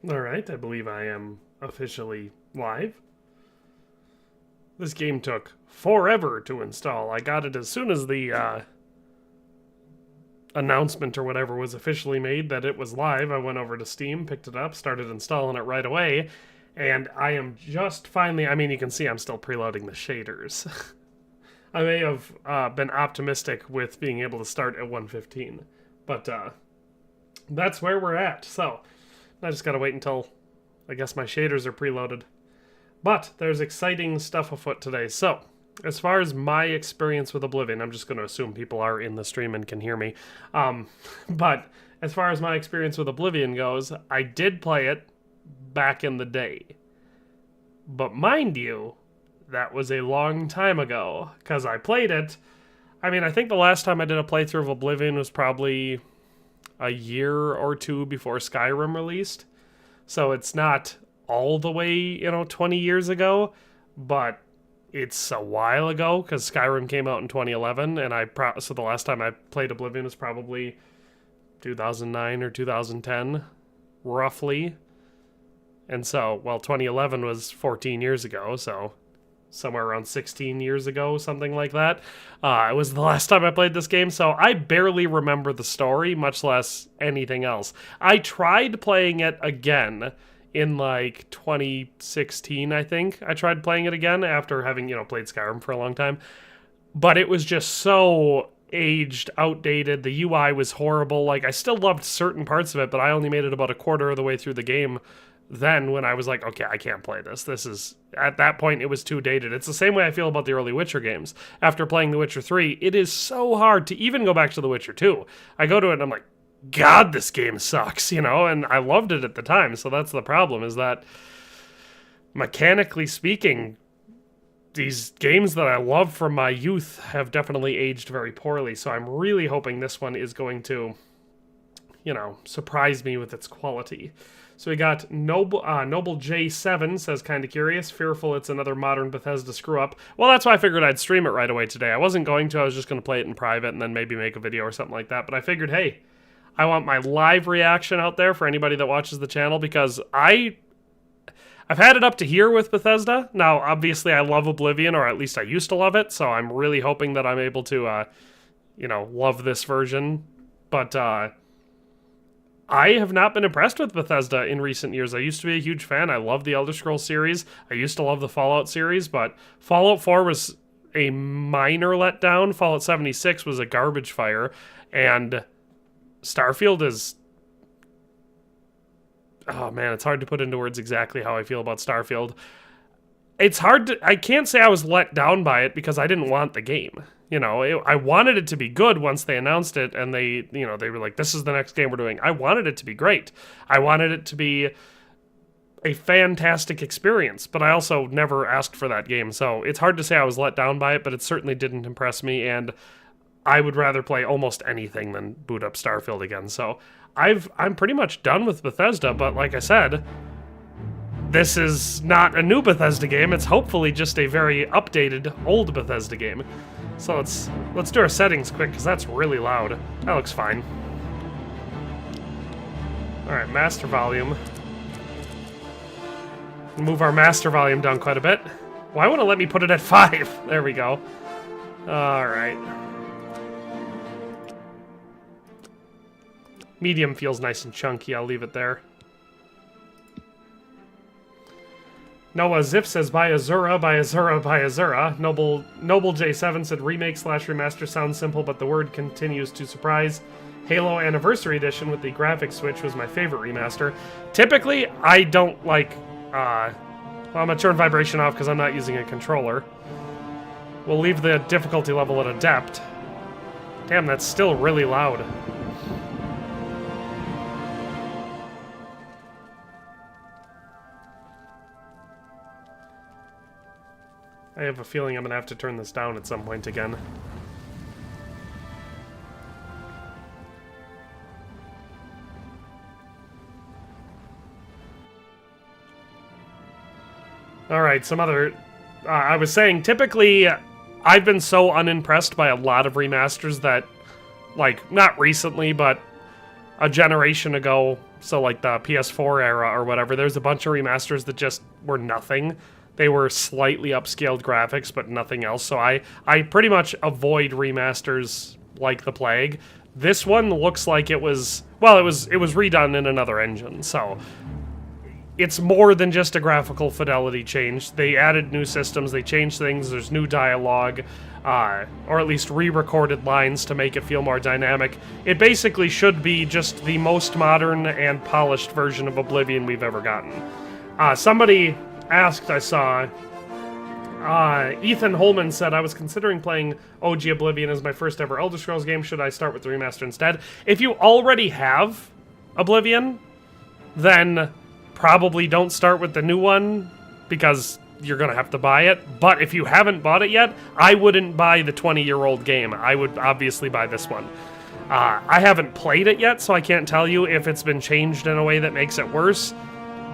Alright, I believe I am officially live. This game took forever to install. I got it as soon as the announcement or whatever was officially made that it was live. I went over to Steam, picked it up, started installing it right away, and I am just finally... I mean, you can see I'm still preloading the shaders. I may have been optimistic with being able to start at 115, but that's where we're at. So I just gotta wait until, I guess, my shaders are preloaded. But there's exciting stuff afoot today. So, as far as my experience with Oblivion, I'm just going to assume people are in the stream and can hear me. But as far as my experience with Oblivion goes, I did play it back in the day. But mind you, that was a long time ago, because I played it. I mean, I think the last time I did a playthrough of Oblivion was probably a year or two before Skyrim released. So it's not all the way, 20 years ago, but it's a while ago, because Skyrim came out in 2011, and so the last time I played Oblivion was probably 2009 or 2010, roughly. And so, 2011 was 14 years ago, so somewhere around 16 years ago, something like that. It was the last time I played this game, so I barely remember the story, much less anything else. I tried playing it again in 2016, I think. I tried playing it again after having, played Skyrim for a long time. But it was just so aged, outdated. The UI was horrible. I still loved certain parts of it, but I only made it about a quarter of the way through the game then when I was like, okay, I can't play this. At that point, it was too dated. It's the same way I feel about the early Witcher games. After playing The Witcher 3, it is so hard to even go back to The Witcher 2. I go to it and I'm like, God, this game sucks, and I loved it at the time, so that's the problem, is that mechanically speaking, these games that I love from my youth have definitely aged very poorly, so I'm really hoping this one is going to, surprise me with its quality. So we got Noble J7 says, kinda curious, fearful it's another modern Bethesda screw-up. Well, that's why I figured I'd stream it right away today. I wasn't going to, I was just going to play it in private and then maybe make a video or something like that, but I figured, hey, I want my live reaction out there for anybody that watches the channel, because I've had it up to here with Bethesda. Now, obviously, I love Oblivion, or at least I used to love it, so I'm really hoping that I'm able to, love this version. But I have not been impressed with Bethesda in recent years. I used to be a huge fan. I love the Elder Scrolls series. I used to love the Fallout series, but Fallout 4 was a minor letdown. Fallout 76 was a garbage fire, and Starfield is... Oh man, it's hard to put into words exactly how I feel about Starfield. It's hard to... I can't say I was let down by it because I didn't want the game. I wanted it to be good once they announced it, and they were like, this is the next game we're doing. I wanted it to be great. I wanted it to be a fantastic experience, but I also never asked for that game. So it's hard to say I was let down by it, but it certainly didn't impress me, and I would rather play almost anything than boot up Starfield again. So I'm pretty much done with Bethesda, but like I said, this is not a new Bethesda game. It's hopefully just a very updated old Bethesda game. So let's do our settings quick, because that's really loud. That looks fine. Alright, master volume. Move our master volume down quite a bit. Why won't it let me put it at 5? There we go. Alright. Medium feels nice and chunky. I'll leave it there. Noah Ziff says, buy Azura, buy Azura, buy Azura. Noble J7 said, remake/remaster sounds simple, but the word continues to surprise. Halo Anniversary Edition with the graphics switch was my favorite remaster. Typically, I don't like... well, I'm going to turn vibration off because I'm not using a controller. We'll leave the difficulty level at Adept. Damn, that's still really loud. I have a feeling I'm going to have to turn this down at some point again. Alright, some other... I was saying, typically, I've been so unimpressed by a lot of remasters that, like, not recently, but a generation ago, so like the PS4 era or whatever, there's a bunch of remasters that just were nothing. They were slightly upscaled graphics, but nothing else. So I pretty much avoid remasters like the plague. This one looks like it was, well, it was redone in another engine, so it's more than just a graphical fidelity change. They added new systems, they changed things, there's new dialogue, or at least re-recorded lines to make it feel more dynamic. It basically should be just the most modern and polished version of Oblivion we've ever gotten. Somebody asked, I saw, Ethan Holman said, I was considering playing OG Oblivion as my first ever Elder Scrolls game. Should I start with the remaster instead? If you already have Oblivion, then probably don't start with the new one, because you're going to have to buy it. But if you haven't bought it yet, I wouldn't buy the 20-year-old game. I would obviously buy this one. I haven't played it yet, so I can't tell you if it's been changed in a way that makes it worse.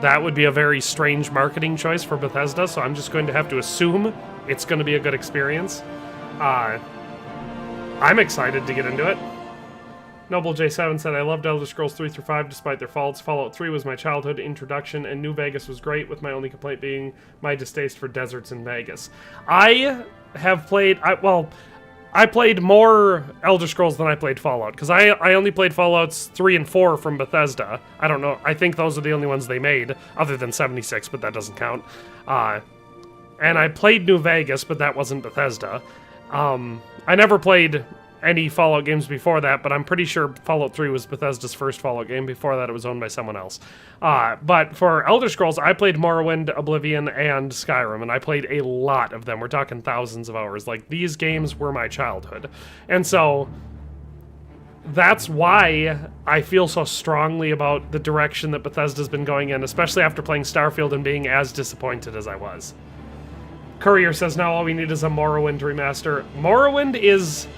That would be a very strange marketing choice for Bethesda, so I'm just going to have to assume it's going to be a good experience. I'm excited to get into it. Noble J7 said, I loved Elder Scrolls 3 through 5 despite their faults. Fallout 3 was my childhood introduction, and New Vegas was great, with my only complaint being my distaste for deserts in Vegas. I have played... I played more Elder Scrolls than I played Fallout, because I only played Fallouts 3 and 4 from Bethesda. I don't know, I think those are the only ones they made, other than 76, but that doesn't count. And I played New Vegas, but that wasn't Bethesda. I never played any Fallout games before that, but I'm pretty sure Fallout 3 was Bethesda's first Fallout game. Before that, it was owned by someone else. But for Elder Scrolls, I played Morrowind, Oblivion, and Skyrim, and I played a lot of them. We're talking thousands of hours. Like, these games were my childhood. And so that's why I feel so strongly about the direction that Bethesda's been going in, especially after playing Starfield and being as disappointed as I was. Courier says, now all we need is a Morrowind remaster. Morrowind is...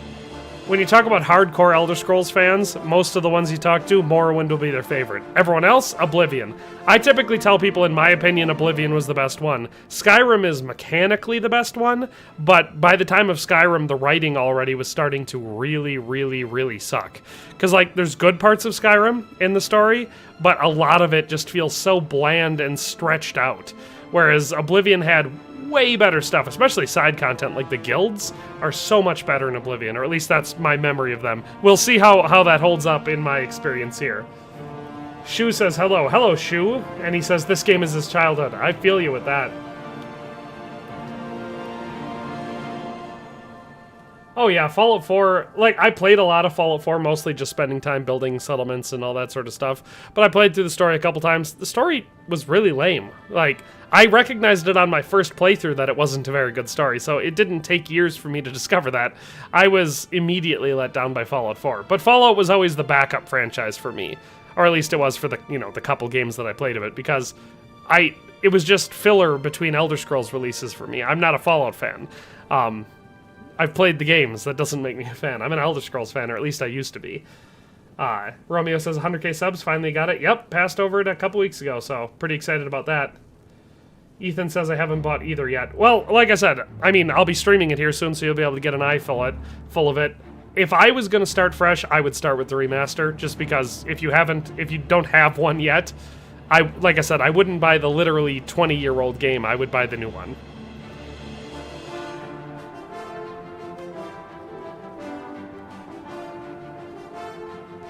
When you talk about hardcore Elder Scrolls fans, most of the ones you talk to, Morrowind will be their favorite. Everyone else, Oblivion. I typically tell people, in my opinion, Oblivion was the best one. Skyrim is mechanically the best one, but by the time of Skyrim, the writing already was starting to really, really, really suck. Because, like, there's good parts of Skyrim in the story, but a lot of it just feels so bland and stretched out. Whereas Oblivion had way better stuff, especially side content, like the guilds are so much better in Oblivion, or at least that's my memory of them. We'll see how that holds up in my experience here. Shu says, hello. Hello, Shu. And he says, this game is his childhood. I feel you with that. Oh yeah, Fallout 4, like, I played a lot of Fallout 4, mostly just spending time building settlements and all that sort of stuff, but I played through the story a couple times. The story was really lame. Like, I recognized it on my first playthrough that it wasn't a very good story, so it didn't take years for me to discover that. I was immediately let down by Fallout 4, but Fallout was always the backup franchise for me, or at least it was for the, you know, the couple games that I played of it, because it was just filler between Elder Scrolls releases for me. I'm not a Fallout fan. I've played the games. That doesn't make me a fan. I'm an Elder Scrolls fan, or at least I used to be. Romeo says 100k subs, finally got it. Yep, passed over it a couple weeks ago, so pretty excited about that. Ethan says I haven't bought either yet. Well, like I said, I mean, I'll be streaming it here soon, so you'll be able to get an eye full of it. If I was going to start fresh, I would start with the remaster, just because if you don't have one yet, like I said, I wouldn't buy the literally 20-year-old game. I would buy the new one.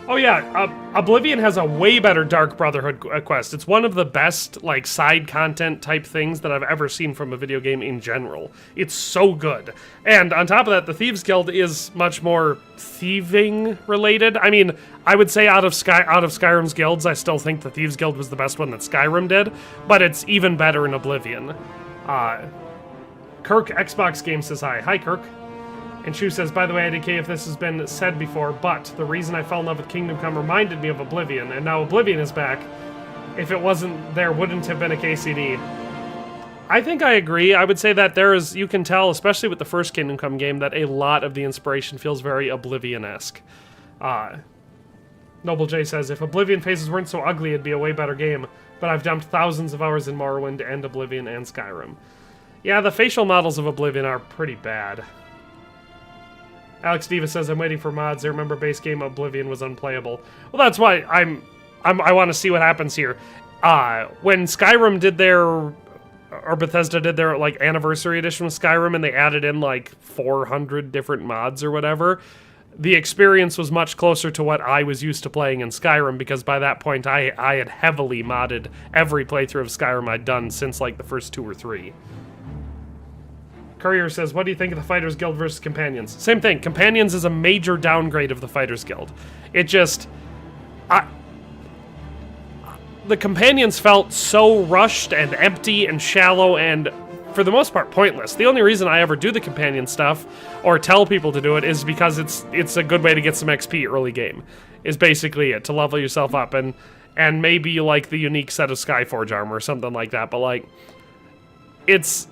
Oh yeah, Oblivion has a way better Dark Brotherhood quest. It's one of the best, like, side content type things that I've ever seen from a video game in general. It's so good. And on top of that, the Thieves Guild is much more thieving related. I mean, I would say out of Skyrim's guilds, I still think the Thieves Guild was the best one that Skyrim did, but it's even better in Oblivion. Kirk Xbox Game says hi. Hi, Kirk. And Shu says, by the way, IDK, if this has been said before, but the reason I fell in love with Kingdom Come reminded me of Oblivion, and now Oblivion is back. If it wasn't, there wouldn't have been a KCD. I think I agree. I would say that you can tell, especially with the first Kingdom Come game, that a lot of the inspiration feels very Oblivion-esque. Noble J says, if Oblivion phases weren't so ugly, it'd be a way better game, but I've dumped thousands of hours in Morrowind and Oblivion and Skyrim. Yeah, the facial models of Oblivion are pretty bad. Alex Diva says, I'm waiting for mods. I remember base game Oblivion was unplayable. Well, that's why I want to see what happens here. When Skyrim did their, or Bethesda did their, like, anniversary edition with Skyrim, and they added in, like, 400 different mods or whatever, the experience was much closer to what I was used to playing in Skyrim, because by that point I had heavily modded every playthrough of Skyrim I'd done since, like, the first 2 or 3. Courier says, what do you think of the Fighters Guild versus Companions? Same thing. Companions is a major downgrade of the Fighters Guild. It just... the Companions felt so rushed and empty and shallow and, for the most part, pointless. The only reason I ever do the Companion stuff, or tell people to do it, is because it's a good way to get some XP early game. Is basically it, to level yourself up, and maybe you like the unique set of Skyforge armor or something like that, but, like, it's...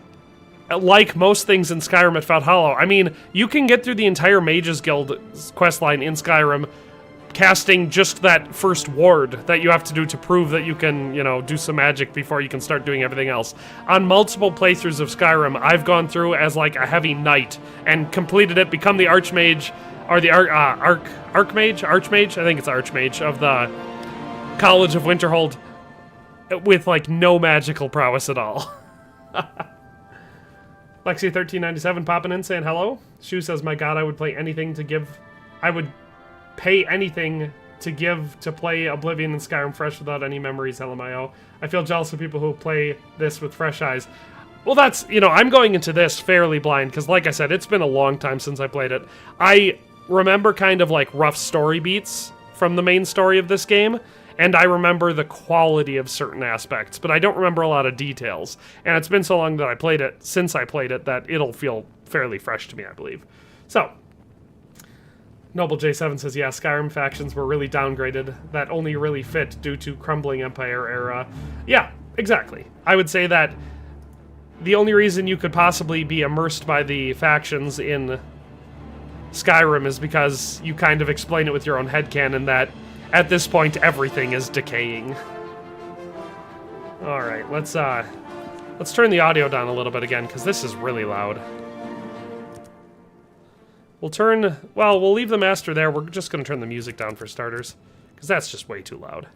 like most things in Skyrim, it felt hollow. I mean, you can get through the entire Mages Guild questline in Skyrim casting just that first ward that you have to do to prove that you can, you know, do some magic before you can start doing everything else. On multiple playthroughs of Skyrim, I've gone through as, like, a heavy knight and completed it, become the Archmage, or the Archmage? I think it's Archmage, of the College of Winterhold, with, like, no magical prowess at all. Lexi1397 popping in saying hello. Shu says, my god, I would play anything to give... I would pay anything to give to play Oblivion and Skyrim fresh without any memories, LMIO. I feel jealous of people who play this with fresh eyes. Well, that's... you know, I'm going into this fairly blind, because like I said, it's been a long time since I played it. I remember kind of, like, rough story beats from the main story of this game, and I remember the quality of certain aspects, but I don't remember a lot of details. And it's been so long that I played it, since I played it, that it'll feel fairly fresh to me, I believe. So, Noble J7 says, yeah, Skyrim factions were really downgraded, that only really fit due to crumbling Empire era. Yeah, exactly. I would say that the only reason you could possibly be immersed by the factions in Skyrim is because you kind of explain it with your own headcanon that at this point, everything is decaying. Alright, let's turn the audio down a little bit again, because this is really loud. We'll leave the master there. We're just going to turn the music down for starters, because that's just way too loud.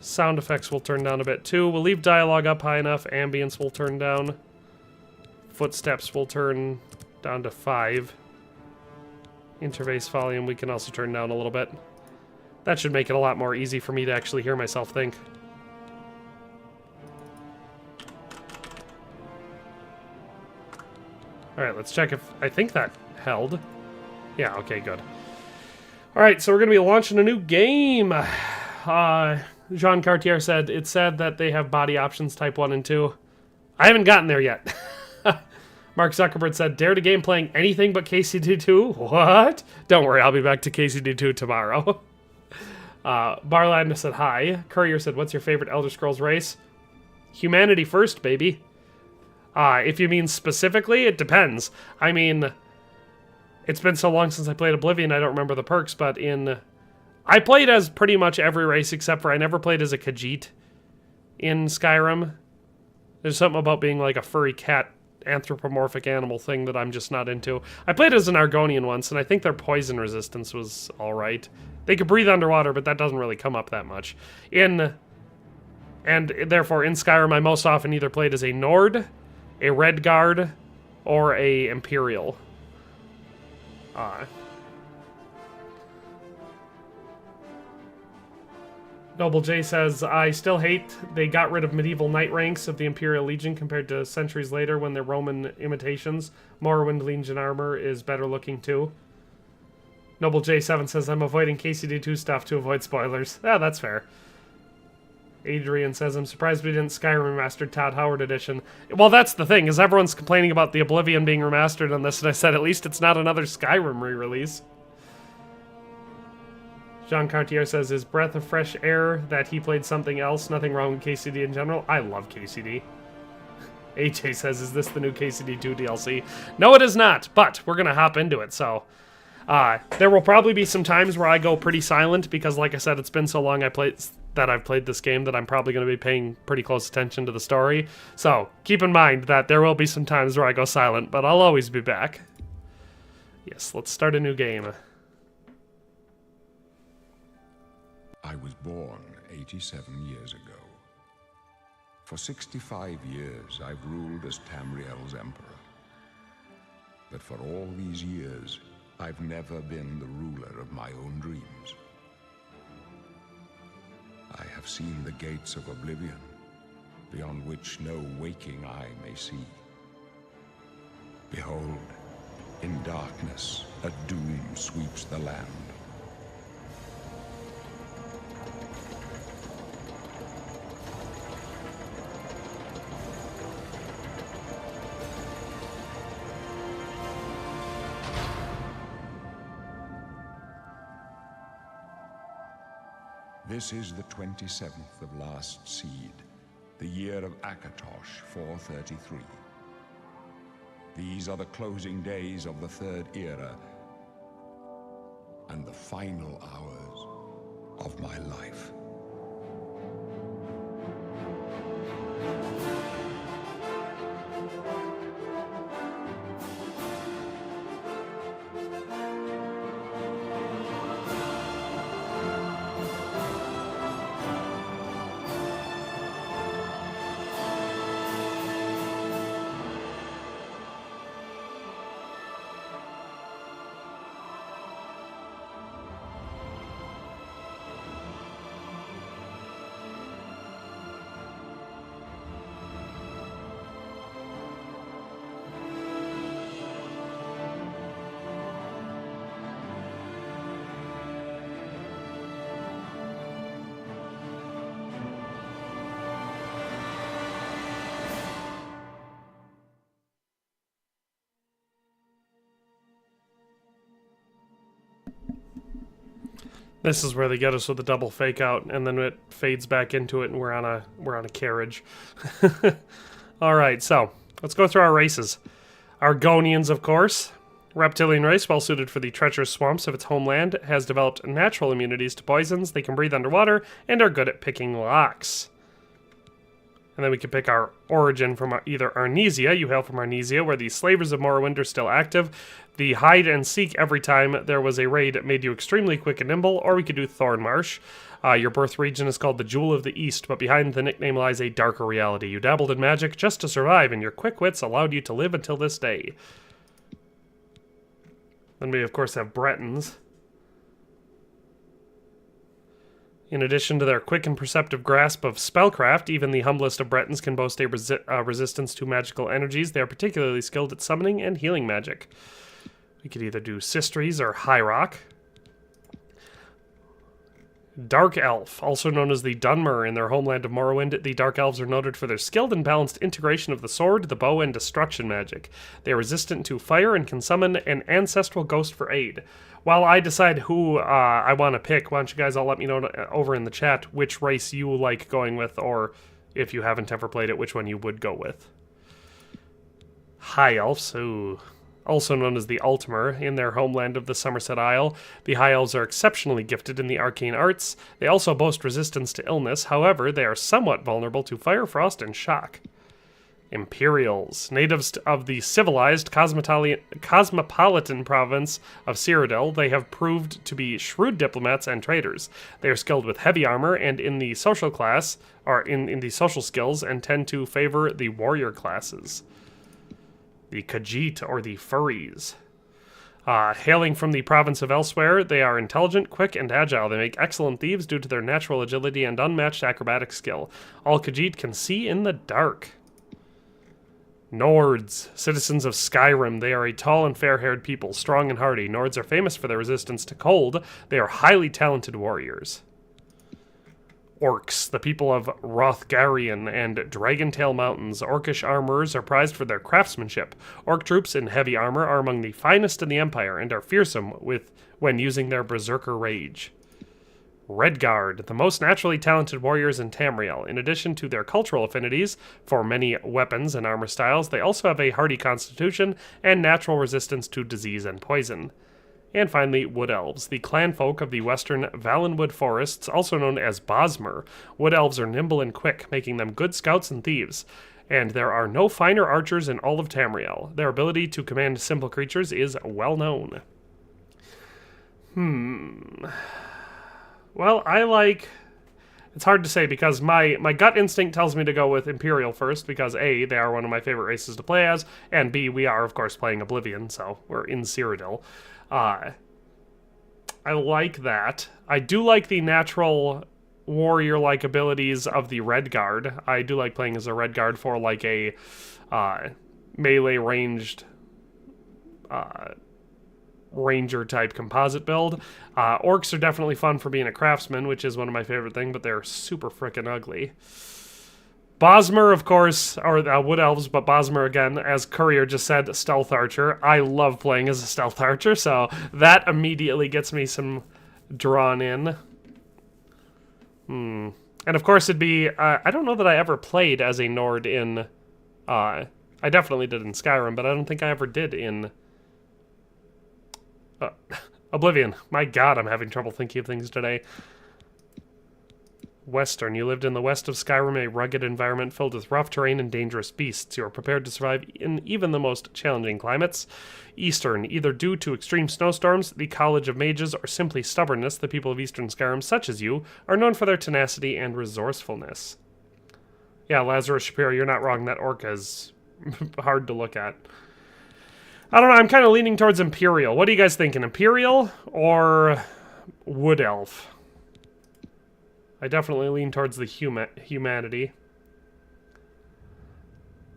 Sound effects will turn down a bit too. We'll leave dialogue up high enough. Ambience will turn down. Footsteps will turn down to 5. Interface volume we can also turn down a little bit. That should make it a lot more easy for me to actually hear myself think. Alright, let's check if... I think that held. Yeah, okay, good. Alright, so we're going to be launching a new game. Jean Cartier said, it's sad that they have body options type 1 and 2. I haven't gotten there yet. Mark Zuckerberg said, dare to game playing anything but KCD2? What? Don't worry, I'll be back to KCD2 tomorrow. Barland said, hi. Courier said, what's your favorite Elder Scrolls race? Humanity first, baby. If you mean specifically, it depends. I mean, it's been so long since I played Oblivion, I don't remember the perks, but I played as pretty much every race except for I never played as a Khajiit in Skyrim. There's something about being like a furry cat anthropomorphic animal thing that I'm just not into. I played as an Argonian once, and I think their poison resistance was alright. They could breathe underwater, but that doesn't really come up that much. And therefore, in Skyrim, I most often either played as a Nord, a Redguard, or a Imperial. Noble J says, I still hate they got rid of medieval knight ranks of the Imperial Legion compared to centuries later when they're Roman imitations. Morrowind Legion armor is better looking too. Noble J7 says, I'm avoiding KCD2 stuff to avoid spoilers. Ah, that's fair. Adrian says, I'm surprised we didn't Skyrim remastered Todd Howard edition. Well, that's the thing, is everyone's complaining about the Oblivion being remastered on this, and I said, at least it's not another Skyrim re-release. Jean Cartier says, is Breath of Fresh Air that he played something else? Nothing wrong with KCD in general? I love KCD. AJ says, is this the new KCD2 DLC? No, it is not, but we're going to hop into it, so... there will probably be some times where I go pretty silent, because like I said, it's been so long I've played this game that I'm probably going to be paying pretty close attention to the story. So, keep in mind that there will be some times where I go silent, but I'll always be back. Yes, let's start a new game. I was born 87 years ago. For 65 years, I've ruled as Tamriel's emperor. But for all these years, I've never been the ruler of my own dreams. I have seen the gates of Oblivion, beyond which no waking eye may see. Behold, in darkness, a doom sweeps the land. This is the 27th of last seed, the year of Akatosh 433. These are the closing days of the Third Era and the final hours of my life. This is where they get us with a double fake out, and then it fades back into it, and we're on a carriage. All right, so let's go through our races. Argonians, of course. Reptilian race, well suited for the treacherous swamps of its homeland, has developed natural immunities to poisons. They can breathe underwater and are good at picking locks. And then we can pick our origin from either Arnesia. You hail from Arnesia, where the slavers of Morrowind are still active. The hide and seek every time there was a raid made you extremely quick and nimble, or we could do Thornmarsh. Your birth region is called the Jewel of the East, but behind the nickname lies a darker reality. You dabbled in magic just to survive, and your quick wits allowed you to live until this day. Then we, of course, have Bretons. In addition to their quick and perceptive grasp of spellcraft, even the humblest of Bretons can boast a resistance to magical energies. They are particularly skilled at summoning and healing magic. We could either do Sistries or High Rock. Dark Elf, also known as the Dunmer in their homeland of Morrowind, the Dark Elves are noted for their skilled and balanced integration of the sword, the bow, and destruction magic. They are resistant to fire and can summon an ancestral ghost for aid. While I decide who I want to pick, why don't you guys all let me know over in the chat which race you like going with, or if you haven't ever played it, which one you would go with. High Elves, ooh. Also known as the Ultimer, in their homeland of the Somerset Isle. The High Elves are exceptionally gifted in the arcane arts. They also boast resistance to illness, however, they are somewhat vulnerable to fire, frost, and shock. Imperials, natives of the civilized cosmopolitan province of Cyrodiil, they have proved to be shrewd diplomats and traders. They are skilled with heavy armor and in the social class, or in the social skills, and tend to favor the warrior classes. The Khajiit, or the Furries. Hailing from the province of Elsewhere, they are intelligent, quick, and agile. They make excellent thieves due to their natural agility and unmatched acrobatic skill. All Khajiit can see in the dark. Nords, citizens of Skyrim. They are a tall and fair-haired people, strong and hardy. Nords are famous for their resistance to cold. They are highly talented warriors. Orcs, the people of Rothgarian and Dragontail Mountains. Orcish armorers are prized for their craftsmanship. Orc troops in heavy armor are among the finest in the Empire and are fearsome when using their berserker rage. Redguard, the most naturally talented warriors in Tamriel. In addition to their cultural affinities for many weapons and armor styles, they also have a hardy constitution and natural resistance to disease and poison. And finally, Wood Elves, the clan folk of the western Valenwood forests, also known as Bosmer. Wood Elves are nimble and quick, making them good scouts and thieves. and there are no finer archers in all of Tamriel. Their ability to command simple creatures is well known. Well, I like... It's hard to say because my gut instinct tells me to go with Imperial first because A, they are one of my favorite races to play as, and B, we are, of course, playing Oblivion, so we're in Cyrodiil. I like that. I do like the natural warrior-like abilities of the Red Guard. I do like playing as a Red Guard for, like, a melee ranged... ranger-type composite build. Orcs are definitely fun for being a craftsman, which is one of my favorite things, but they're super frickin' ugly. Bosmer, of course, or Wood Elves, but Bosmer, again, as Courier just said, Stealth Archer. I love playing as a Stealth Archer, so that immediately gets me some drawn in. And of course it'd be... I don't know that I ever played as a Nord in... I definitely did in Skyrim, but I don't think I ever did in... Oblivion. My god, I'm having trouble thinking of things today. Western. You lived in the west of Skyrim, a rugged environment filled with rough terrain and dangerous beasts. You are prepared to survive in even the most challenging climates. Eastern. Either due to extreme snowstorms, the College of Mages, or simply stubbornness, the people of Eastern Skyrim, such as you, are known for their tenacity and resourcefulness. Yeah, Lazarus Shapiro, you're not wrong. That orc is hard to look at. I don't know, I'm kind of leaning towards Imperial. What are you guys thinking, Imperial or Wood Elf? I definitely lean towards the humanity.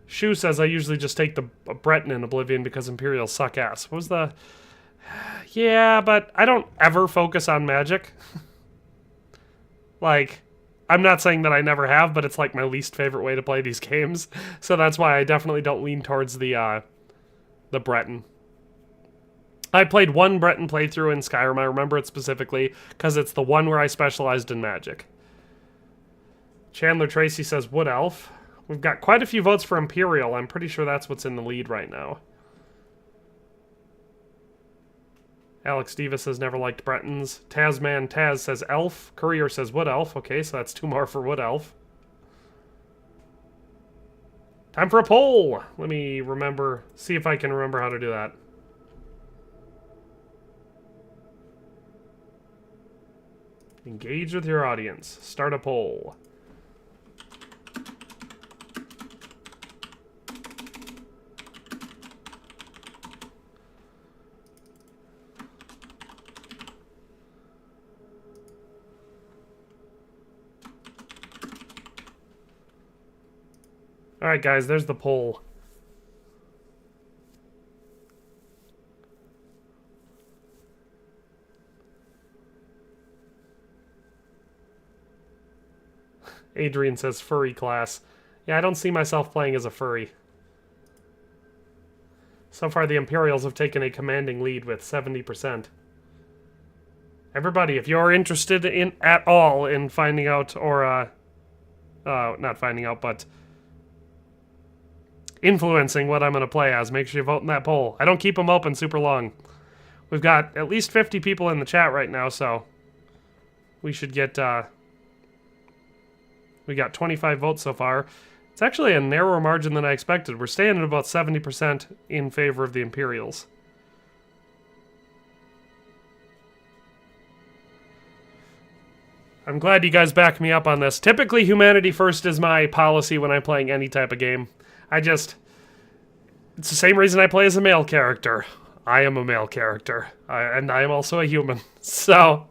Shu says I usually just take the Breton in Oblivion because Imperials suck ass. What was the... Yeah, but I don't ever focus on magic. Like, I'm not saying that I never have, but it's like my least favorite way to play these games. So that's why I definitely don't lean towards the Breton. I played one Breton playthrough in Skyrim. I remember it specifically because it's the one where I specialized in magic. Chandler Tracy says Wood Elf. We've got quite a few votes for Imperial. I'm pretty sure that's what's in the lead right now. Alex Davis says never liked Bretons. Tasman Taz says Elf. Courier says Wood Elf. Okay, so that's 2 more for Wood Elf. Time for a poll! Let me see if I can remember how to do that. Engage with your audience. Start a poll. Alright guys, there's the poll. Adrian says furry class. Yeah, I don't see myself playing as a furry. So far the Imperials have taken a commanding lead with 70%. Everybody, if you're interested in at all in finding out, or not finding out, but influencing what I'm going to play as, make sure you vote in that poll. I don't keep them open super long. We've got at least 50 people in the chat right now, so we should get, we got 25 votes so far. It's actually a narrower margin than I expected. We're staying at about 70% in favor of the Imperials. I'm glad you guys back me up on this. Typically, humanity first is my policy when I'm playing any type of game. It's the same reason I play as a male character. I am a male character, and I am also a human. So,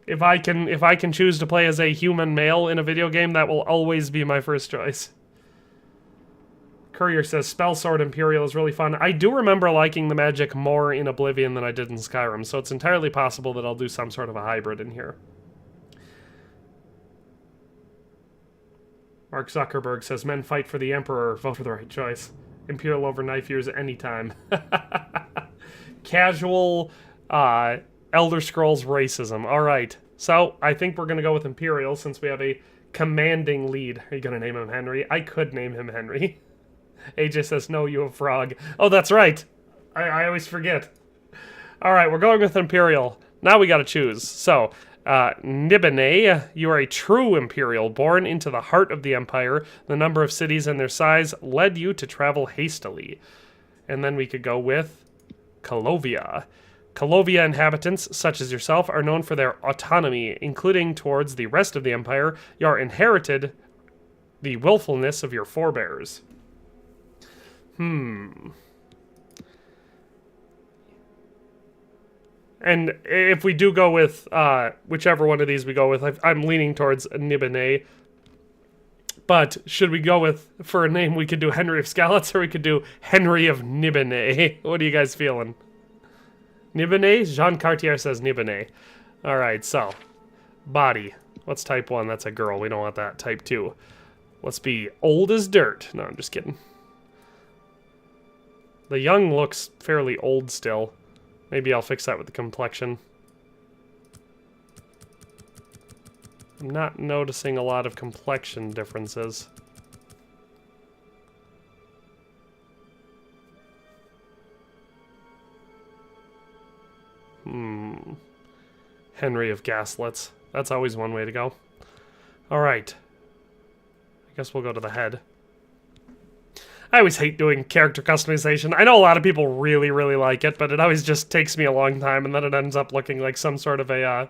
if I can choose to play as a human male in a video game, that will always be my first choice. Courier says Spell Sword Imperial is really fun. I do remember liking the magic more in Oblivion than I did in Skyrim, so it's entirely possible that I'll do some sort of a hybrid in here. Mark Zuckerberg says, men fight for the Emperor. Vote for the right choice. Imperial over knife years anytime. Casual Elder Scrolls racism. Alright, so I think we're going to go with Imperial since we have a commanding lead. Are you going to name him Henry? I could name him Henry. AJ says, no, you a frog. Oh, that's right. I always forget. Alright, we're going with Imperial. Now we got to choose. So, Nibene, you are a true Imperial, born into the heart of the Empire. The number of cities and their size led you to travel hastily. And then we could go with Kalovia. Kalovia inhabitants, such as yourself, are known for their autonomy, including towards the rest of the Empire. You are inherited the willfulness of your forebears. And if we do go with whichever one of these we go with, I'm leaning towards Nibene. But should we go with, for a name, we could do Henry of Skalitz, or we could do Henry of Nibene. What are you guys feeling? Nibene? Jean Cartier says Nibene. Alright, so. Body. What's type 1? That's a girl. We don't want that. Type 2. Let's be old as dirt. No, I'm just kidding. The young looks fairly old still. Maybe I'll fix that with the complexion. I'm not noticing a lot of complexion differences. Henry of Gaslitz. That's always one way to go. Alright. I guess we'll go to the head. I always hate doing character customization. I know a lot of people really, really like it, but it always just takes me a long time, and then it ends up looking like some sort of a,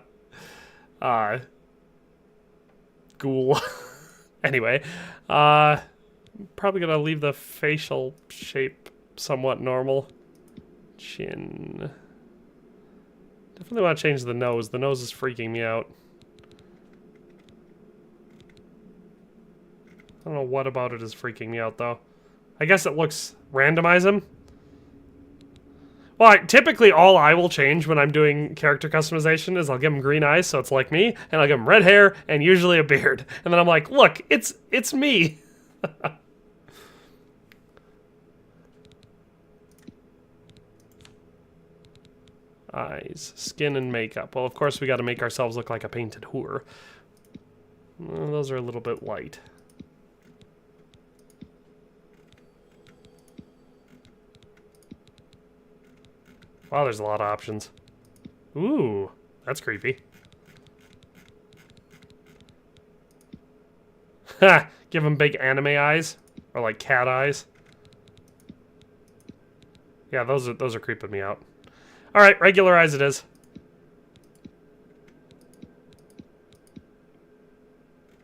ghoul. Anyway, probably gonna leave the facial shape somewhat normal. Chin. Definitely want to change the nose. The nose is freaking me out. I don't know what about it is freaking me out, though. I guess it looks... randomize him? Well, typically all I will change when I'm doing character customization is I'll give him green eyes, so it's like me, and I'll give him red hair, and usually a beard. And then I'm like, look, it's me! Eyes, skin, and makeup. Well, of course we gotta make ourselves look like a painted whore. Well, those are a little bit light. Wow, there's a lot of options. Ooh, that's creepy. Ha! Give him big anime eyes. Or like cat eyes. Yeah, those are creeping me out. Alright, regular eyes it is.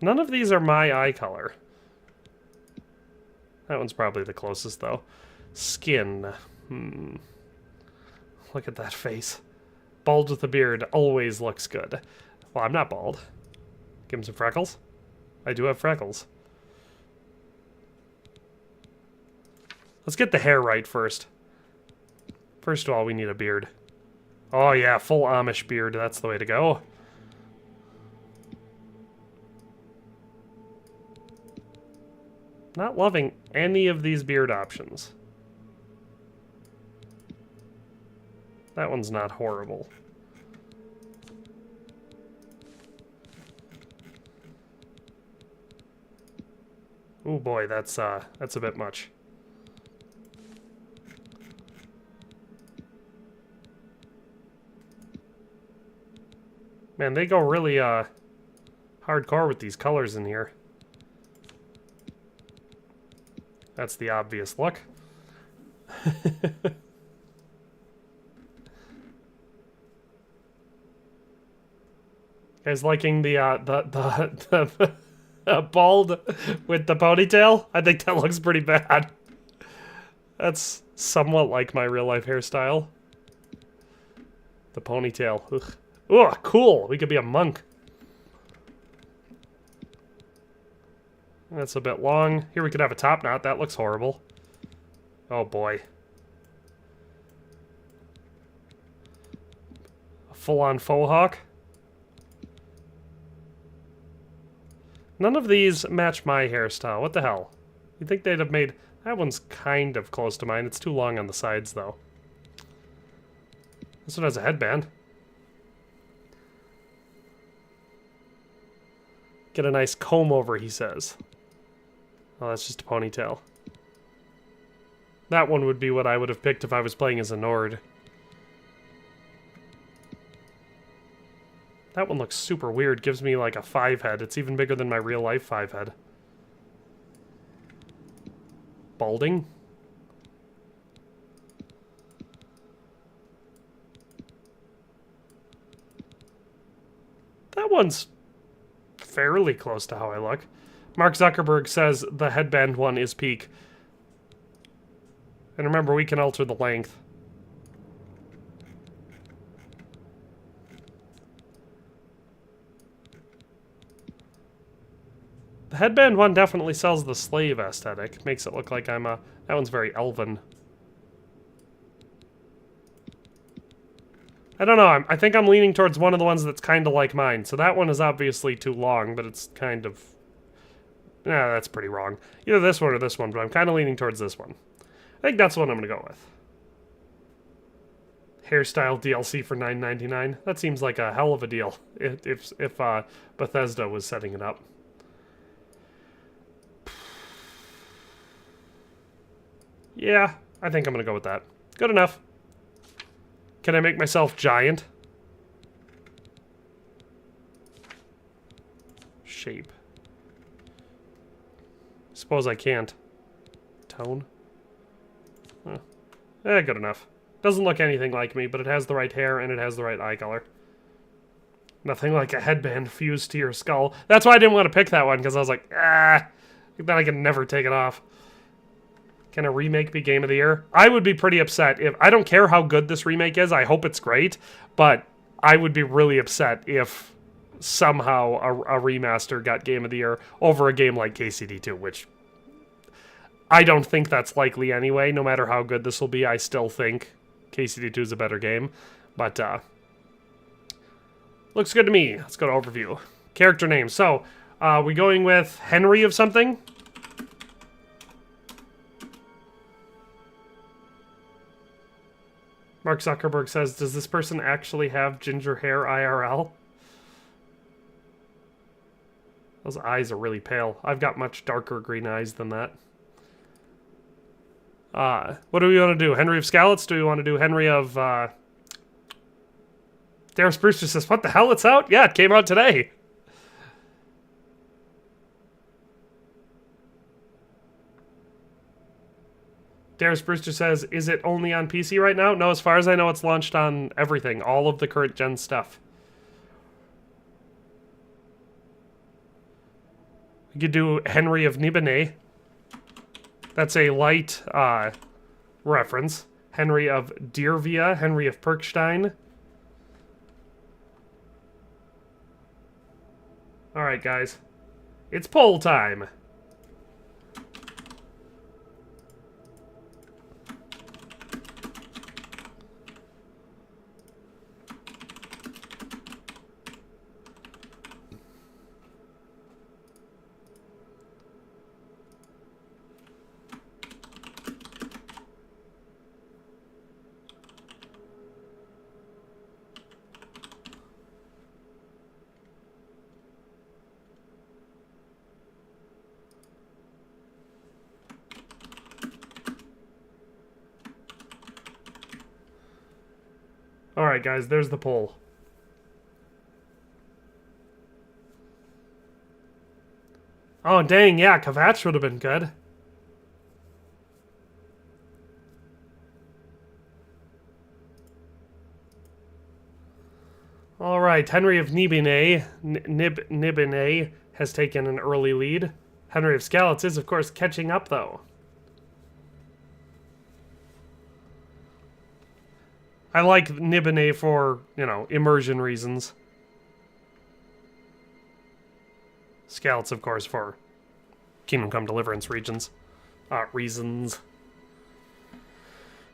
None of these are my eye color. That one's probably the closest, though. Skin. Look at that face. Bald with a beard always looks good. Well, I'm not bald. Give him some freckles. I do have freckles. Let's get the hair right first. First of all, we need a beard. Oh yeah, full Amish beard. That's the way to go. Not loving any of these beard options. That one's not horrible. Oh boy, that's a bit much. Man, they go really hardcore with these colors in here. That's the obvious look. Guys liking the bald with the ponytail? I think that looks pretty bad. That's somewhat like my real life hairstyle. The ponytail. Ugh. Oh, cool. We could be a monk. That's a bit long. Here we could have a top knot. That looks horrible. Oh boy. A full-on faux hawk. None of these match my hairstyle. What the hell? You'd think they'd have made... That one's kind of close to mine. It's too long on the sides, though. This one has a headband. Get a nice comb over, he says. Oh, that's just a ponytail. That one would be what I would have picked if I was playing as a Nord. That one looks super weird. Gives me like a 5 head. It's even bigger than my real life 5 head. Balding? That one's fairly close to how I look. Mark Zuckerberg says the headband one is peak. And remember, we can alter the length. The headband one definitely sells the slave aesthetic. Makes it look like I'm a... That one's very elven. I don't know, I think I'm leaning towards one of the ones that's kind of like mine. So that one is obviously too long, but it's kind of... Nah, that's pretty wrong. Either this one or this one, but I'm kind of leaning towards this one. I think that's the one I'm going to go with. Hairstyle DLC for $9.99. That seems like a hell of a deal if Bethesda was setting it up. Yeah, I think I'm going to go with that. Good enough. Can I make myself giant? Shape. Suppose I can't. Tone. Good enough. Doesn't look anything like me, but it has the right hair and it has the right eye color. Nothing like a headband fused to your skull. That's why I didn't want to pick that one, because I was like, then I can never take it off. Can a remake be Game of the Year? I would be pretty upset if... I don't care how good this remake is. I hope it's great. But I would be really upset if somehow a remaster got Game of the Year over a game like KCD2, which... I don't think that's likely anyway. No matter how good this will be, I still think KCD2 is a better game. But, looks good to me. Let's go to overview. Character names. So, we going with Henry of something? Mark Zuckerberg says, does this person actually have ginger hair IRL? Those eyes are really pale. I've got much darker green eyes than that. What do we want to do? Henry of Skalitz? Do we want to do Henry of, Darius Brewster says, what the hell? It's out? Yeah, it came out today. Darius Brewster says, is it only on PC right now? No, as far as I know, it's launched on everything. All of the current gen stuff. We could do Henry of Nibene. That's a light reference. Henry of Dirvia. Henry of Perkstein. Alright, guys. It's poll time. Alright, guys, there's the poll. Oh, dang, yeah, Kvatch would have been good. Alright, Henry of Nibene, Nibene has taken an early lead. Henry of Skalitz is, of course, catching up, though. I like Nibene for, you know, immersion reasons. Skalitz, of course, for Kingdom Come Deliverance reasons.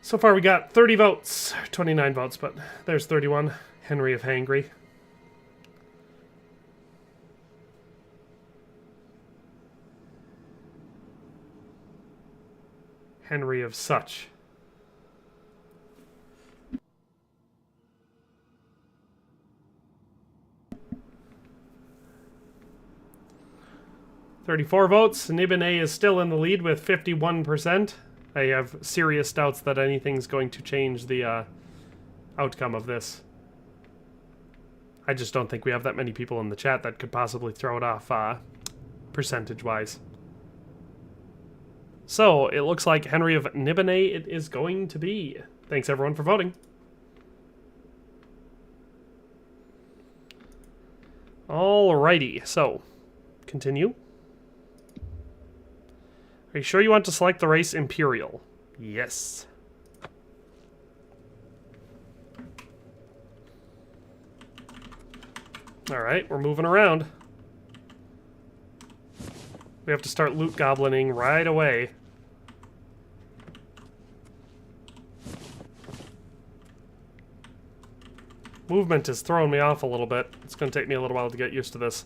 So far we got 30 votes. 29 votes, but there's 31. Henry of Hangry. Henry of Such. $34 votes. Nibene is still in the lead with 51%. I have serious doubts that anything's going to change the outcome of this. I just don't think we have that many people in the chat that could possibly throw it off percentage-wise. So, it looks like Henry of Nibonay it is going to be. Thanks everyone for voting. Alrighty, so, continue. Are you sure you want to select the race Imperial? Yes. Alright, we're moving around. We have to start loot goblining right away. Movement is throwing me off a little bit. It's going to take me a little while to get used to this.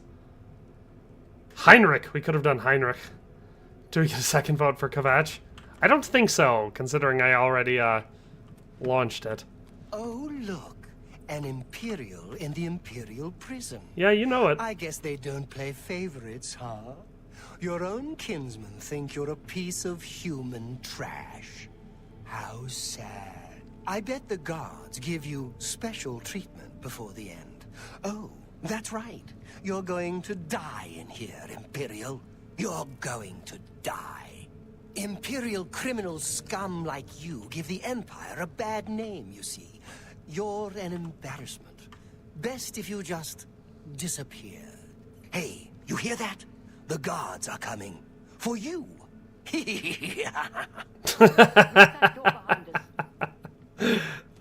Heinrich! We could have done Heinrich. Do we get a second vote for Kvatch? I don't think so, considering I already launched it. Oh, look. An Imperial in the Imperial prison. Yeah, you know it. I guess they don't play favorites, huh? Your own kinsmen think you're a piece of human trash. How sad. I bet the guards give you special treatment before the end. Oh, that's right. You're going to die in here, Imperial. You're going to die. Imperial criminal scum like you give the Empire a bad name, you see. You're an embarrassment. Best if you just disappear. Hey, you hear that? The guards are coming. For you.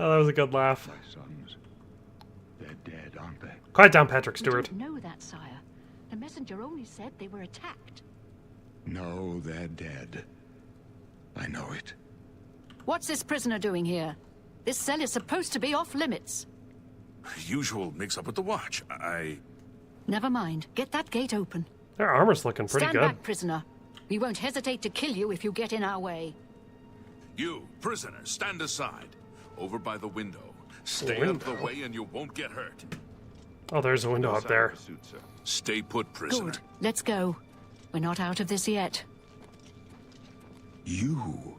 Oh, that was a good laugh. My sons, they're dead, aren't they? Quiet down, Patrick Stewart. We don't know that, sire. The messenger only said they were attacked. No, they're dead. I know it. What's this prisoner doing here? This cell is supposed to be off limits. Usual mix-up with the watch. Never mind. Get that gate open. Their armor's looking pretty Stand good. back, prisoner. We won't hesitate to kill you if you get in our way. You, prisoner, stand aside. Over by the window. Stay out of the way and you won't get hurt. Oh, there's a window up there. Stay put, prisoner. Good. Let's go. We're not out of this yet. You.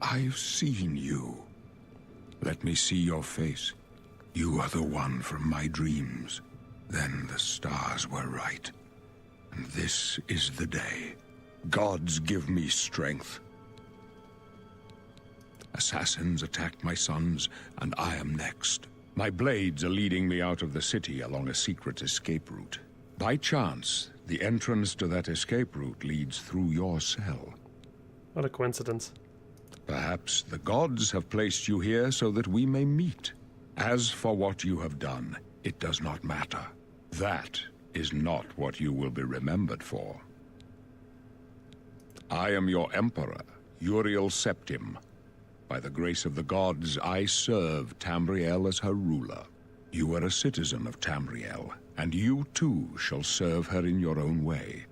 I've seen you. Let me see your face. You are the one from my dreams. Then the stars were right. And this is the day. Gods give me strength. Assassins attacked my sons, and I am next. My blades are leading me out of the city along a secret escape route. By chance, the entrance to that escape route leads through your cell. What a coincidence. Perhaps the gods have placed you here so that we may meet. As for what you have done, it does not matter. That is not what you will be remembered for. I am your emperor, Uriel Septim. By the grace of the gods, I serve Tamriel as her ruler. You are a citizen of Tamriel, and you too shall serve her in your own way.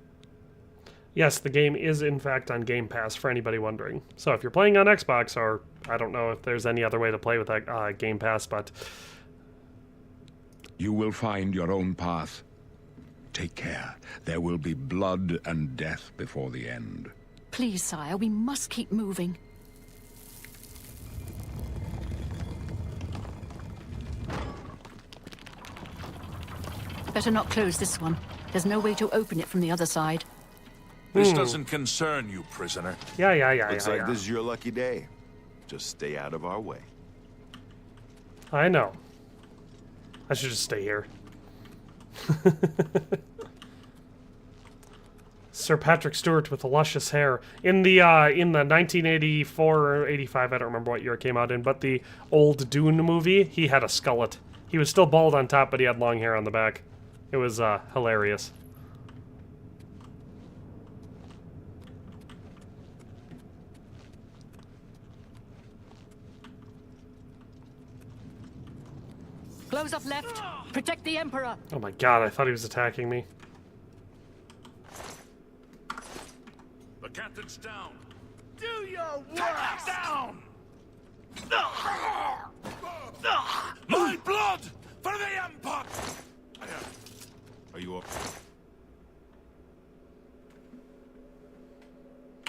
Yes, the game is in fact on Game Pass for anybody wondering. So if you're playing on Xbox, or I don't know if there's any other way to play with that Game Pass, but... You will find your own path. Take care. There will be blood and death before the end. Please, sire, we must keep moving. Better not close this one. There's no way to open it from the other side. This doesn't concern you, prisoner. Yeah. Looks like this is your lucky day. Just stay out of our way. I know. I should just stay here. Sir Patrick Stewart with the luscious hair. In the 1984 or 85, I don't remember what year it came out in, but the old Dune movie, he had a skullet. He was still bald on top, but he had long hair on the back. It was hilarious. Close up left. Protect the Emperor. Oh my god, I thought he was attacking me. The captain's down. Do your worst! Down! My blood for the Empire! Are you up?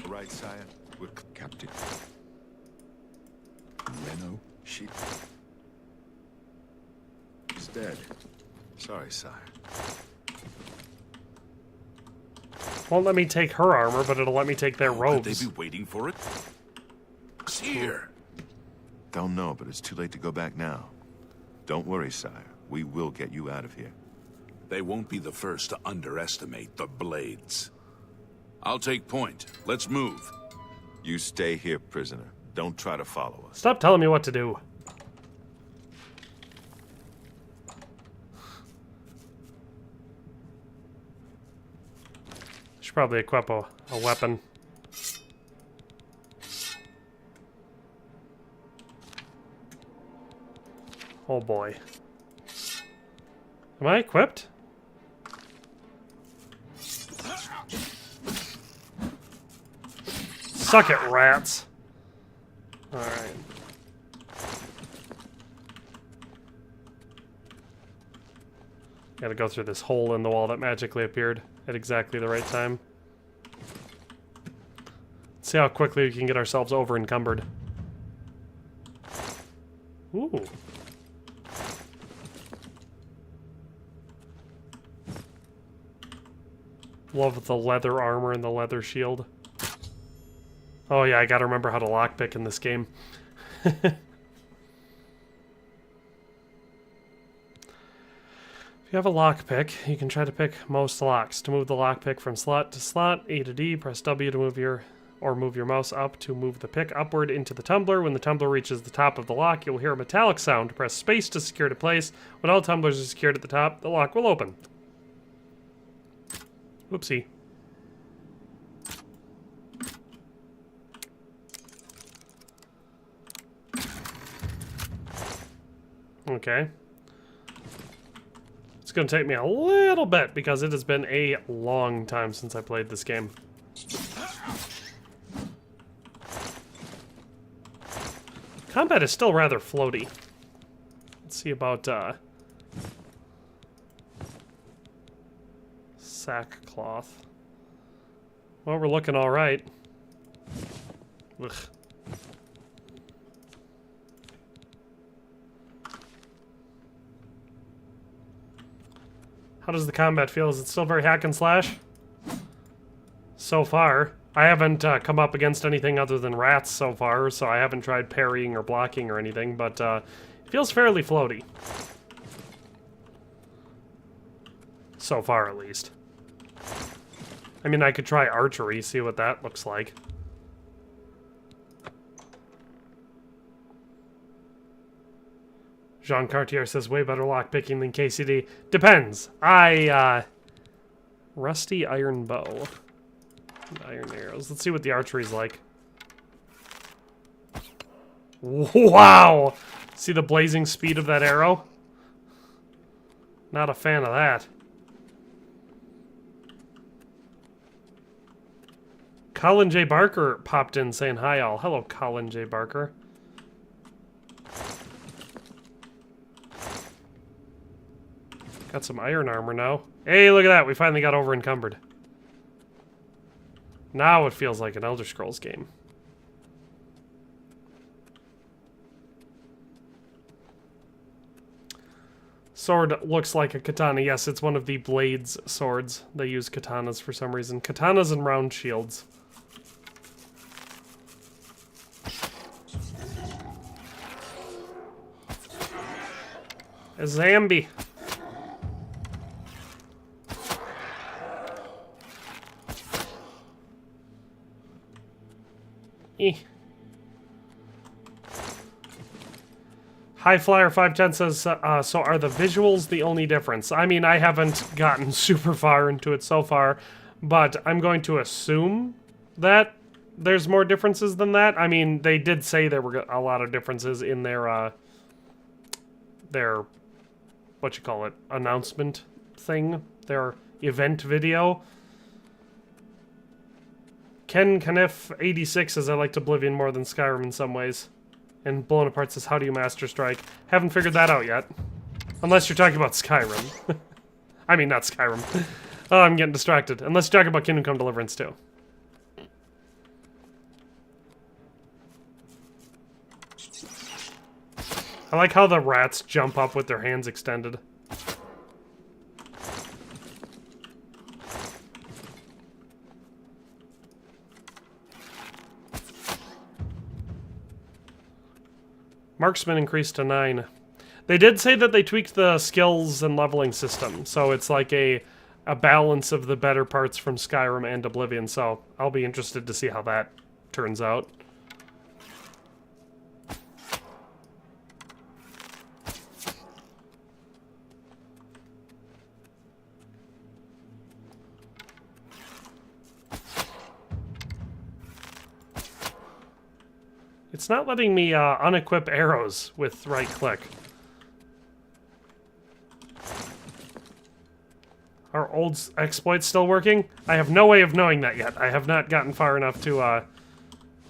All right, sire. We're Captain. Reno, she's dead. Sorry, sire. Won't let me take her armor, but it'll let me take their Could robes. they be waiting for it? It's here. Don't know, but it's too late to go back now. Don't worry, sire. We will get you out of here. They won't be the first to underestimate the Blades. I'll take point. Let's move. You stay here, prisoner. Don't try to follow us. Stop telling me what to do. Should probably equip a weapon. Oh boy. Am I equipped? Suck it, rats. Alright. Gotta go through this hole in the wall that magically appeared at exactly the right time. Let's see how quickly we can get ourselves over encumbered. Ooh. Love the leather armor and the leather shield. Oh yeah, I gotta remember how to lockpick in this game. If you have a lockpick, you can try to pick most locks. To move the lockpick from slot to slot, A to D, press W to move your mouse up to move the pick upward into the tumbler. When the tumbler reaches the top of the lock, you'll hear a metallic sound. Press space to secure it in place. When all tumblers are secured at the top, the lock will open. Whoopsie. Okay. It's going to take me a little bit because it has been a long time since I played this game. Combat is still rather floaty. Let's see about sackcloth. Well, we're looking all right. Ugh. How does the combat feel? Is it still very hack and slash? So far. I haven't come up against anything other than rats so far, so I haven't tried parrying or blocking or anything, but it feels fairly floaty. So far, at least. I mean, I could try archery, see what that looks like. Jean Cartier says way better lockpicking than KCD. Depends. Rusty iron bow. And iron arrows. Let's see what the archery's like. Wow! See the blazing speed of that arrow? Not a fan of that. Colin J. Barker popped in saying hi all. Hello, Colin J. Barker. Got some iron armor now. Hey, look at that. We finally got over encumbered. Now it feels like an Elder Scrolls game. Sword looks like a katana. Yes, it's one of the Blades swords. They use katanas for some reason. Katanas and round shields. A zombie. High Flyer 510 says, so are the visuals the only difference? I mean, I haven't gotten super far into it so far, but I'm going to assume that there's more differences than that. I mean, they did say there were a lot of differences in their what you call it, announcement thing, their event video. Ken Kniff 86 says, I liked Oblivion more than Skyrim in some ways. And Blown Apart says, how do you master strike? Haven't figured that out yet. Unless you're talking about Skyrim. I mean, not Skyrim. Oh, I'm getting distracted. Unless you're talking about Kingdom Come Deliverance too. I like how the rats jump up with their hands extended. Marksman increased to 9. They did say that they tweaked the skills and leveling system, so it's like a balance of the better parts from Skyrim and Oblivion, so I'll be interested to see how that turns out. It's not letting me unequip arrows with right click. Are old exploits still working? I have no way of knowing that yet. I have not gotten far enough to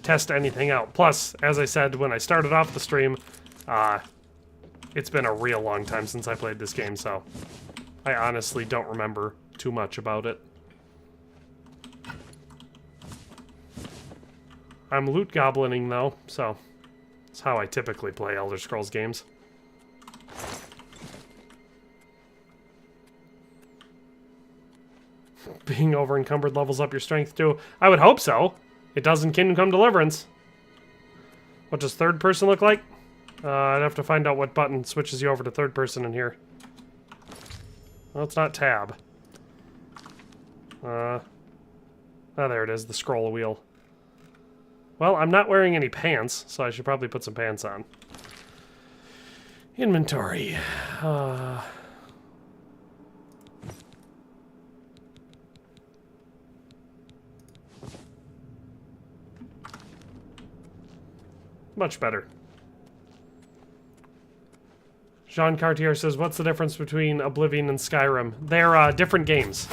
test anything out. Plus, as I said when I started off the stream, it's been a real long time since I played this game, so I honestly don't remember too much about it. I'm loot goblining though, so that's how I typically play Elder Scrolls games. Being over encumbered levels up your strength too. I would hope so. It does in Kingdom Come Deliverance. What does third person look like? I'd have to find out what button switches you over to third person in here. Well, it's not tab. Oh, there it is, the scroll wheel. Well, I'm not wearing any pants, so I should probably put some pants on. Inventory. Much better. Jean Cartier says, what's the difference between Oblivion and Skyrim? They're different games.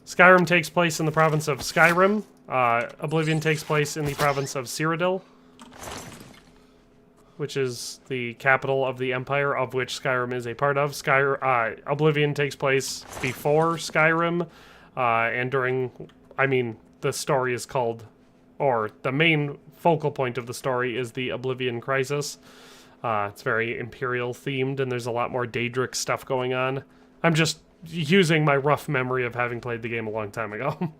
Skyrim takes place in the province of Skyrim. Oblivion takes place in the province of Cyrodiil, which is the capital of the empire of which Skyrim is a part of. Oblivion takes place before Skyrim, and during, the story is called, or the main focal point of the story is the Oblivion Crisis. It's very Imperial themed, and there's a lot more Daedric stuff going on. I'm just using my rough memory of having played the game a long time ago.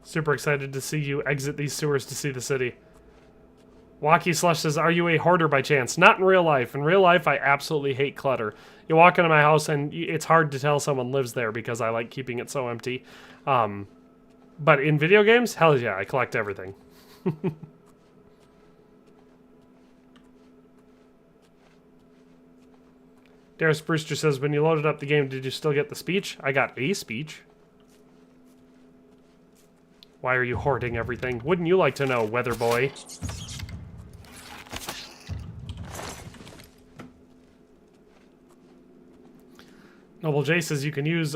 Super excited to see you exit these sewers to see the city. Wacky Slush says, are you a hoarder by chance? Not in real life. In real life, I absolutely hate clutter. You walk into my house and it's hard to tell someone lives there because I like keeping it so empty. But in video games, hell yeah, I collect everything. Darius Brewster says, when you loaded up the game, did you still get the speech? I got a speech. Why are you hoarding everything? Wouldn't you like to know, Weather Boy? Noble J says you can use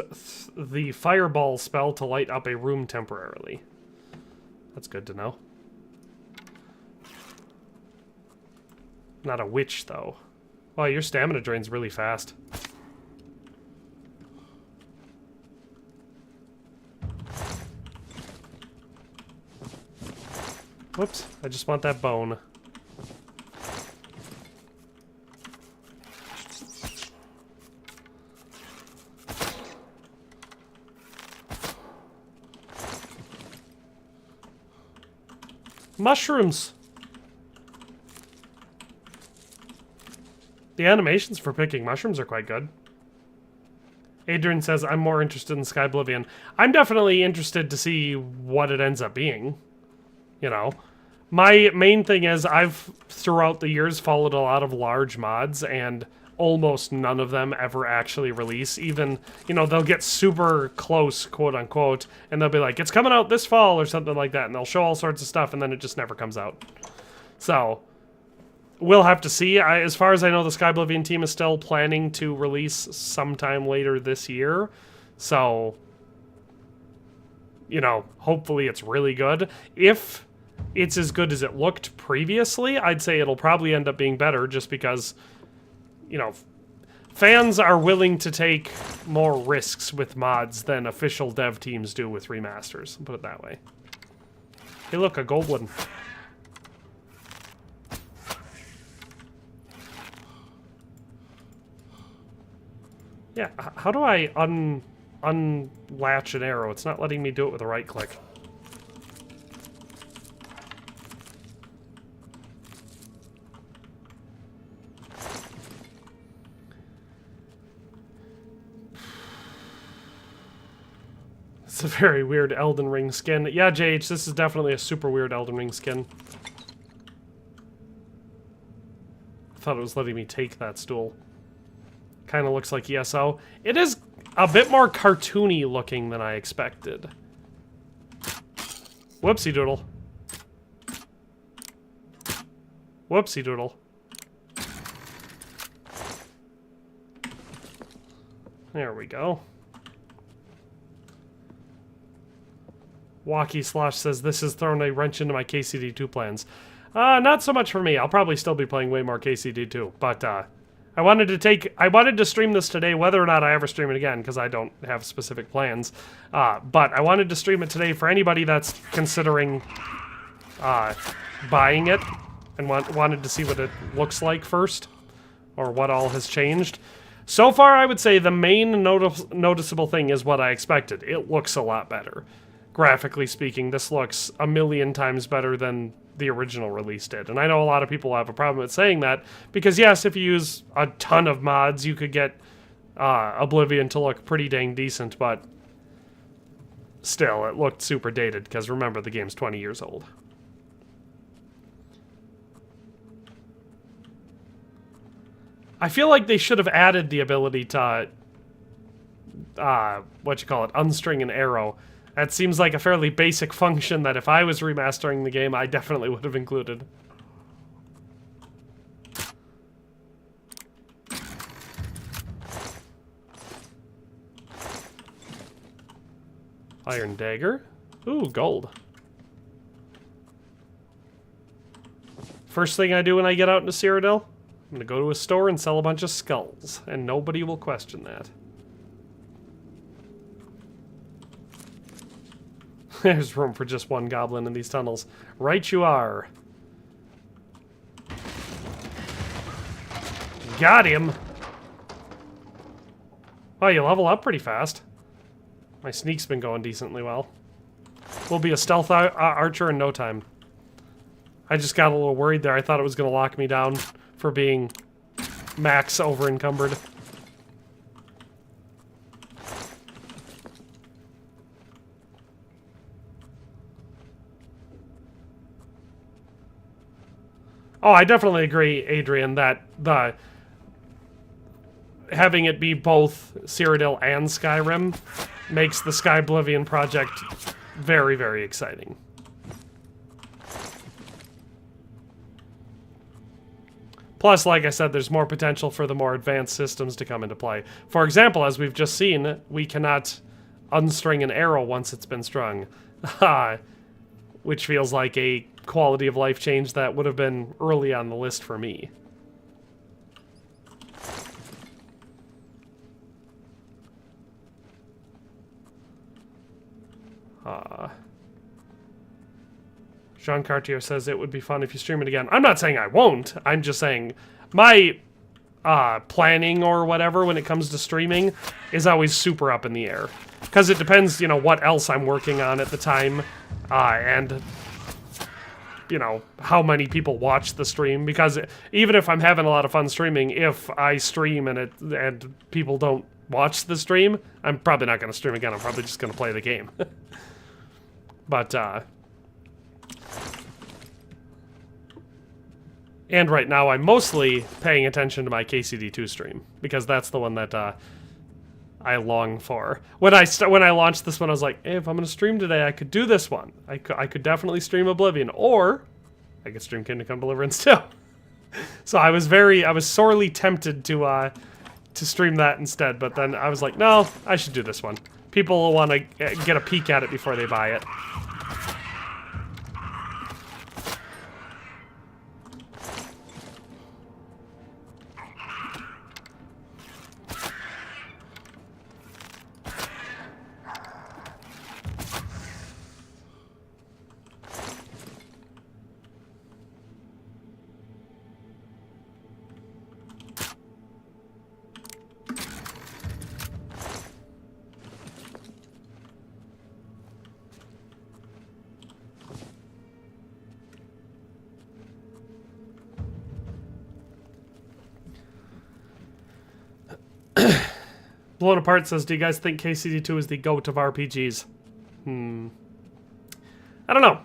the Fireball spell to light up a room temporarily. That's good to know. Not a witch, though. Wow, your stamina drains really fast. Whoops, I just want that bone. Mushrooms! The animations for picking mushrooms are quite good. Adrian says, I'm more interested in Sky Oblivion. I'm definitely interested to see what it ends up being. You know, my main thing is I've, throughout the years, followed a lot of large mods, and almost none of them ever actually release. Even, you know, they'll get super close, quote unquote, and they'll be like, it's coming out this fall or something like that, and they'll show all sorts of stuff, and then it just never comes out. So, we'll have to see. As far as I know, the Sky Oblivion team is still planning to release sometime later this year. So, you know, hopefully it's really good. If it's as good as it looked previously, I'd say it'll probably end up being better just because, you know, fans are willing to take more risks with mods than official dev teams do with remasters. I'll put it that way. Hey, look, a goblin. Yeah, how do I unlatch an arrow? It's not letting me do it with a right click. It's a very weird Elden Ring skin. Yeah, JH, this is definitely a super weird Elden Ring skin. I thought it was letting me take that stool. Kind of looks like ESO. It is a bit more cartoony looking than I expected. Whoopsie doodle. Whoopsie doodle. There we go. Walkie Slosh says, this has thrown a wrench into my KCD2 plans. Not so much for me. I'll probably still be playing way more KCD2. But, I wanted to stream this today, whether or not I ever stream it again, because I don't have specific plans. But I wanted to stream it today for anybody that's considering, buying it, and wanted to see what it looks like first, or what all has changed. So far, I would say the main noticeable thing is what I expected. It looks a lot better. Graphically speaking, this looks a million times better than the original release did. And I know a lot of people have a problem with saying that, because yes, if you use a ton of mods, you could get Oblivion to look pretty dang decent, but still, it looked super dated, because remember, the game's 20 years old. I feel like they should have added the ability to, unstring an arrow. That seems like a fairly basic function that if I was remastering the game, I definitely would have included. Iron Dagger. Ooh, gold. First thing I do when I get out into Cyrodiil, I'm gonna go to a store and sell a bunch of skulls, and nobody will question that. There's room for just one goblin in these tunnels. Right you are. Got him! Oh, you level up pretty fast. My sneak's been going decently well. We'll be a stealth archer in no time. I just got a little worried there. I thought it was going to lock me down for being max over-encumbered. Oh, I definitely agree, Adrian, that having it be both Cyrodiil and Skyrim makes the Skyblivion project very, very exciting. Plus, like I said, there's more potential for the more advanced systems to come into play. For example, as we've just seen, we cannot unstring an arrow once it's been strung. Which feels like a quality of life change that would have been early on the list for me. Jean Cartier says it would be fun if you stream it again. I'm not saying I won't. I'm just saying my planning or whatever when it comes to streaming is always super up in the air. Because it depends, you know, what else I'm working on at the time. And, you know, how many people watch the stream. Because even if I'm having a lot of fun streaming, if I stream and people don't watch the stream, I'm probably not going to stream again. I'm probably just going to play the game. But, and right now I'm mostly paying attention to my KCD2 stream. Because that's the one that, I long for. When I launched this one, I was like, hey, if I'm going to stream today, I could do this one. I could definitely stream Oblivion, or I could stream Kingdom Come Deliverance too. So I was sorely tempted to stream that instead, but then I was like, no, I should do this one. People will want to get a peek at it before they buy it. Blown Apart says, do you guys think KCD2 is the GOAT of RPGs? I don't know.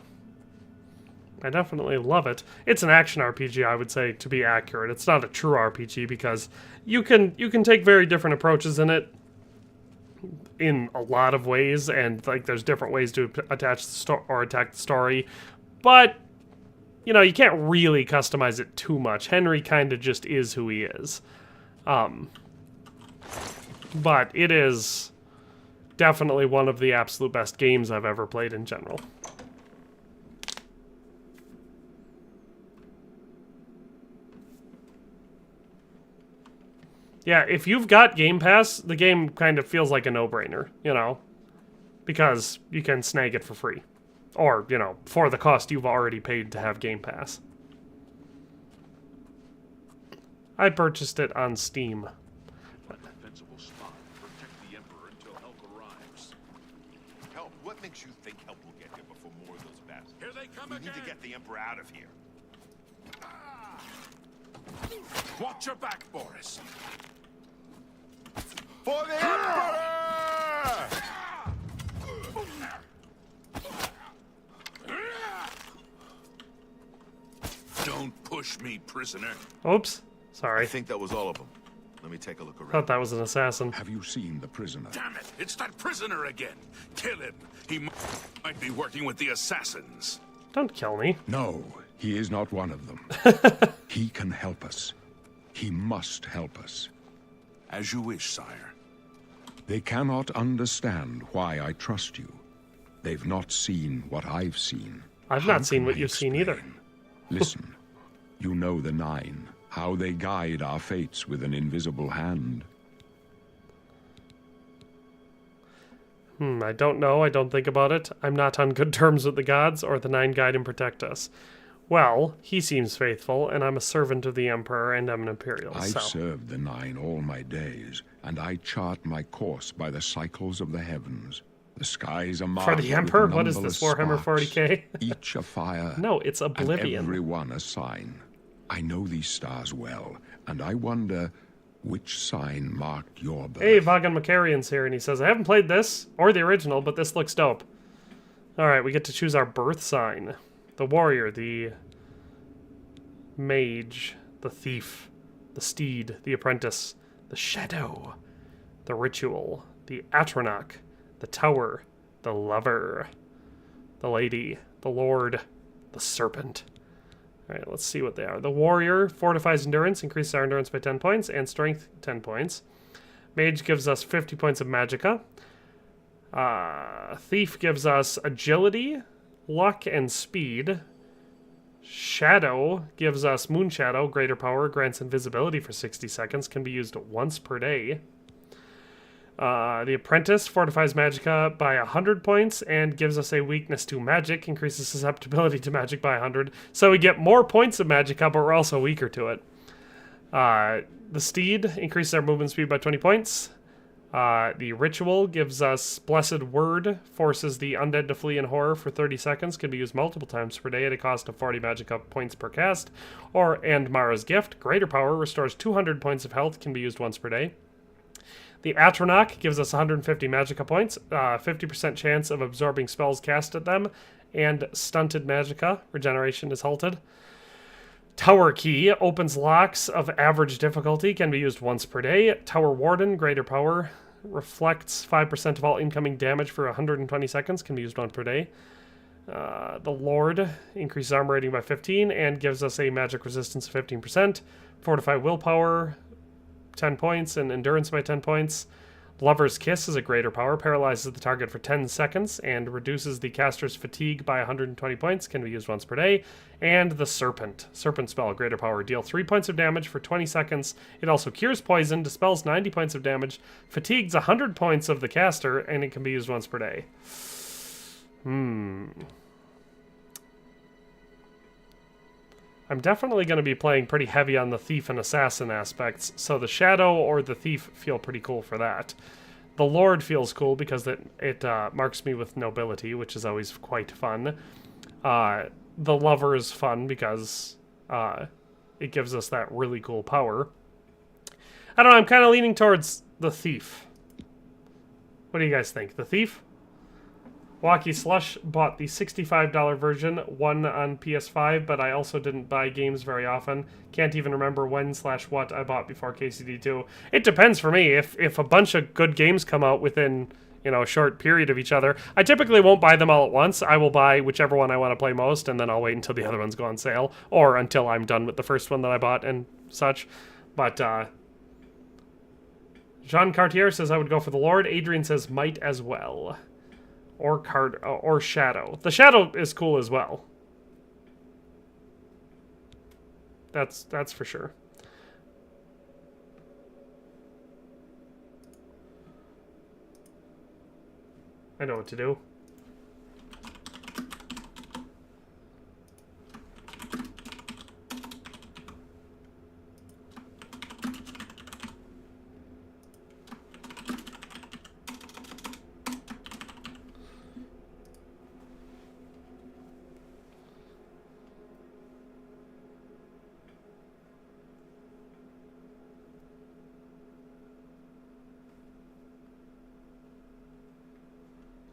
I definitely love it. It's an action RPG, I would say, to be accurate. It's not a true RPG because you can take very different approaches in it in a lot of ways, and like there's different ways to attach the attack the story, but you know, you can't really customize it too much. Henry kind of just is who he is. But it is definitely one of the absolute best games I've ever played in general. Yeah, if you've got Game Pass, the game kind of feels like a no-brainer, you know? Because you can snag it for free. Or, you know, for the cost you've already paid to have Game Pass. I purchased it on Steam. Defensible spot. Protect the Emperor until help arrives. Help? What makes you think help will get here before more of those bastards? Here they come We again. need to get the Emperor out of here. Watch your back, Boris. For the Emperor! Don't push me, prisoner. Oops. I Sorry. think that was all of them. Let me take a look around. Thought that was an assassin. Have you seen the prisoner? Damn it! It's that prisoner again. Kill him. He might be working with the assassins. Don't kill me. No, he is not one of them. He can help us. He must help us. As you wish, sire. They cannot understand why I trust you. They've not seen what I've seen. I've How not seen can what I you've seen either. explain? Listen, you know the Nine, how they guide our fates with an invisible hand. I don't know. I don't think about it. I'm not on good terms with the gods, or the Nine guide and protect us. Well, he seems faithful, and I'm a servant of the Emperor, and I'm an Imperial, I've so... served the Nine all my days, and I chart my course by the cycles of the heavens. The skies are marked For the with Emperor? What is this, numberless Warhammer sparks, 40k? each a fire. No, it's And Oblivion. every one a sign. I know these stars well, and I wonder which sign marked your birth. Hey, Vagan Macarian's here, and he says, I haven't played this, or the original, but this looks dope. Alright, we get to choose our birth sign. The warrior, the mage, the thief, the steed, the apprentice, the shadow, the ritual, the atronach, the tower, the lover, the lady, the lord, the serpent. Alright, let's see what they are. The warrior fortifies endurance, increases our endurance by 10 points, and strength 10 points. Mage gives us 50 points of magicka. Thief gives us agility, luck, and speed. Shadow gives us moon shadow, greater power, grants invisibility for 60 seconds, can be used once per day. The apprentice fortifies magicka by 100 points and gives us a weakness to magic, increases susceptibility to magic by 100. So we get more points of magicka, but we're also weaker to it. The steed increases our movement speed by 20 points. The ritual gives us blessed word, forces the undead to flee in horror for 30 seconds, can be used multiple times per day at a cost of 40 magicka points per cast. And Mara's gift, greater power, restores 200 points of health, can be used once per day. The atronach gives us 150 magicka points, 50% chance of absorbing spells cast at them, and stunted magicka, regeneration is halted. Tower key opens locks of average difficulty, can be used once per day. Tower warden, greater power, reflects 5% of all incoming damage for 120 seconds, can be used once per day. The lord increases armor rating by 15 and gives us a magic resistance of 15%. Fortify willpower, 10 points, and endurance by 10 points. Lover's Kiss is a greater power, paralyzes the target for 10 seconds, and reduces the caster's fatigue by 120 points, can be used once per day. And the Serpent. Serpent spell, greater power, deal 3 points of damage for 20 seconds. It also cures poison, dispels 90 points of damage, fatigues 100 points of the caster, and it can be used once per day. I'm definitely going to be playing pretty heavy on the thief and assassin aspects, so the shadow or the thief feel pretty cool for that. The lord feels cool because it marks me with nobility, which is always quite fun. The lover is fun because it gives us that really cool power. I don't know, I'm kind of leaning towards the thief. What do you guys think? The thief? Wacky Slush bought the $65 version, one on PS5, but I also didn't buy games very often. Can't even remember when/what I bought before KCD2. It depends for me. If a bunch of good games come out within, you know, a short period of each other, I typically won't buy them all at once. I will buy whichever one I want to play most, and then I'll wait until the other ones go on sale, or until I'm done with the first one that I bought and such. But, Jean Cartier says I would go for the Lord. Adrian says might as well. Or Shadow. The Shadow is cool as well. That's for sure. I know what to do.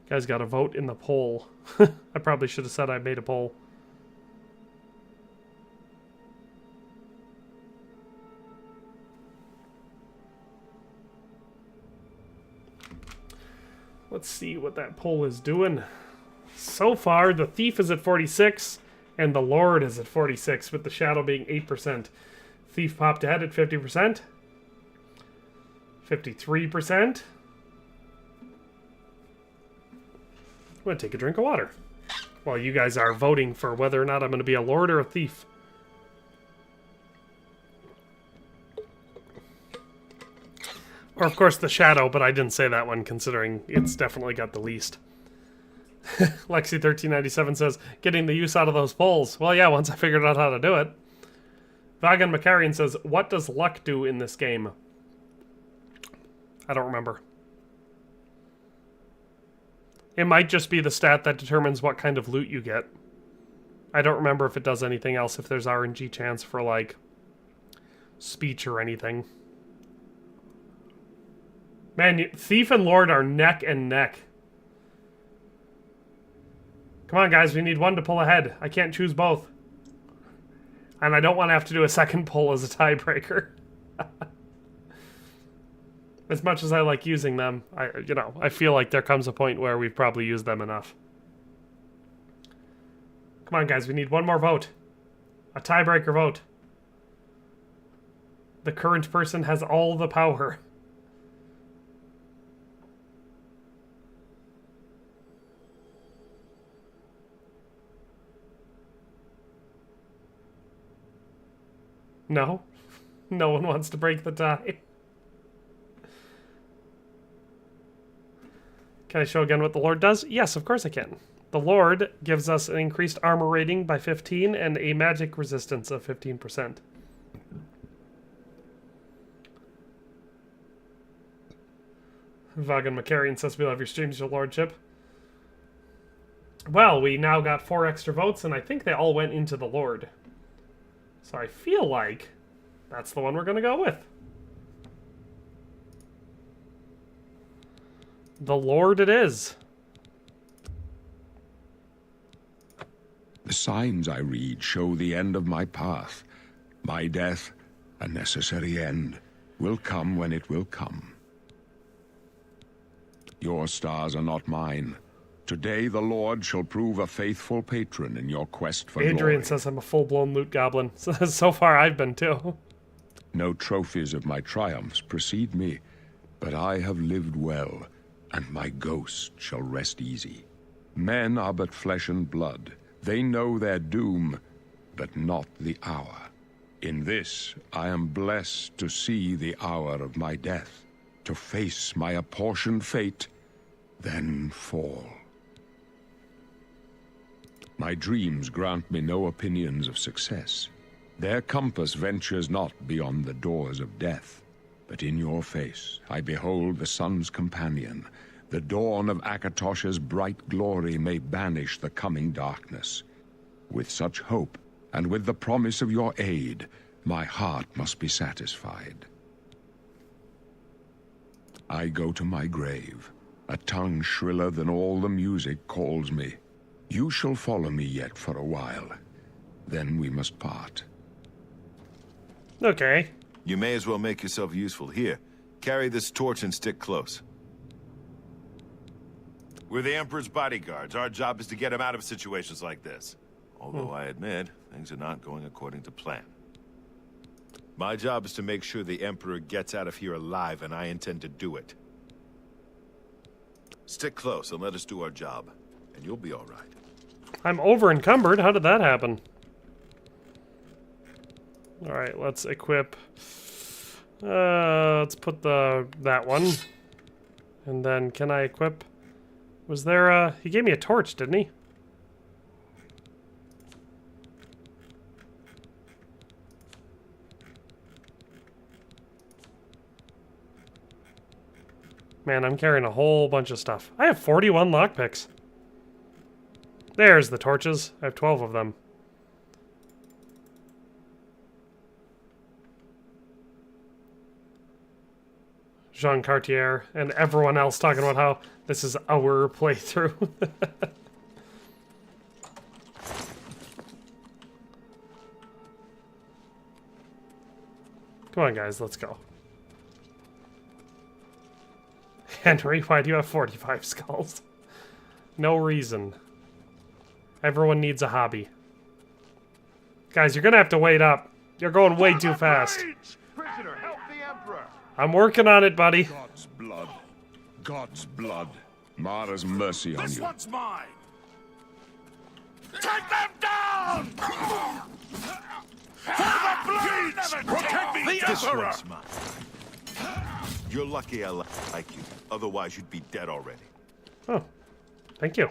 Guys got to vote in the poll. I probably should have said I made a poll. Let's see what that poll is doing. So far, the Thief is at 46, and the Lord is at 46, with the Shadow being 8%. Thief popped ahead at 50%. 53%. I'm going to take a drink of water while you guys are voting for whether or not I'm going to be a Lord or a Thief. Or, of course, the Shadow, but I didn't say that one, considering it's definitely got the least. Lexi1397 says, getting the use out of those polls. Well, yeah, once I figured out how to do it. Vagan Macarian says, what does luck do in this game? I don't remember. It might just be the stat that determines what kind of loot you get. I don't remember if it does anything else, if there's RNG chance for, like, speech or anything. Man, Thief and Lord are neck and neck. Come on, guys, we need one to pull ahead. I can't choose both. And I don't want to have to do a second poll as a tiebreaker. As much as I like using them, I feel like there comes a point where we've probably used them enough. Come on, guys, we need one more vote. A tiebreaker vote. The current person has all the power. No? No one wants to break the tie. Can I show again what the Lord does? Yes, of course I can. The Lord gives us an increased armor rating by 15 and a magic resistance of 15%. Vagan Macarian says we love your streams, your lordship. Well, we now got 4 extra votes, and I think they all went into the Lord. So I feel like that's the one we're going to go with. The Lord it is. The signs I read show the end of my path. My death, a necessary end, will come when it will come. Your stars are not mine. Today the Lord shall prove a faithful patron in your quest for Adrian glory. says I'm a full-blown loot goblin. So far I've been too. No trophies of my triumphs precede me, but I have lived well, and my ghost shall rest easy. Men are but flesh and blood. They know their doom, but not the hour. In this, I am blessed to see the hour of my death, to face my apportioned fate, then fall. My dreams grant me no opinions of success. Their compass ventures not beyond the doors of death. But in your face, I behold the sun's companion. The dawn of Akatosh's bright glory may banish the coming darkness. With such hope, and with the promise of your aid, my heart must be satisfied. I go to my grave, A tongue shriller than all the music calls me. You shall follow me yet for a while. Then we must part. Okay. You may as well make yourself useful. Here, carry this torch and stick close. We're the Emperor's bodyguards. Our job is to get him out of situations like this. Although I admit, things are not going according to plan. My job is to make sure the Emperor gets out of here alive, and I intend to do it. Stick close and let us do our job, and you'll be all right. I'm over encumbered. How did that happen? Alright, let's equip. Let's put that one. And then can I equip? Was there he gave me a torch, didn't he? Man, I'm carrying a whole bunch of stuff. I have 41 lockpicks. There's the torches. I have 12 of them. Jean Cartier and everyone else talking about how this is our playthrough. Come on, guys, let's go. Henry, why do you have 45 skulls? No reason. Everyone needs a hobby. Guys, you're gonna have to wait up. You're going way too fast. Prisoner, help the Emperor! I'm working on it, buddy. God's blood. God's blood. Mara's mercy on This you. one's mine! Take them down! Protect me, the This Emperor! one's mine. You're lucky I like you. Otherwise, you'd be dead already. Oh, thank you.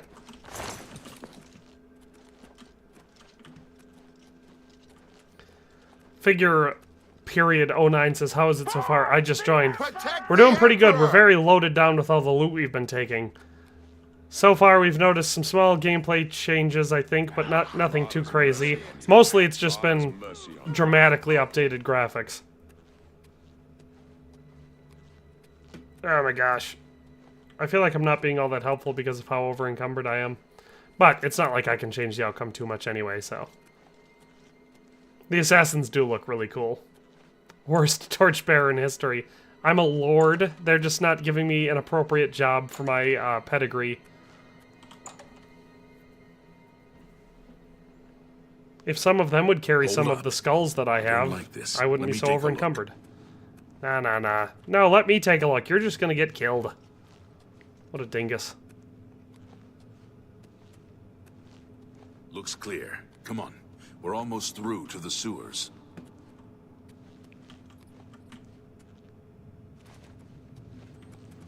Figure period 09 says, how is it so far? I just joined. We're doing pretty good. We're very loaded down with all the loot we've been taking. So far, we've noticed some small gameplay changes, I think, but nothing too crazy. Mostly, it's just been dramatically updated graphics. Oh my gosh. I feel like I'm not being all that helpful because of how over-encumbered I am. But it's not like I can change the outcome too much anyway, so. The assassins do look really cool. Worst torchbearer in history. I'm a lord. They're just not giving me an appropriate job for my pedigree. If some of them would carry some of the skulls that I have, like this. I wouldn't Let be me so take a look. over-encumbered. Nah. No, let me take a look. You're just gonna get killed. What a dingus. Looks clear. Come on. We're almost through to the sewers.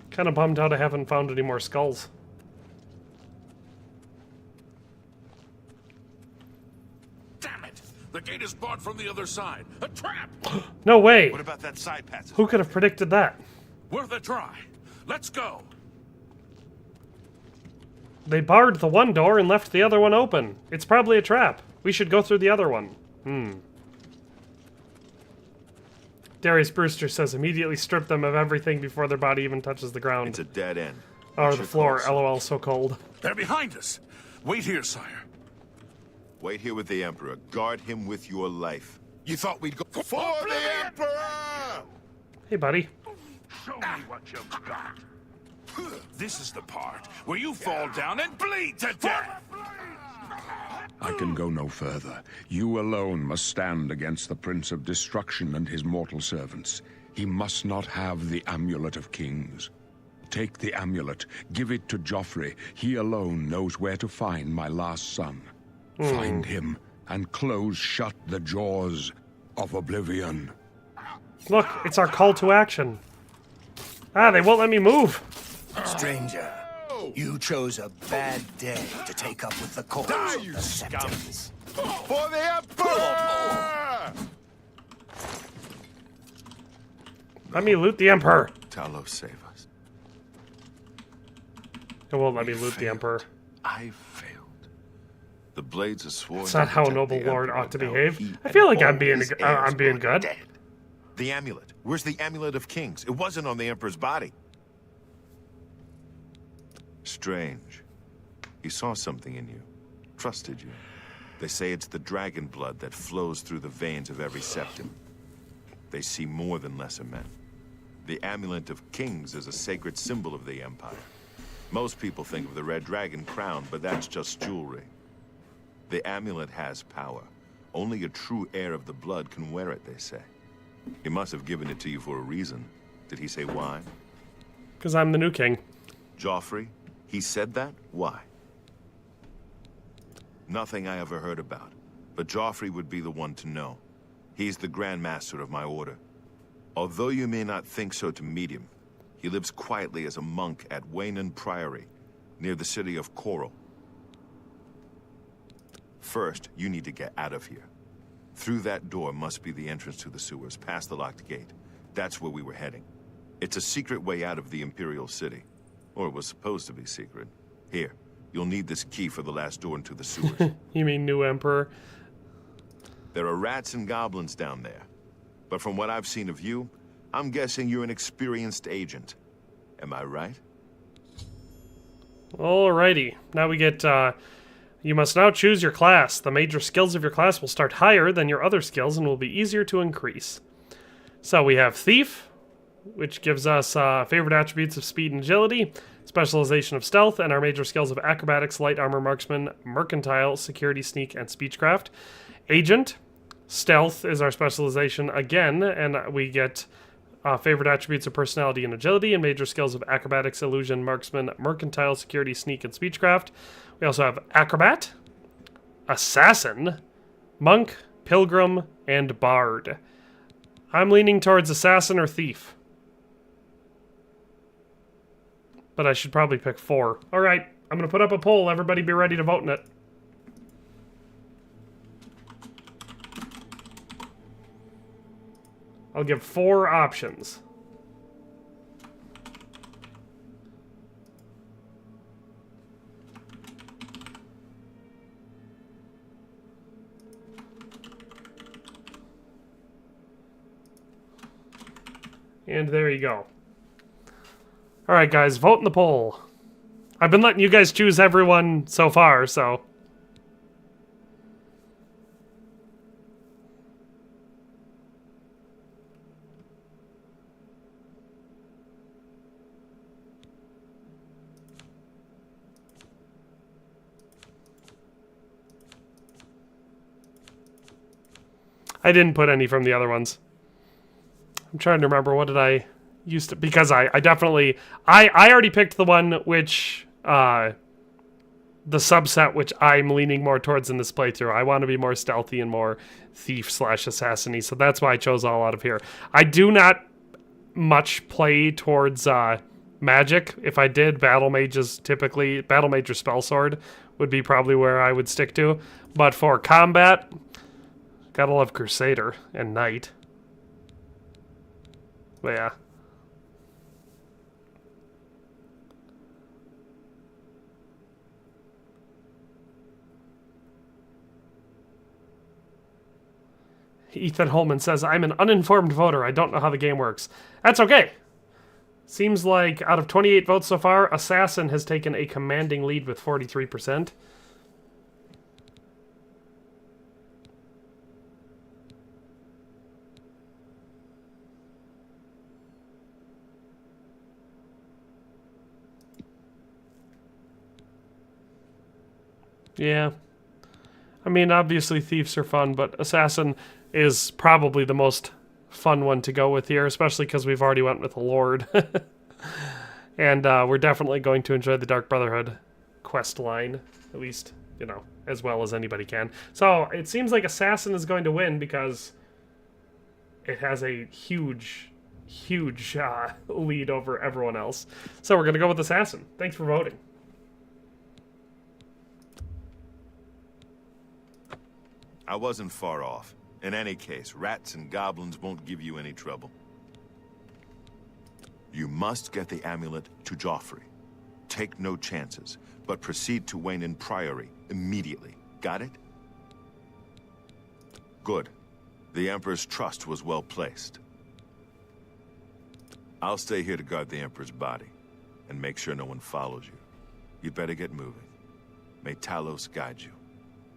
Kinda bummed out I haven't found any more skulls. Damn it! The gate is barred from the other side. A trap! No way! What about that side passage? Who could have predicted that? Worth a try. Let's go. They barred the one door and left the other one open. It's probably a trap. We should go through the other one. Darius Brewster says immediately strip them of everything before their body even touches the ground. It's a dead end. Or What's the your floor. call, LOL, so cold. They're behind us. Wait here, sire. Wait here with the Emperor. Guard him with your life. You thought we'd go for the Emperor! Hey, buddy. Show me what you've got. This is the part where you fall down and bleed to death. I can go no further. You alone must stand against the Prince of Destruction and his mortal servants. He must not have the Amulet of Kings. Take the amulet, give it to Joffrey. He alone knows where to find my last son. Find him and close shut the jaws of Oblivion. Look, it's our call to action. Ah, they won't let me move. Stranger, you chose a bad day to take up with the cause of the Septons. For the Emperor! Let me loot the Emperor. Talos, save us. It won't let me loot the Emperor. I failed. The blades are sworn. It's not how a noble lord ought to behave. I feel like I'm being good. The amulet. Where's the Amulet of Kings? It wasn't on the Emperor's body. Strange. He saw something in you. Trusted you. They say it's the dragon blood that flows through the veins of every septim. They see more than lesser men. The Amulet of Kings is a sacred symbol of the Empire. Most people think of the Red Dragon crown, but that's just jewelry. The amulet has power. Only a true heir of the blood can wear it, they say. He must have given it to you for a reason. Did he say why? Because I'm the new king. Joffrey? He said that? Why? Nothing I ever heard about. But Joffrey would be the one to know. He's the Grand Master of my order. Although you may not think so to meet him, he lives quietly as a monk at Waynon Priory, near the city of Coral. First, you need to get out of here. Through that door must be the entrance to the sewers, past the locked gate. That's where we were heading. It's a secret way out of the Imperial City. Or it was supposed to be secret. Here, you'll need this key for the last door into the sewers. You mean new Emperor? There are rats and goblins down there. But from what I've seen of you, I'm guessing you're an experienced agent. Am I right? Alrighty. Now we get, you must now choose your class. The major skills of your class will start higher than your other skills and will be easier to increase. So we have Thief, which gives us favorite attributes of speed and agility, specialization of stealth, and our major skills of acrobatics, light armor, marksman, mercantile, security, sneak, and speechcraft. Agent, stealth is our specialization again, and we get favorite attributes of personality and agility, and major skills of acrobatics, illusion, marksman, mercantile, security, sneak, and speechcraft. We also have acrobat, assassin, monk, pilgrim, and bard. I'm leaning towards assassin or thief. But I should probably pick 4. Alright, I'm going to put up a poll. Everybody be ready to vote in it. I'll give 4 options. And there you go. Alright guys, vote in the poll. I've been letting you guys choose everyone so far, so... I didn't put any from the other ones. I'm trying to remember, what did I used to... Because I definitely... I already picked the one which... the subset which I'm leaning more towards in this playthrough. I want to be more stealthy and more thief/assassin-y, so that's why I chose all out of here. I do not much play towards magic. If I did, Battle Mage is typically... Battle Mage or Spell Sword would be probably where I would stick to. But for combat... Gotta love Crusader and Knight. But yeah. Ethan Holman says, I'm an uninformed voter. I don't know how the game works. That's okay. Seems like out of 28 votes so far, Assassin has taken a commanding lead with 43%. Yeah. I mean, obviously thieves are fun, but Assassin is probably the most fun one to go with here, especially because we've already went with a Lord. And we're definitely going to enjoy the Dark Brotherhood quest line, at least, you know, as well as anybody can. So it seems like Assassin is going to win because it has a huge lead over everyone else. So we're going to go with Assassin. Thanks for voting. I wasn't far off. In any case, rats and goblins won't give you any trouble. You must get the amulet to Joffrey. Take no chances, but proceed to Waynon Priory immediately. Got it? Good. The Emperor's trust was well placed. I'll stay here to guard the Emperor's body, and make sure no one follows you. You'd better get moving. May Talos guide you.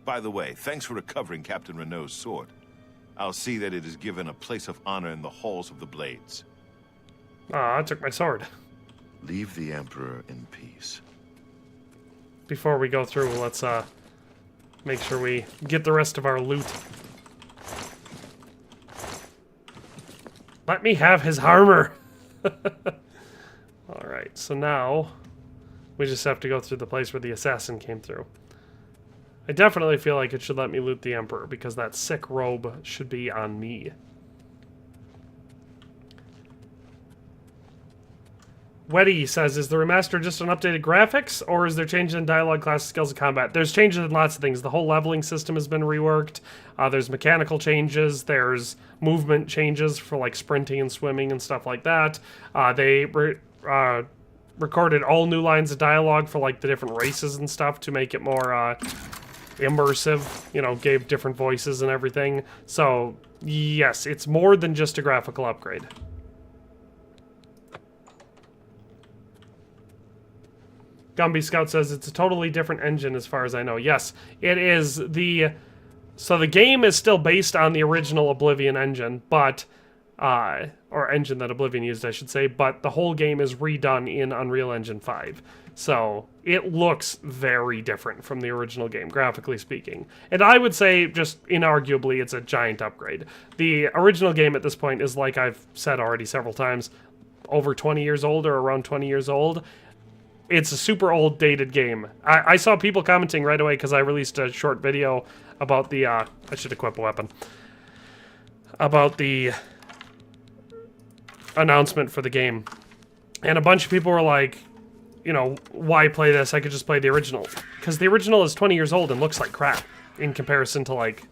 By the way, thanks for recovering Captain Renault's sword. I'll see that it is given a place of honor in the halls of the Blades. Ah, I took my sword. Leave the Emperor in peace. Before we go through, let's make sure we get the rest of our loot. Let me have his armor! Alright, so now we just have to go through the place where the assassin came through. I definitely feel like it should let me loot the Emperor, because that sick robe should be on me. Weddy says, is the remaster just an updated graphics, or is there changes in dialogue, class, skills, and combat? There's changes in lots of things. The whole leveling system has been reworked. There's mechanical changes. There's movement changes for, like, sprinting and swimming and stuff like that. They recorded all new lines of dialogue for, like, the different races and stuff to make it more immersive. You know, gave different voices and everything. So, yes, it's more than just a graphical upgrade. Gumby Scout says it's a totally different engine as far as I know. Yes, it is so the game is still based on the original Oblivion engine, but, or engine that Oblivion used, I should say, but the whole game is redone in Unreal Engine 5. So it looks very different from the original game, graphically speaking. And I would say, just inarguably, it's a giant upgrade. The original game at this point is, like I've said already several times, over 20 years old or around 20 years old. It's a super old, dated game. I saw people commenting right away because I released a short video about the, I should equip a weapon. About the announcement for the game. And a bunch of people were like, you know, why play this? I could just play the original. Because the original is 20 years old and looks like crap in comparison to, like,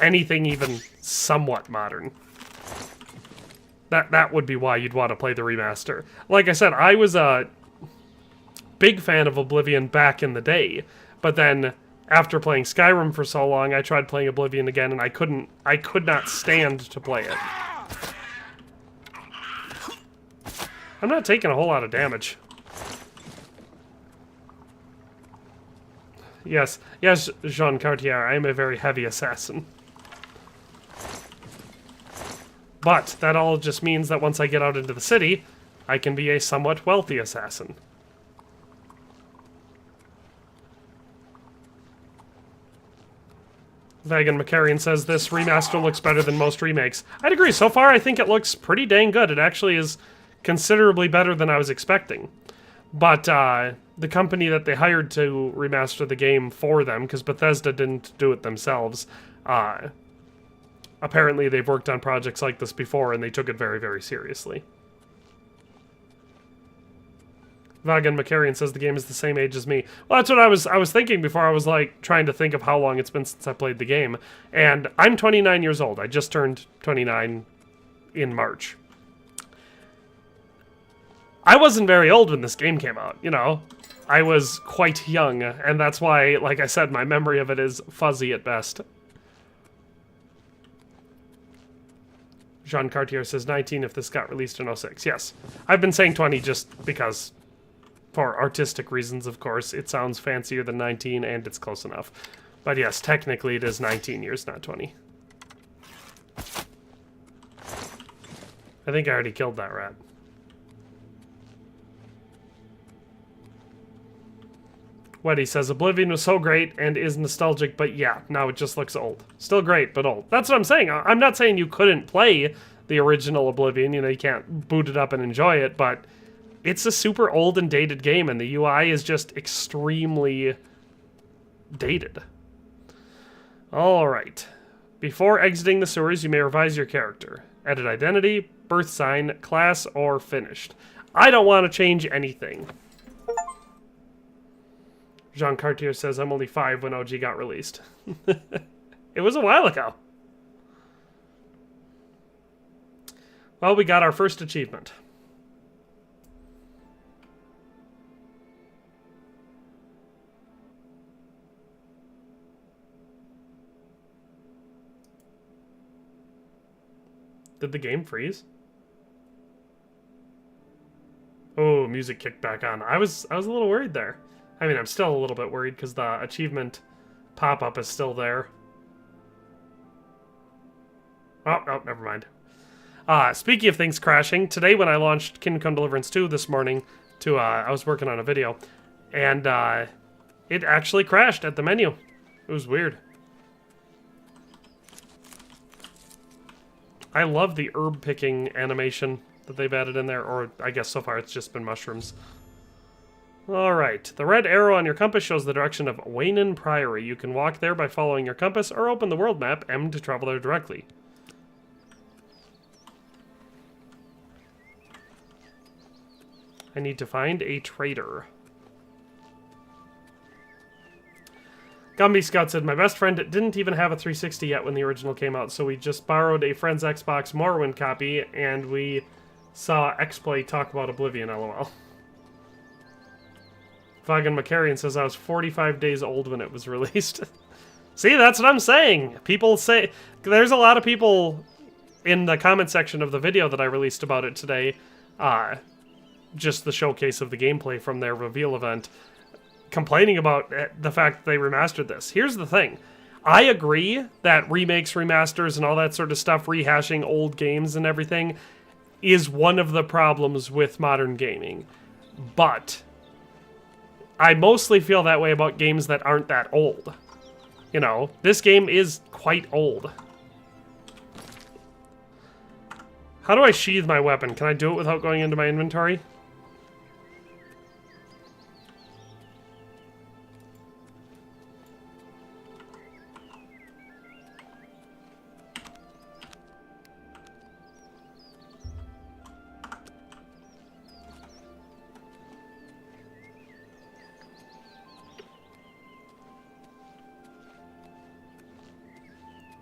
anything even somewhat modern. That would be why you'd want to play the remaster. Like I said, I was a big fan of Oblivion back in the day, but then after playing Skyrim for so long, I tried playing Oblivion again, and I could not stand to play it. I'm not taking a whole lot of damage. Yes, Jean Cartier, I am a very heavy assassin. But that all just means that once I get out into the city, I can be a somewhat wealthy assassin. Vagan Macarian says this remaster looks better than most remakes. I'd agree. So far, I think it looks pretty dang good. It actually is considerably better than I was expecting. But the company that they hired to remaster the game for them, because Bethesda didn't do it themselves, apparently they've worked on projects like this before, and they took it very, very seriously. Vagan Macarian says the game is the same age as me. Well, that's what I was thinking before. I was, like, trying to think of how long it's been since I played the game. And I'm 29 years old. I just turned 29 in March. I wasn't very old when this game came out, you know. I was quite young, and that's why, like I said, my memory of it is fuzzy at best. Jean Cartier says 19 if this got released in 06. Yes. I've been saying 20 just because, for artistic reasons, of course. It sounds fancier than 19, and it's close enough. But yes, technically it is 19 years, not 20. I think I already killed that rat. Weddy says, Oblivion was so great and is nostalgic, but yeah, now it just looks old. Still great, but old. That's what I'm saying. I'm not saying you couldn't play the original Oblivion. You know, you can't boot it up and enjoy it, but it's a super old and dated game, and the UI is just extremely dated. Alright. Before exiting the sewers, you may revise your character. Edit identity, birth sign, class, or finished. I don't want to change anything. Jean Cartier says, I'm only 5 when OG got released. It was a while ago. Well, we got our first achievement. Did the game freeze? Oh. Ooh, music kicked back on. I was a little worried there. I mean, I'm still a little bit worried because the achievement pop-up is still there. Oh, never mind. Speaking of things crashing, today when I launched Kingdom Come Deliverance 2 this morning, I was working on a video, and it actually crashed at the menu. It was weird. I love the herb picking animation that they've added in there, or I guess so far it's just been mushrooms. Alright, the red arrow on your compass shows the direction of Waynon Priory. You can walk there by following your compass, or open the world map, M, to travel there directly. I need to find a trader. Gumby Scout said, my best friend didn't even have a 360 yet when the original came out, so we just borrowed a friend's Xbox Morrowind copy, and we saw Exploit talk about Oblivion, lol. Vagan Macarian says, I was 45 days old when it was released. See, that's what I'm saying. People say... There's a lot of people in the comment section of the video that I released about it today, just the showcase of the gameplay from their reveal event, complaining about the fact that they remastered this. Here's the thing. I agree that remakes, remasters, and all that sort of stuff, rehashing old games and everything, is one of the problems with modern gaming. But I mostly feel that way about games that aren't that old. You know, this game is quite old. How do I sheathe my weapon? Can I do it without going into my inventory?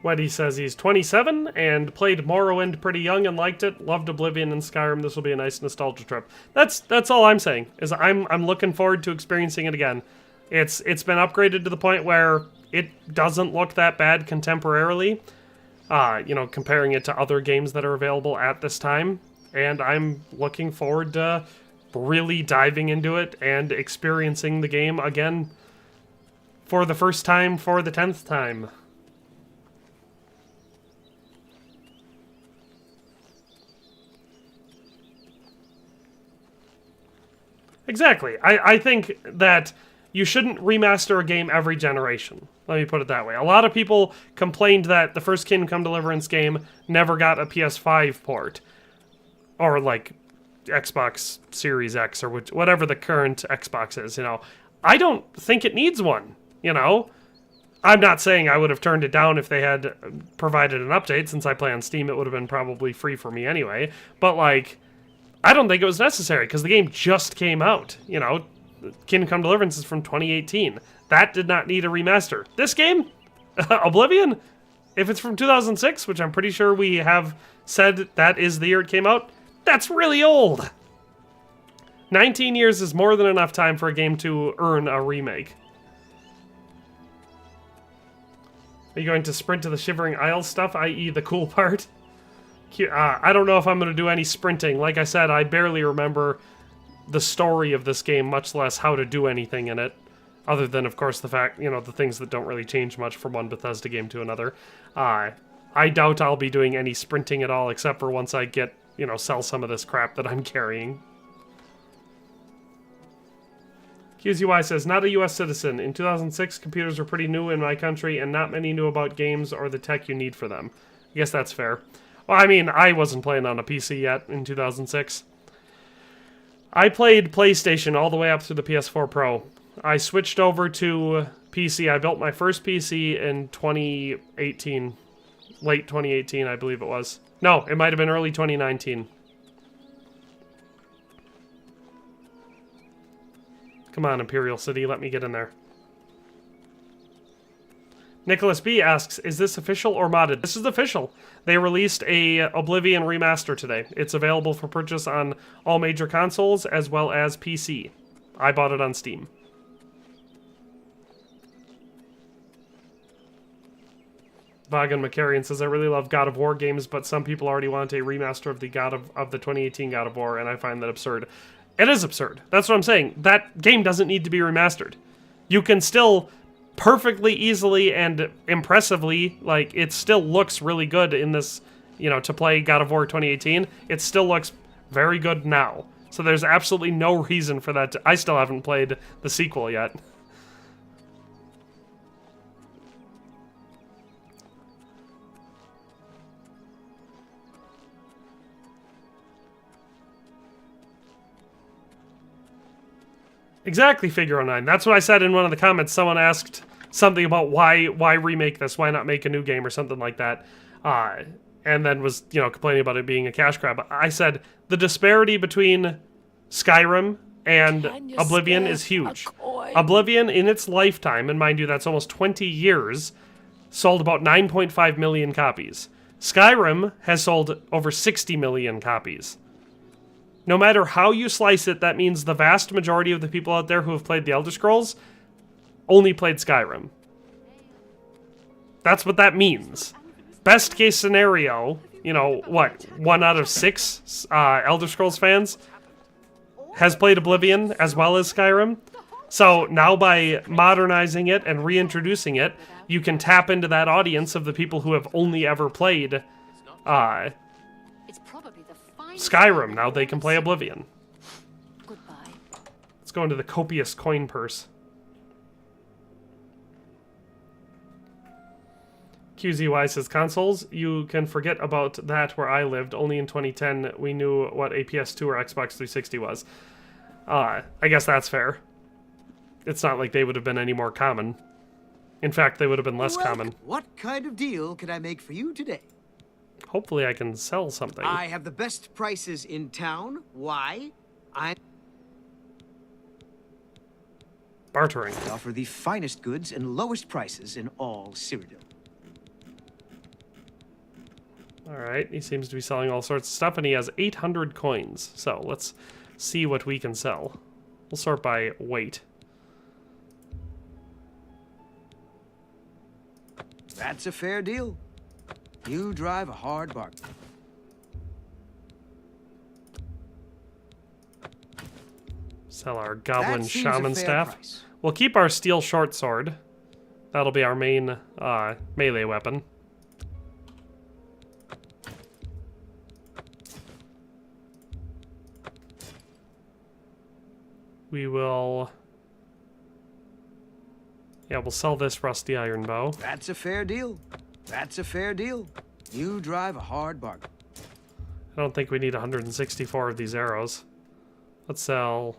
Weddy says he's 27 and played Morrowind pretty young and liked it. Loved Oblivion and Skyrim. This will be a nice nostalgia trip. That's all I'm saying. Is I'm looking forward to experiencing it again. It's been upgraded to the point where it doesn't look that bad contemporarily. You know, comparing it to other games that are available at this time, and I'm looking forward to really diving into it and experiencing the game again for the first time for the 10th time. Exactly. I think that you shouldn't remaster a game every generation. Let me put it that way. A lot of people complained that the first Kingdom Come Deliverance game never got a PS5 port. Or, like, Xbox Series X or whatever the current Xbox is, you know. I don't think it needs one, you know. I'm not saying I would have turned it down if they had provided an update. Since I play on Steam, it would have been probably free for me anyway. But, like, I don't think it was necessary, because the game just came out, you know. Kingdom Come Deliverance is from 2018. That did not need a remaster. This game? Oblivion? If it's from 2006, which I'm pretty sure we have said that is the year it came out, that's really old. 19 years is more than enough time for a game to earn a remake. Are you going to sprint to the Shivering Isles stuff, i.e. the cool part? I don't know if I'm going to do any sprinting. Like I said, I barely remember the story of this game, much less how to do anything in it. Other than, of course, the fact, you know, the things that don't really change much from one Bethesda game to another. I doubt I'll be doing any sprinting at all, except for once I get, you know, sell some of this crap that I'm carrying. QZY says, not a US citizen. In 2006, computers were pretty new in my country, and not many knew about games or the tech you need for them. I guess that's fair. Well, I mean, I wasn't playing on a PC yet in 2006. I played PlayStation all the way up through the PS4 Pro. I switched over to PC. I built my first PC in 2018. Late 2018, I believe it was. No, it might have been early 2019. Come on, Imperial City, let me get in there. Nicholas B asks, is this official or modded? This is official. They released a Oblivion Remaster today. It's available for purchase on all major consoles as well as PC. I bought it on Steam. Vagan Macarian says, I really love God of War games, but some people already want a remaster of the 2018 God of War, and I find that absurd. It is absurd. That's what I'm saying. That game doesn't need to be remastered. You can still perfectly easily and impressively, like, it still looks really good in this, you know, to play God of War 2018. It still looks very good now. So there's absolutely no reason for that. I still haven't played the sequel yet. Exactly, Figure 09. That's what I said in one of the comments. Someone asked something about why remake this, why not make a new game or something like that, and then was, you know, complaining about it being a cash grab. I said the disparity between Skyrim and Oblivion is huge. Oblivion, in its lifetime, and mind you, that's almost 20 years, sold about 9.5 million copies. Skyrim has sold over 60 million copies. No matter how you slice it, that means the vast majority of the people out there who have played the Elder Scrolls only played Skyrim. That's what that means. Best case scenario, you know, what, 1 out of 6 Elder Scrolls fans has played Oblivion as well as Skyrim. So now by modernizing it and reintroducing it, you can tap into that audience of the people who have only ever played Skyrim. Now they can play Oblivion. Goodbye. Let's go into the copious coin purse. QZY says, consoles, you can forget about that where I lived. Only in 2010 we knew what a PS2 or Xbox 360 was. I guess that's fair. It's not like they would have been any more common. In fact, they would have been less common. What kind of deal can I make for you today? Hopefully I can sell something. I have the best prices in town. Why? I Bartering. offer the finest goods and lowest prices in all Cyrodiil. Alright, he seems to be selling all sorts of stuff, and he has 800 coins. So, let's see what we can sell. We'll sort by weight. That's a fair deal. You drive a hard bargain. Sell our Goblin That seems a Shaman fair Staff. price. We'll keep our Steel Short Sword. That'll be our main melee weapon. We will... yeah, we'll sell this Rusty Iron Bow. That's a fair deal. That's a fair deal. You drive a hard bargain. I don't think we need 164 of these arrows. Let's sell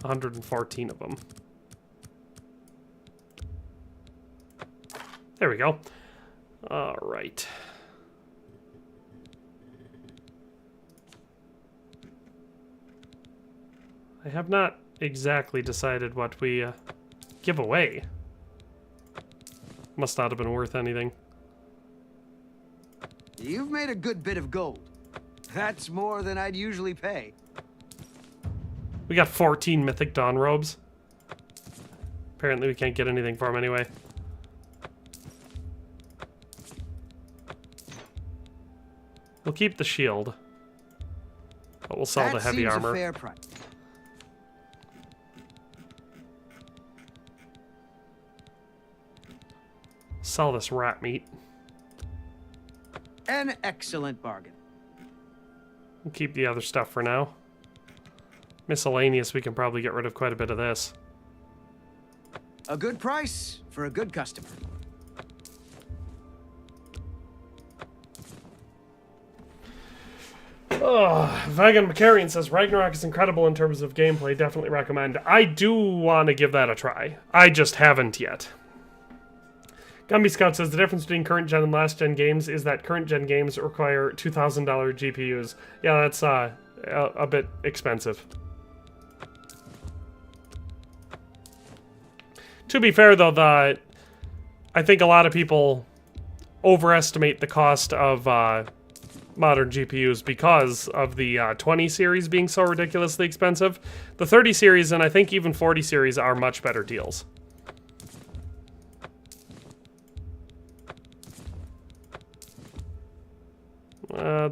114 of them. There we go. All right. I have not exactly decided what we give away. Must not have been worth anything. You've made a good bit of gold. That's more than I'd usually pay. We got 14 Mythic Dawn robes. Apparently we can't get anything for them anyway. We'll keep the shield. But we'll sell the heavy armor. That seems a fair price. Sell this rat meat. An excellent bargain. We'll keep the other stuff for now. Miscellaneous, we can probably get rid of quite a bit of this. A good price for a good customer. Oh, Vagan Macarian says, Ragnarok is incredible in terms of gameplay. Definitely recommend. I do want to give that a try. I just haven't yet. Gumby Scout says, the difference between current gen and last gen games is that current gen games require $2,000 GPUs. Yeah, that's a bit expensive. To be fair, though, I think a lot of people overestimate the cost of modern GPUs because of the 20 series being so ridiculously expensive. The 30 series and I think even 40 series are much better deals.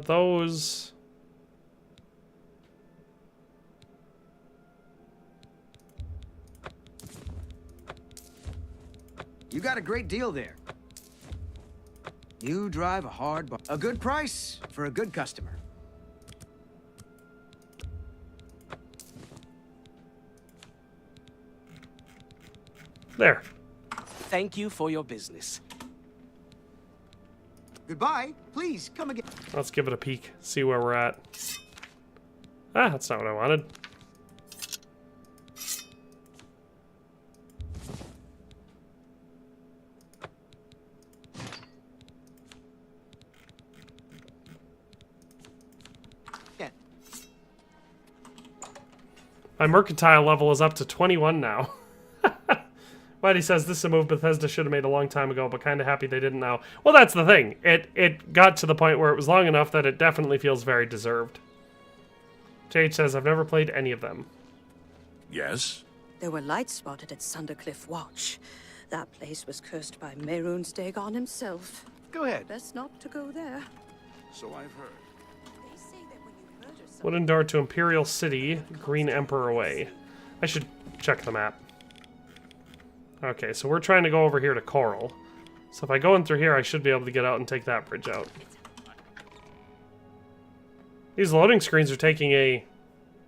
Those... You got a great deal there. You drive a hard bar. A good price for a good customer. There. Thank you for your business. Goodbye. Please, come again. Let's give it a peek. See where we're at. Ah, that's not what I wanted. Yeah. My mercantile level is up to 21 now. Whitey says this is a move Bethesda should have made a long time ago, but kind of happy they didn't now. Well, that's the thing. It got to the point where it was long enough that it definitely feels very deserved. JH says, I've never played any of them. Yes? There were lights spotted at Sundercliff Watch. That place was cursed by Mehrunes Dagon himself. Go ahead. Best not to go there. So I've heard. They say that when you murder someone... Wooden door to Imperial City, Green Emperor away. I should check the map. Okay, so we're trying to go over here to Coral. So if I go in through here, I should be able to get out and take that bridge out. These loading screens are taking a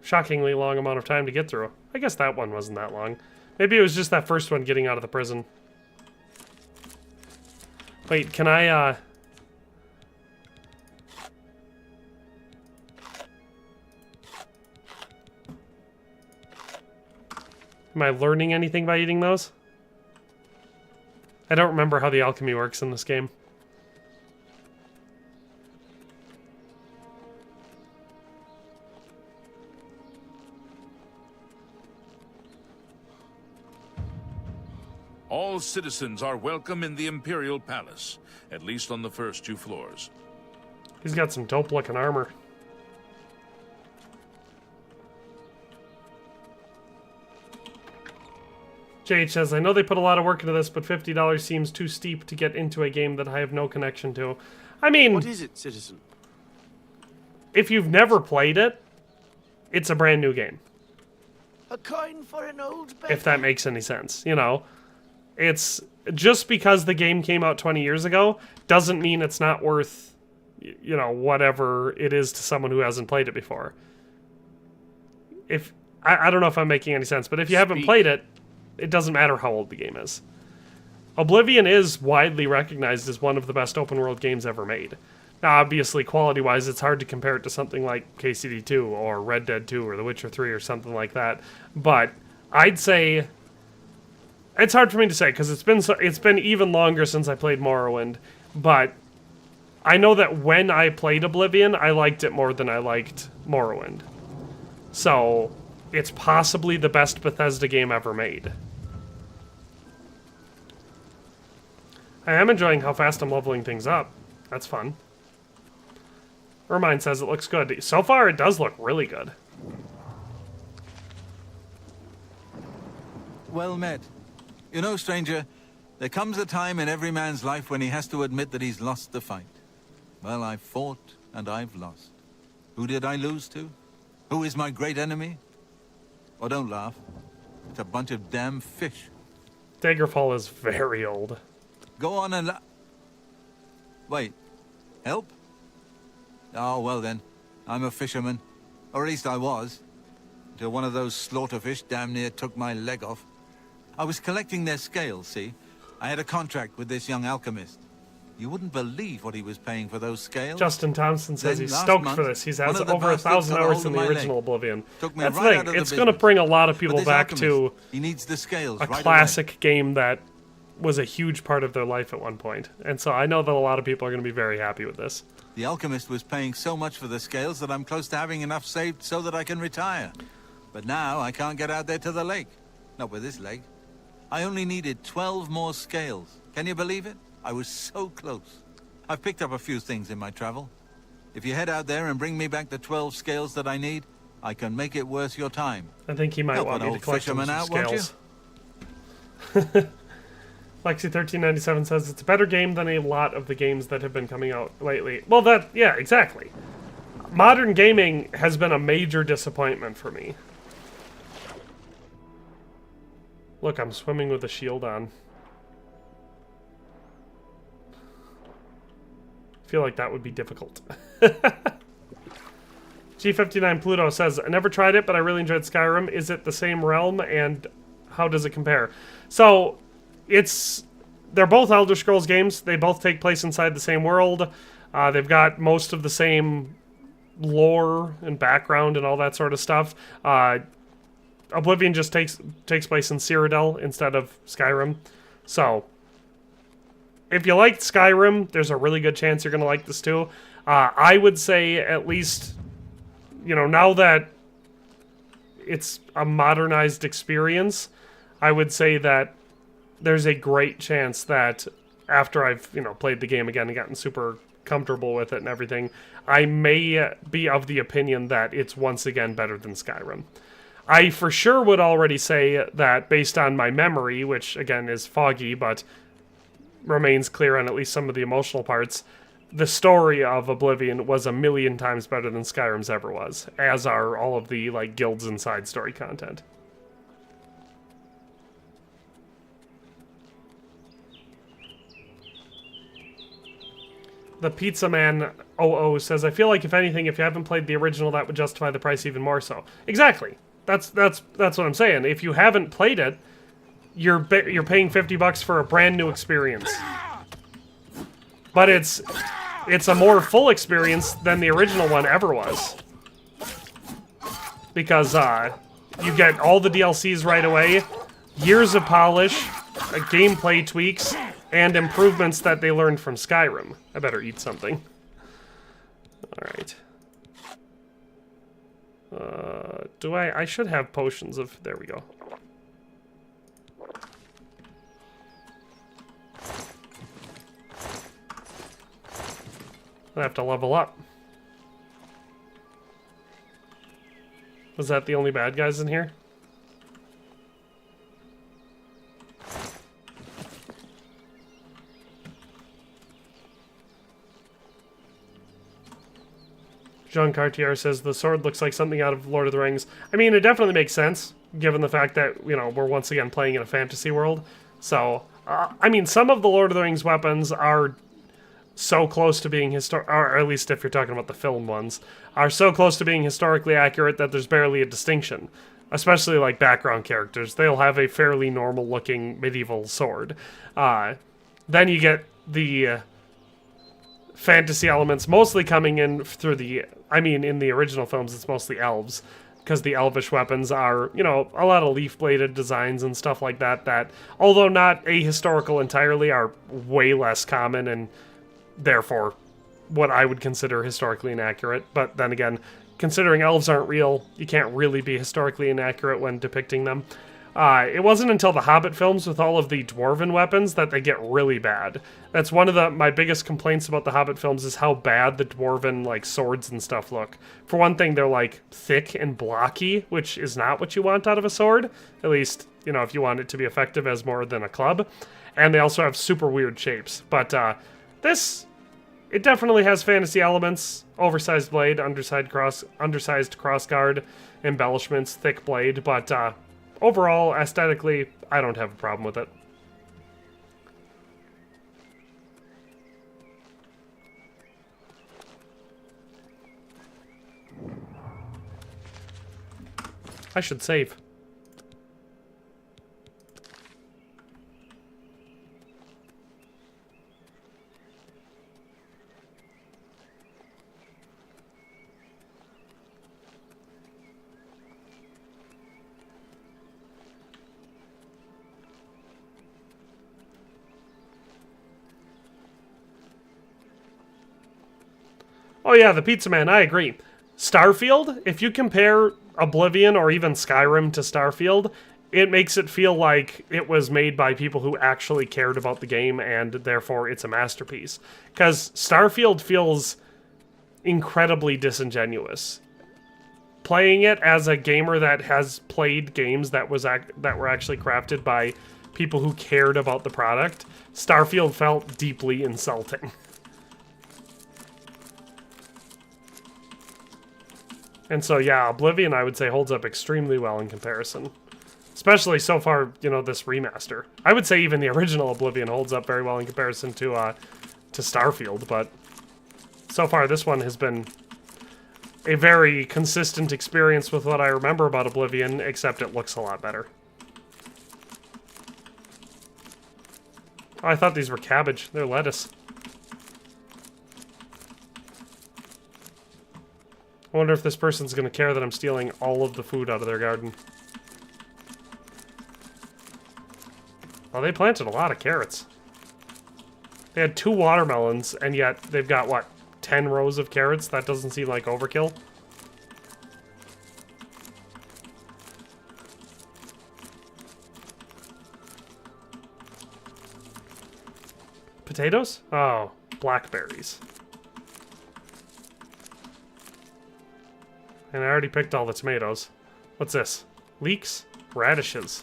shockingly long amount of time to get through. I guess that one wasn't that long. Maybe it was just that first one getting out of the prison. Wait, can I, Am I learning anything by eating those? I don't remember how the alchemy works in this game. All citizens are welcome in the Imperial Palace, at least on the first 2 floors. He's got some dope-looking armor. JH says, I know they put a lot of work into this, but $50 seems too steep to get into a game that I have no connection to. I mean... What is it, citizen? If you've never played it, it's a brand new game. A coin for an old If that makes any sense, you know? It's... Just because the game came out 20 years ago, doesn't mean it's not worth, you know, whatever it is to someone who hasn't played it before. If... I don't know if I'm making any sense, but if you haven't played it, it doesn't matter how old the game is. Oblivion is widely recognized as one of the best open-world games ever made. Now, obviously, quality-wise, it's hard to compare it to something like KCD2 or Red Dead 2 or The Witcher 3 or something like that. But I'd say... It's hard for me to say, because it's been even longer since I played Morrowind. But I know that when I played Oblivion, I liked it more than I liked Morrowind. So, it's possibly the best Bethesda game ever made. I am enjoying how fast I'm leveling things up. That's fun. Ermine says it looks good. So far, it does look really good. Well met. You know, stranger, there comes a time in every man's life when he has to admit that he's lost the fight. Well, I've fought and I've lost. Who did I lose to? Who is my great enemy? Oh, don't laugh. It's a bunch of damn fish. Daggerfall is very old. Go on and wait. Help? Oh, well then. I'm a fisherman. Or at least I was. Until one of those slaughterfish damn near took my leg off. I was collecting their scales, see? I had a contract with this young alchemist. You wouldn't believe what he was paying for those scales. Justin Thompson says Then he's last stoked month, for this. He's one has of the over bastards 1,000 got hours hold in of the my original leg. Oblivion. Took me That's right the out thing. of the It's going to business. bring a lot of But people this back alchemist, to he needs the scales a right classic game that was a huge part of their life at one point. And so I know that a lot of people are going to be very happy with this. The alchemist was paying so much for the scales that I'm close to having enough saved so that I can retire. But now I can't get out there to the lake. Not with this leg. I only needed 12 more scales. Can you believe it? I was so close. I've picked up a few things in my travel. If you head out there and bring me back the 12 scales that I need, I can make it worth your time. I think he might Help want an me to old collect some fisherman out, won't you? scales. Lexi1397 says it's a better game than a lot of the games that have been coming out lately. Well, yeah, exactly. Modern gaming has been a major disappointment for me. Look, I'm swimming with a shield on. feel like that would be difficult. G59 Pluto says, I never tried it, but I really enjoyed Skyrim. Is it the same realm, and how does it compare? So, they're both Elder Scrolls games. They both take place inside the same world. They've got most of the same lore and background and all that sort of stuff. Oblivion just takes place in Cyrodiil instead of Skyrim. So, if you liked Skyrim, there's a really good chance you're going to like this too. I would say at least, now that it's a modernized experience, I would say that there's a great chance that after I've, played the game again and gotten super comfortable with it and everything, I may be of the opinion that it's once again better than Skyrim. I for sure would already say that based on my memory, which again is foggy, but remains clear on at least some of the emotional parts, the story of Oblivion was 1,000,000 times better than Skyrim's ever was, as are all of the guilds and side story content. The Pizza Man 00 says, I feel like if anything, if you haven't played the original, that would justify the price even more so. Exactly. That's what I'm saying. If you haven't played it, you're paying $50 for a brand new experience. But it's a more full experience than the original one ever was. Because you get all the DLCs right away, years of polish, gameplay tweaks, and improvements that they learned from Skyrim. I better eat something. Alright. I should have potions of... There we go. I have to level up. Was that the only bad guys in here? Jean Cartier says, the sword looks like something out of Lord of the Rings. I mean, it definitely makes sense, given the fact that, we're once again playing in a fantasy world. So, I mean, some of the Lord of the Rings weapons are so close to being or at least if you're talking about the film ones, are so close to being historically accurate that there's barely a distinction. Especially, background characters. They'll have a fairly normal-looking medieval sword. Then you get the... fantasy elements mostly coming in through in the original films, it's mostly elves, because the elvish weapons are, a lot of leaf-bladed designs and stuff like that, although not ahistorical entirely, are way less common and therefore what I would consider historically inaccurate. But then again, considering elves aren't real, you can't really be historically inaccurate when depicting them. It wasn't until the Hobbit films with all of the dwarven weapons that they get really bad. That's one of my biggest complaints about the Hobbit films is how bad the dwarven, swords and stuff look. For one thing, they're, thick and blocky, which is not what you want out of a sword. At least, if you want it to be effective as more than a club. And they also have super weird shapes. But, it definitely has fantasy elements. Oversized blade, undersized crossguard, embellishments, thick blade, but, overall, aesthetically, I don't have a problem with it. I should save. Oh yeah, the Pizza Man, I agree. Starfield, if you compare Oblivion or even Skyrim to Starfield, it makes it feel like it was made by people who actually cared about the game and therefore it's a masterpiece. Because Starfield feels incredibly disingenuous. Playing it as a gamer that has played games that were actually crafted by people who cared about the product, Starfield felt deeply insulting. And so, yeah, Oblivion, I would say, holds up extremely well in comparison. Especially so far, this remaster. I would say even the original Oblivion holds up very well in comparison to Starfield, but so far this one has been a very consistent experience with what I remember about Oblivion, except it looks a lot better. Oh, I thought these were cabbage. They're lettuce. I wonder if this person's going to care that I'm stealing all of the food out of their garden. Well, they planted a lot of carrots. They had 2 watermelons, and yet they've got, what, 10 rows of carrots? That doesn't seem like overkill. Potatoes? Oh, blackberries. And I already picked all the tomatoes. What's this? Leeks? Radishes.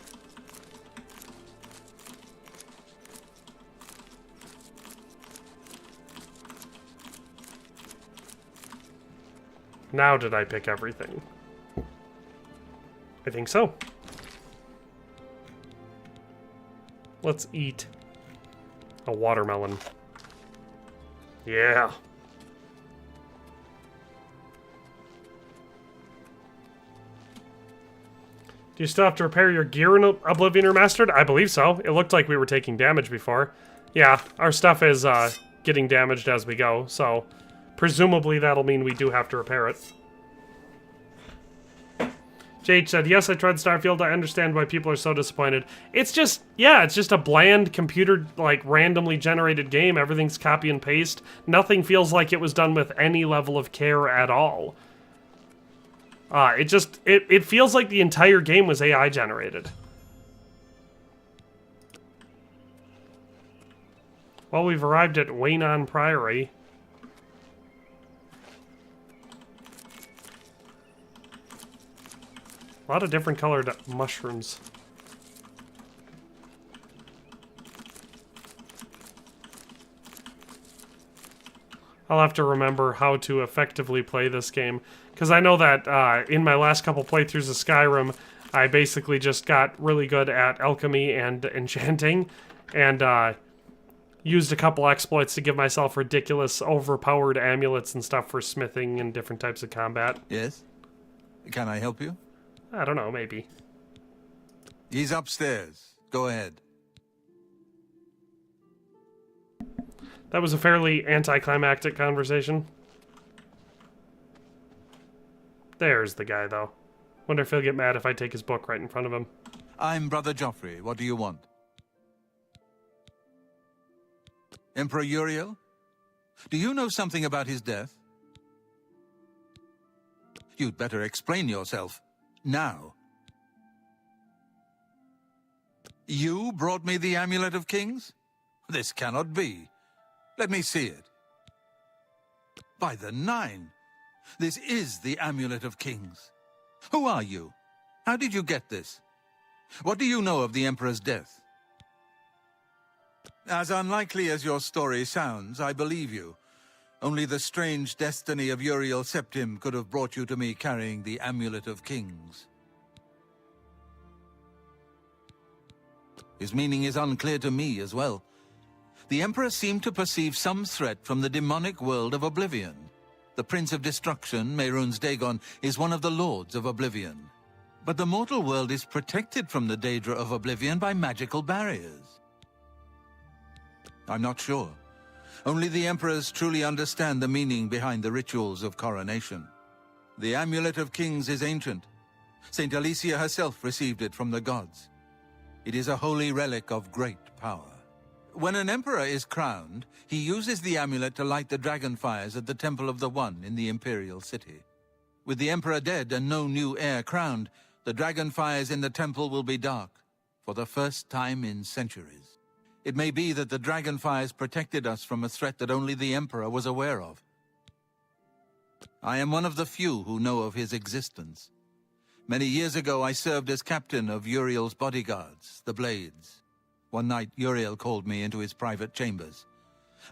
Now did I pick everything? I think so. Let's eat a watermelon. Yeah. Do you still have to repair your gear in Oblivion Remastered? I believe so. It looked like we were taking damage before. Yeah, our stuff is getting damaged as we go, so presumably that'll mean we do have to repair it. JH said, yes, I tried Starfield. I understand why people are so disappointed. It's just, yeah, it's just a bland computer, like, randomly generated game. Everything's copy and paste. Nothing feels like it was done with any level of care at all. It feels like the entire game was AI generated. Well, we've arrived at Waynon Priory. A lot of different colored mushrooms. I'll have to remember how to effectively play this game. Because I know that in my last couple playthroughs of Skyrim, I basically just got really good at alchemy and enchanting. And used a couple exploits to give myself ridiculous, overpowered amulets and stuff for smithing and different types of combat. Yes? Can I help you? I don't know, maybe. He's upstairs. Go ahead. That was a fairly anticlimactic conversation. There's the guy, though. Wonder if he'll get mad if I take his book right in front of him. I'm Brother Joffrey. What do you want? Emperor Uriel? Do you know something about his death? You'd better explain yourself. Now. You brought me the Amulet of Kings? This cannot be. Let me see it. By the Nine! This is the Amulet of Kings. Who are you? How did you get this? What do you know of the Emperor's death? As unlikely as your story sounds, I believe you. Only the strange destiny of Uriel Septim could have brought you to me carrying the Amulet of Kings. His meaning is unclear to me as well. The Emperor seemed to perceive some threat from the demonic world of Oblivion. The Prince of Destruction, Mehrunes Dagon, is one of the Lords of Oblivion. But the mortal world is protected from the Daedra of Oblivion by magical barriers. I'm not sure. Only the Emperors truly understand the meaning behind the rituals of coronation. The Amulet of Kings is ancient. Saint Alicia herself received it from the gods. It is a holy relic of great power. When an emperor is crowned, he uses the amulet to light the dragon fires at the Temple of the One in the Imperial City. With the emperor dead and no new heir crowned, the dragon fires in the temple will be dark, for the first time in centuries. It may be that the dragon fires protected us from a threat that only the emperor was aware of. I am one of the few who know of his existence. Many years ago, I served as captain of Uriel's bodyguards, the Blades. One night, Uriel called me into his private chambers.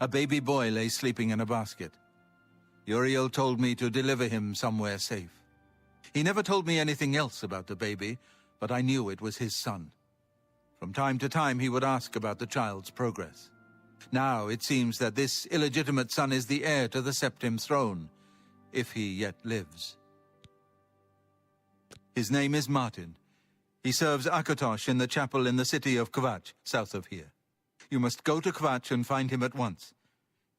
A baby boy lay sleeping in a basket. Uriel told me to deliver him somewhere safe. He never told me anything else about the baby, but I knew it was his son. From time to time, he would ask about the child's progress. Now it seems that this illegitimate son is the heir to the Septim throne, if he yet lives. His name is Martin. He serves Akatosh in the chapel in the city of Kvatch, south of here. You must go to Kvatch and find him at once.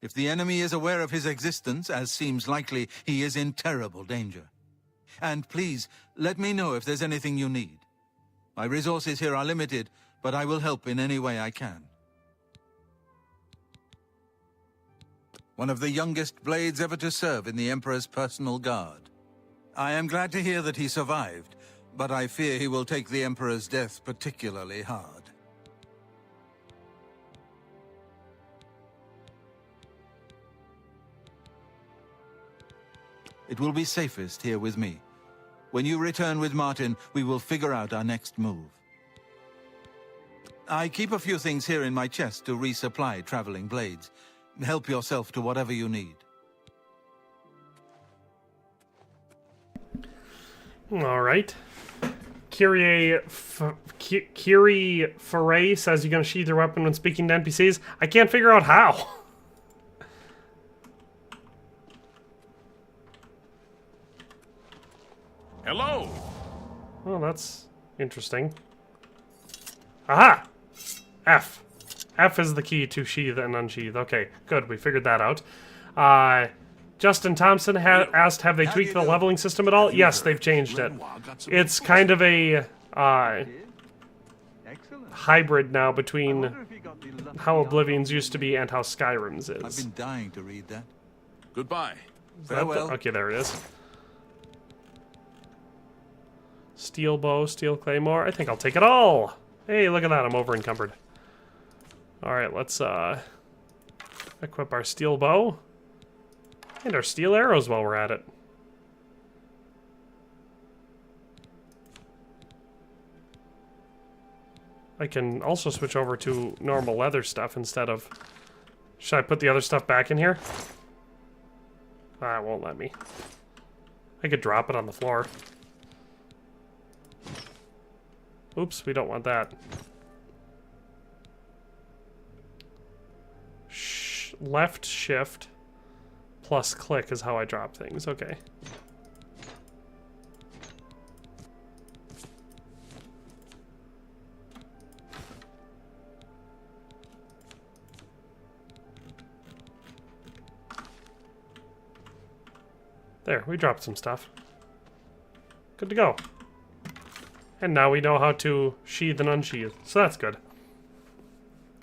If the enemy is aware of his existence, as seems likely, he is in terrible danger. And please, let me know if there's anything you need. My resources here are limited, but I will help in any way I can. One of the youngest blades ever to serve in the Emperor's personal guard. I am glad to hear that he survived, but I fear he will take the Emperor's death particularly hard. It will be safest here with me. When you return with Martin, we will figure out our next move. I keep a few things here in my chest to resupply traveling blades. Help yourself to whatever you need. All right. Kiri Foray says you're going to sheath your weapon when speaking to NPCs. I can't figure out how. Hello. Well, that's interesting. Aha! F. F is the key to sheath and unsheath. Okay, good. We figured that out. Justin Thompson asked, have they tweaked the leveling system at all? Yes, they've changed it. It's kind of a hybrid now between how Oblivion's used to be and how Skyrim's is. I've been dying to read that. Goodbye. Farewell. Okay, there it is. Steel bow, steel claymore. I think I'll take it all. Hey, look at that. I'm over encumbered. Alright, let's equip our steel bow. And our steel arrows while we're at it. I can also switch over to normal leather stuff instead of... Should I put the other stuff back in here? Ah, it won't let me. I could drop it on the floor. Oops, we don't want that. Left shift plus click is how I drop things. Okay. There, we dropped some stuff. Good to go. And now we know how to sheath and unsheath, so that's good.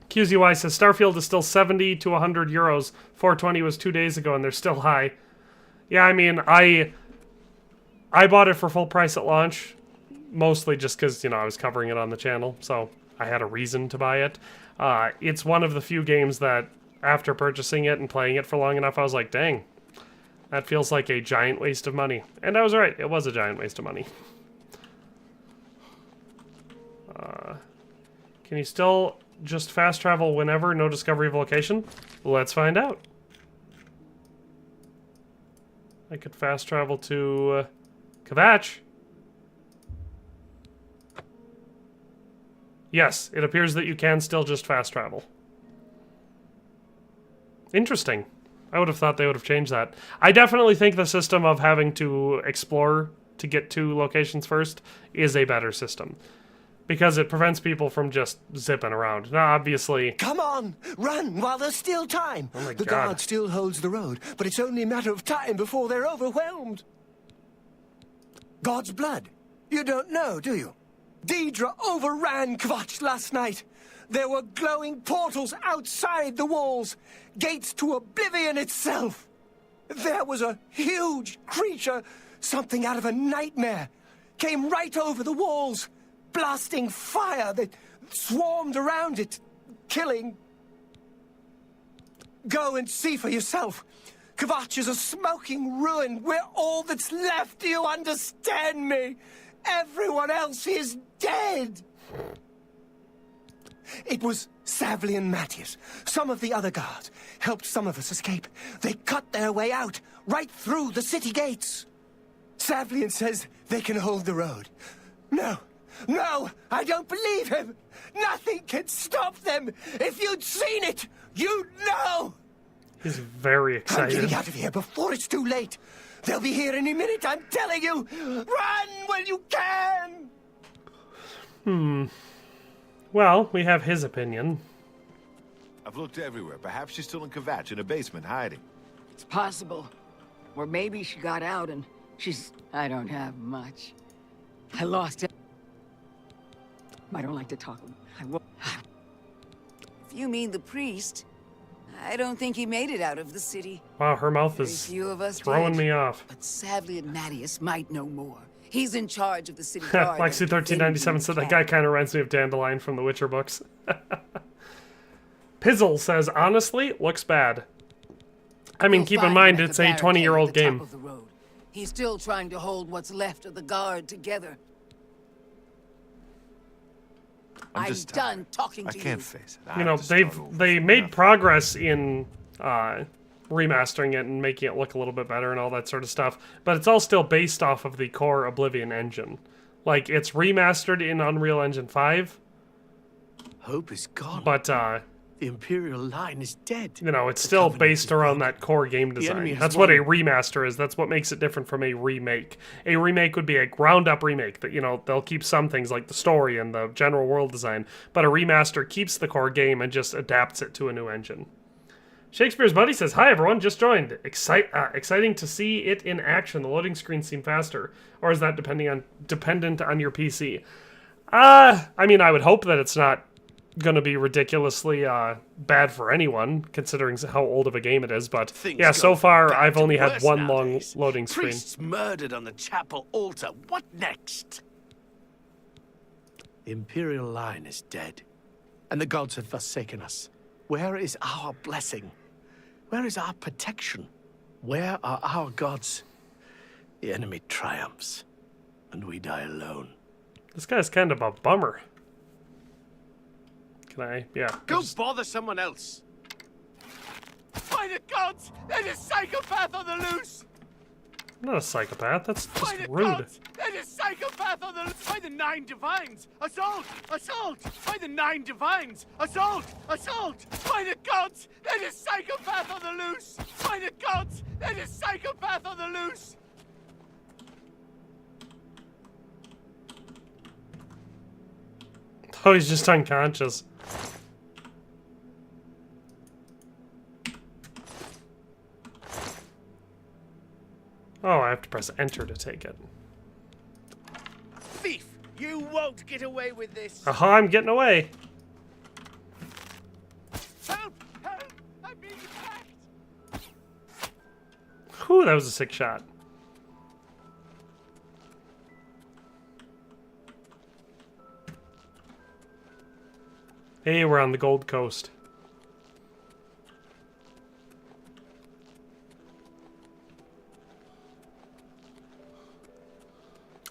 QZY says Starfield is still 70 to 100 euros. 420 was 2 days ago, and they're still high. Yeah, I mean, I bought it for full price at launch, mostly just because, you know, I was covering it on the channel, so I had a reason to buy it. It's one of the few games that, after purchasing it and playing it for long enough, I was like, dang, that feels like a giant waste of money. And I was right, it was a giant waste of money. Can you still just fast travel whenever, no discovery of location? Let's find out. I could fast travel to Kvatch. Yes, it appears that you can still just fast travel. Interesting. I would have thought they would have changed that. I definitely think the system of having to explore to get to locations first is a better system. Because it prevents people from just zipping around. Now, obviously... Come on! Run while there's still time! Oh my the God. guard still holds the road, but it's only a matter of time before they're overwhelmed. God's blood. You don't know, do you? Deidre overran Kvatch last night. There were glowing portals outside the walls. Gates to Oblivion itself. There was a huge creature, something out of a nightmare. Came right over the walls. Blasting fire that swarmed around it, killing. Go and see for yourself. Kvatch is a smoking ruin. We're all that's left. Do you understand me? Everyone else is dead. It was Savli and Matthias. Some of the other guards helped some of us escape. They cut their way out, right through the city gates. Savlian says they can hold the road. No. No, I don't believe him! Nothing can stop them! If you'd seen it, you'd know! He's very I'm excited. getting out of here before it's too late! They'll be here any minute, I'm telling you! Run when you can! Well, we have his opinion. I've looked everywhere. Perhaps she's still in Kvatch in a basement hiding. It's possible. Or maybe she got out and she's... I don't have much. I lost it. I don't like to talk. If you mean the priest, I don't think he made it out of the city. Wow, her mouth Very is few of us throwing did. me off. But sadly, Ignatius might know more. He's in charge of the city guard. Lexi1397 said that guy kind of reminds me of Dandelion from the Witcher books. Pizzle says, honestly, looks bad. I mean, keep in mind, it's a 20-year-old game. He's still trying to hold what's left of the guard together. I'm I'm just done talking to I you. can't face it. I You have know, to start over they from made nothing. progress in remastering it and making it look a little bit better and all that sort of stuff, but it's all still based off of the core Oblivion engine. Like, it's remastered in Unreal Engine 5, Hope is gone. but, The Imperial line is dead. you know, it's The still Covenant based is around broken. that core game enemy design. has That's what a won. remaster is. That's what makes it different from a remake. A remake would be a ground-up remake that, you know, they'll keep some things like the story and the general world design, but a remaster keeps the core game and just adapts it to a new engine. Shakespeare's Buddy says, hi everyone, just joined. Exciting to see it in action. The loading screens seem faster. Or is that dependent on your PC? I mean, I would hope that it's not going to be ridiculously bad for anyone, considering how old of a game it is. But Things yeah, go so from far bad I've to only had worse one nowadays. long loading screen. Priests murdered on the chapel altar. What next? The Imperial line is dead, and the gods have forsaken us. Where is our blessing? Where is our protection? Where are our gods? The enemy triumphs, and we die alone. This guy's kind of a bummer. Can I? Yeah. Go bother someone else. By the gods, there's a psychopath on the loose. I'm not a psychopath. That's By just the rude. gods, there's a psychopath on the loose. By the 9 divines, assault, assault. By the 9 divines, assault, assault. By the gods, there's a psychopath on the loose. By the gods, there's a psychopath on the loose. Oh, he's just unconscious. Oh, I have to press enter to take it. Thief, you won't get away with this. Aha, I'm getting away. Help, help, I'm being attacked. Whew, that was a sick shot. Hey, we're on the Gold Coast.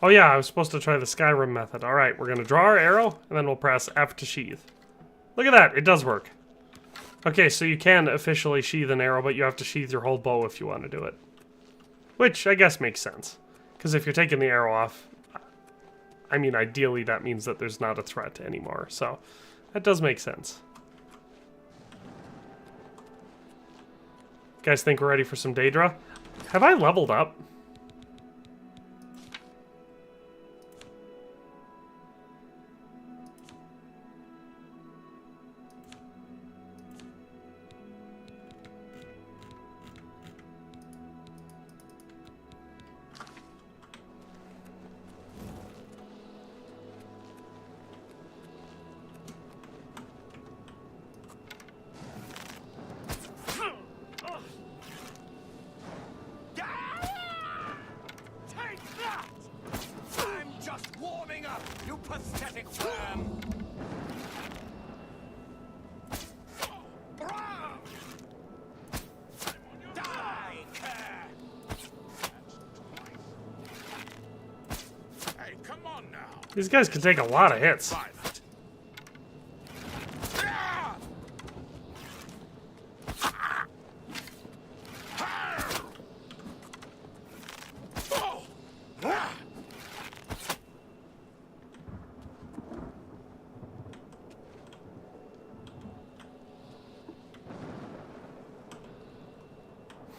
Oh yeah, I was supposed to try the Skyrim method. Alright, we're gonna draw our arrow, and then we'll press F to sheath. Look at that, it does work. Okay, so you can officially sheath an arrow, but you have to sheath your whole bow if you want to do it. Which, I guess, makes sense. Because if you're taking the arrow off, I mean, ideally that means that there's not a threat anymore, so that does make sense. Guys think we're ready for some Daedra? Have I leveled up? Take that! I'm just warming up, you pathetic worm! Die, Care! Hey, come on now! These guys can take a lot of hits. Violent.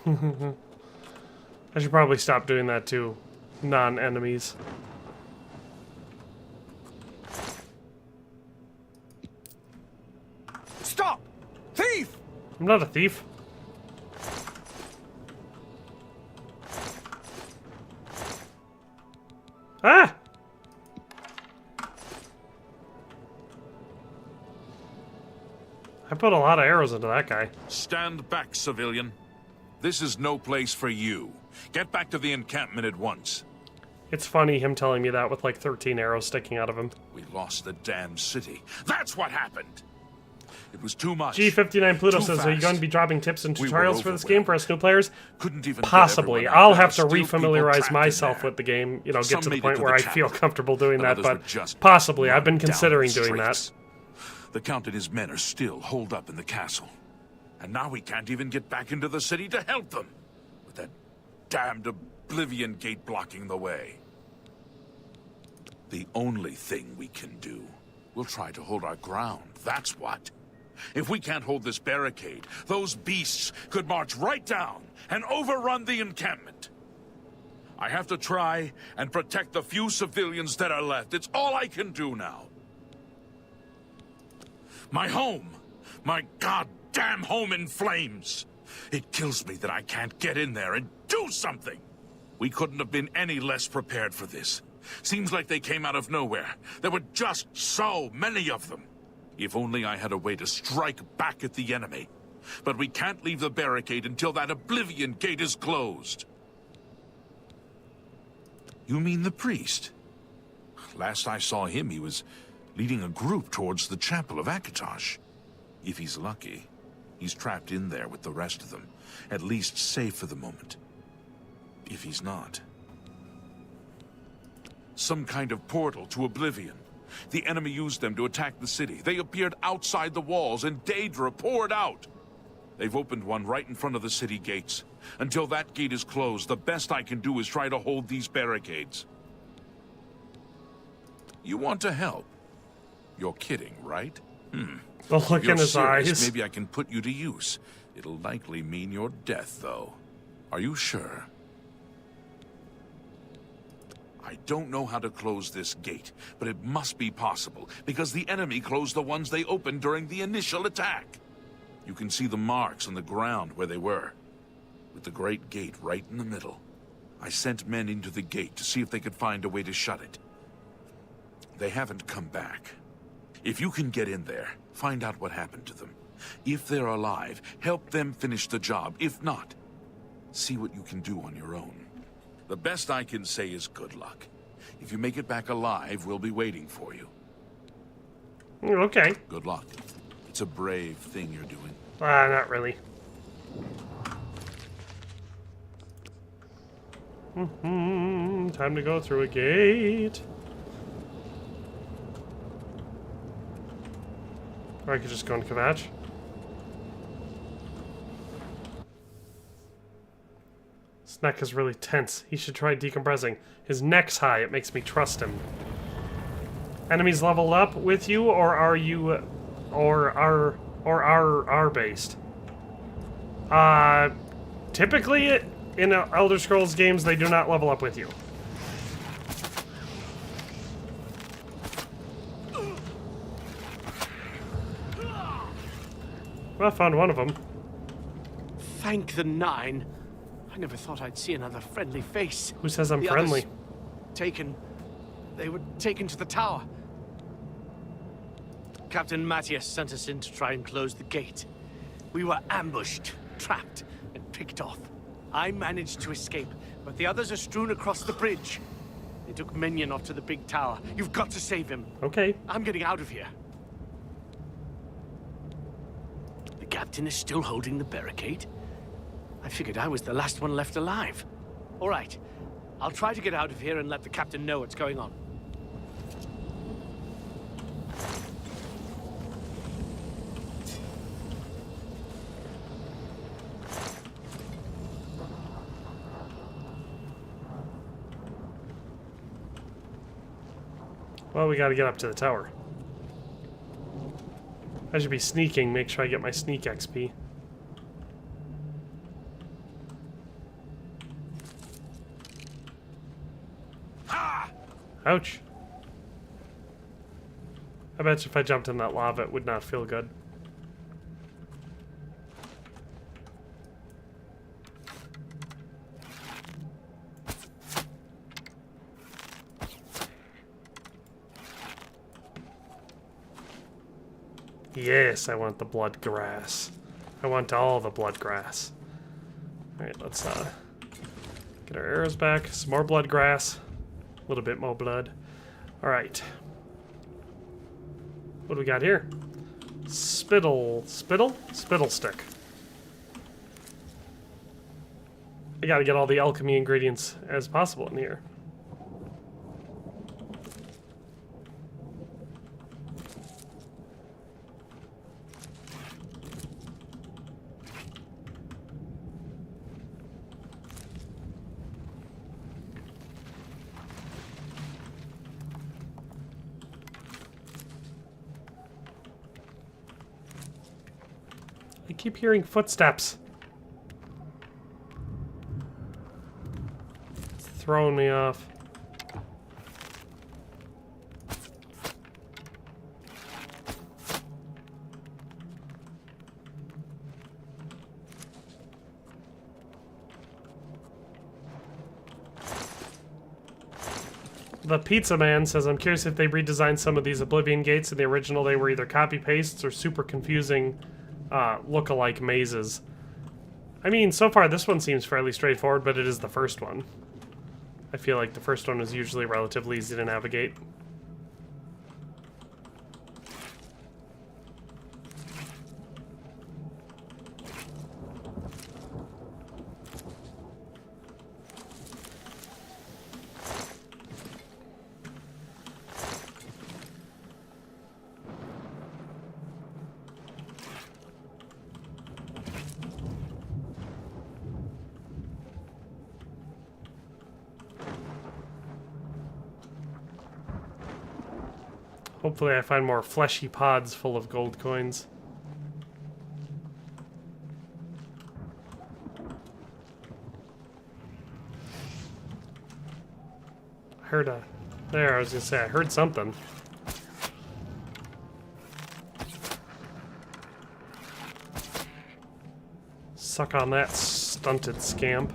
I should probably stop doing that to non-enemies. Stop! Thief! I'm not a thief. Ah! I put a lot of arrows into that guy. Stand back, civilian. This is no place for you. Get back to the encampment at once. It's funny him telling me that with like 13 arrows sticking out of him. We lost the damn city. That's what happened. It was too much. G59 Pluto Too says, fast. are you going to be dropping tips and We were tutorials for this game for us new players? Couldn't even get Possibly. everyone out. I'll There have were to still people refamiliarize trapped in myself there. with the game, you know, Some get to the made it point to where I the feel chapel, comfortable doing but that, others were but just possibly. I've been run down considering the doing that. streets. The Count and his men are still holed up in the castle. And now we can't even get back into the city to help them. With that damned Oblivion Gate blocking the way. The only thing we can do, we'll try to hold our ground, that's what. If we can't hold this barricade, those beasts could march right down and overrun the encampment. I have to try and protect the few civilians that are left. It's all I can do now. My home, my goddamn home in flames. It kills me that I can't get in there and do something. We couldn't have been any less prepared for this. Seems like they came out of nowhere. There were just so many of them. If only I had a way to strike back at the enemy. But we can't leave the barricade until that Oblivion Gate is closed. You mean the priest? Last I saw him, he was leading a group towards the chapel of Kvatch. If he's lucky, he's trapped in there with the rest of them. At least safe for the moment. If he's not. Some kind of portal to Oblivion. The enemy used them to attack the city. They appeared outside the walls and Daedra poured out. They've opened one right in front of the city gates. Until that gate is closed, the best I can do is try to hold these barricades. You want to help? You're kidding, right? The look If you're in his serious, eyes. maybe I can put you to use. It'll likely mean your death, though. Are you sure? I don't know how to close this gate, but it must be possible, because the enemy closed the ones they opened during the initial attack. You can see the marks on the ground where they were, with the Great Gate right in the middle. I sent men into the gate to see if they could find a way to shut it. They haven't come back. If you can get in there, find out what happened to them. If they're alive, help them finish the job. If not, see what you can do on your own. The best I can say is good luck. If you make it back alive, we'll be waiting for you. Okay. Good luck. It's a brave thing you're doing. Not really. Time to go through a gate. Or I could just go into Kvatch. His neck is really tense. He should try decompressing. His neck's high. It makes me trust him. Enemies leveled up with you, or are you, or are based? Typically in Elder Scrolls games, they do not level up with you. Well, I found one of them. Thank the Nine. I never thought I'd see another friendly face. Who says I'm The friendly? others taken. They were taken to the tower. Captain Matthias sent us in to try and close the gate. We were ambushed, trapped, and picked off. I managed to escape, but the others are strewn across the bridge. They took Minion off to the big tower. You've got to save him. Okay. I'm getting out of here. The captain is still holding the barricade. I figured I was the last one left alive. All right. I'll try to get out of here and let the captain know what's going on. Well, we gotta get up to the tower. I should be sneaking, make sure I get my sneak XP. Ouch. I bet if I jumped in that lava, it would not feel good. Yes, I want the blood grass. I want all the blood grass. Alright, let's get our arrows back. Some more blood grass. A little bit more blood. Alright. What do we got here? Spittle stick. I gotta get all the alchemy ingredients as possible in here. I keep hearing footsteps. It's throwing me off. The Pizza Man says, I'm curious if they redesigned some of these Oblivion Gates. In the original, they were either copy-pastes or super confusing look-alike mazes. I mean, so far this one seems fairly straightforward, but it is the first one. I feel like the first one is usually relatively easy to navigate. Hopefully I find more fleshy pods full of gold coins. I heard a... There, I was gonna say, I heard something. Suck on that, stunted scamp.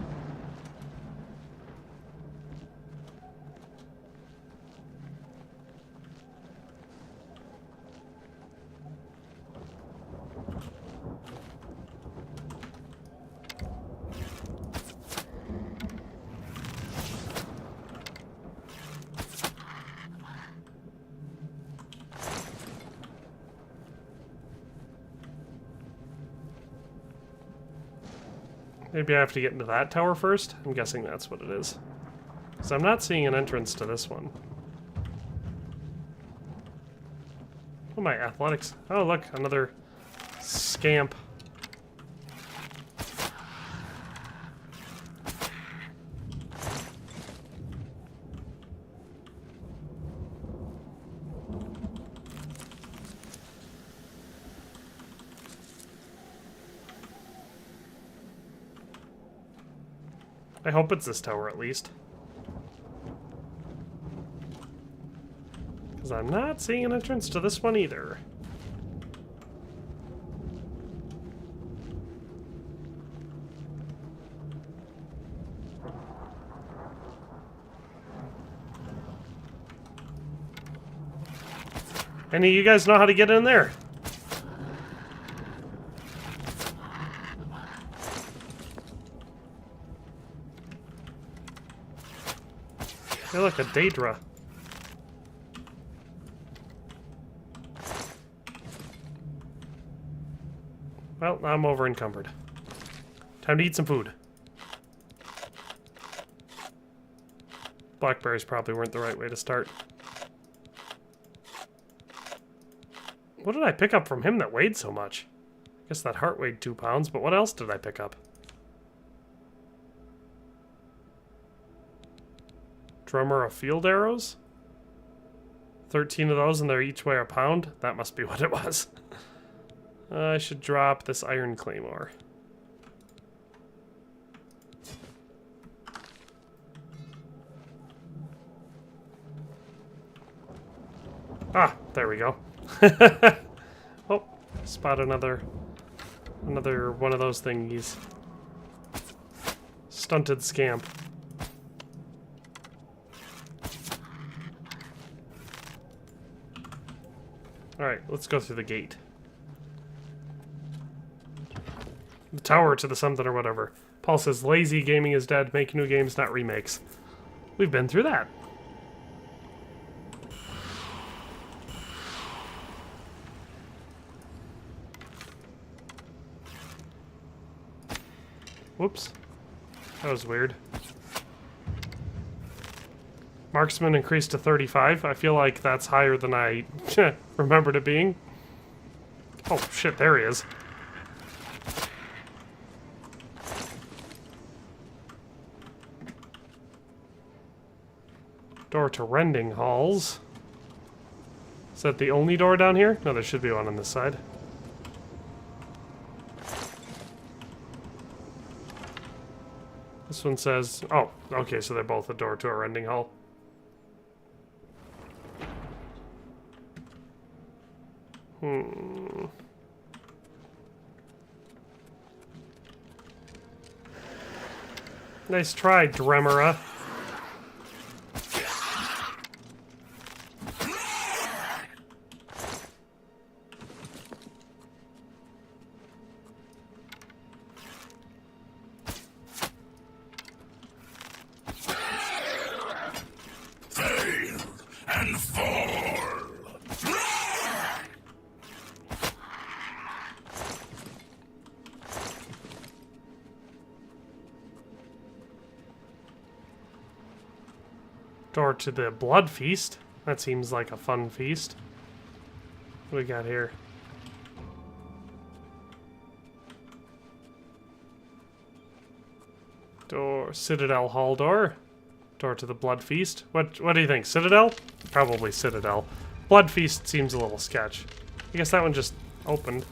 Maybe I have to get into that tower first? I'm guessing that's what it is. Because I'm not seeing an entrance to this one. Oh, my athletics. Oh, look, another scamp. I hope it's this tower, at least. Because I'm not seeing an entrance to this one either. Any of you guys know how to get in there? Hey, look, a Daedra. Well, I'm over encumbered. Time to eat some food. Blackberries probably weren't the right way to start. What did I pick up from him that weighed so much? I guess that heart weighed 2 pounds, but what else did I pick up? Drummer of field arrows? 13 of those and they each weigh a pound? That must be what it was. I should drop this iron claymore. Ah, there we go. Oh, spot another one of those thingies. Stunted scamp. Alright, let's go through the gate. The tower to the something or whatever. Paul says, lazy gaming is dead. Make new games, not remakes. We've been through that. Whoops. That was weird. Marksman increased to 35. I feel like that's higher than I remembered it being. Oh, shit, there he is. Door to rending halls. Is that the only door down here? No, there should be one on this side. This one says... Oh, okay, so they're both a door to a rending hall. Nice try, Dremera. Door to the blood feast. That seems like a fun feast. What do we got here? Door, Citadel hall door. Door to the blood feast. What do you think? Citadel? Probably Citadel. Blood feast seems a little sketch. I guess that one just opened.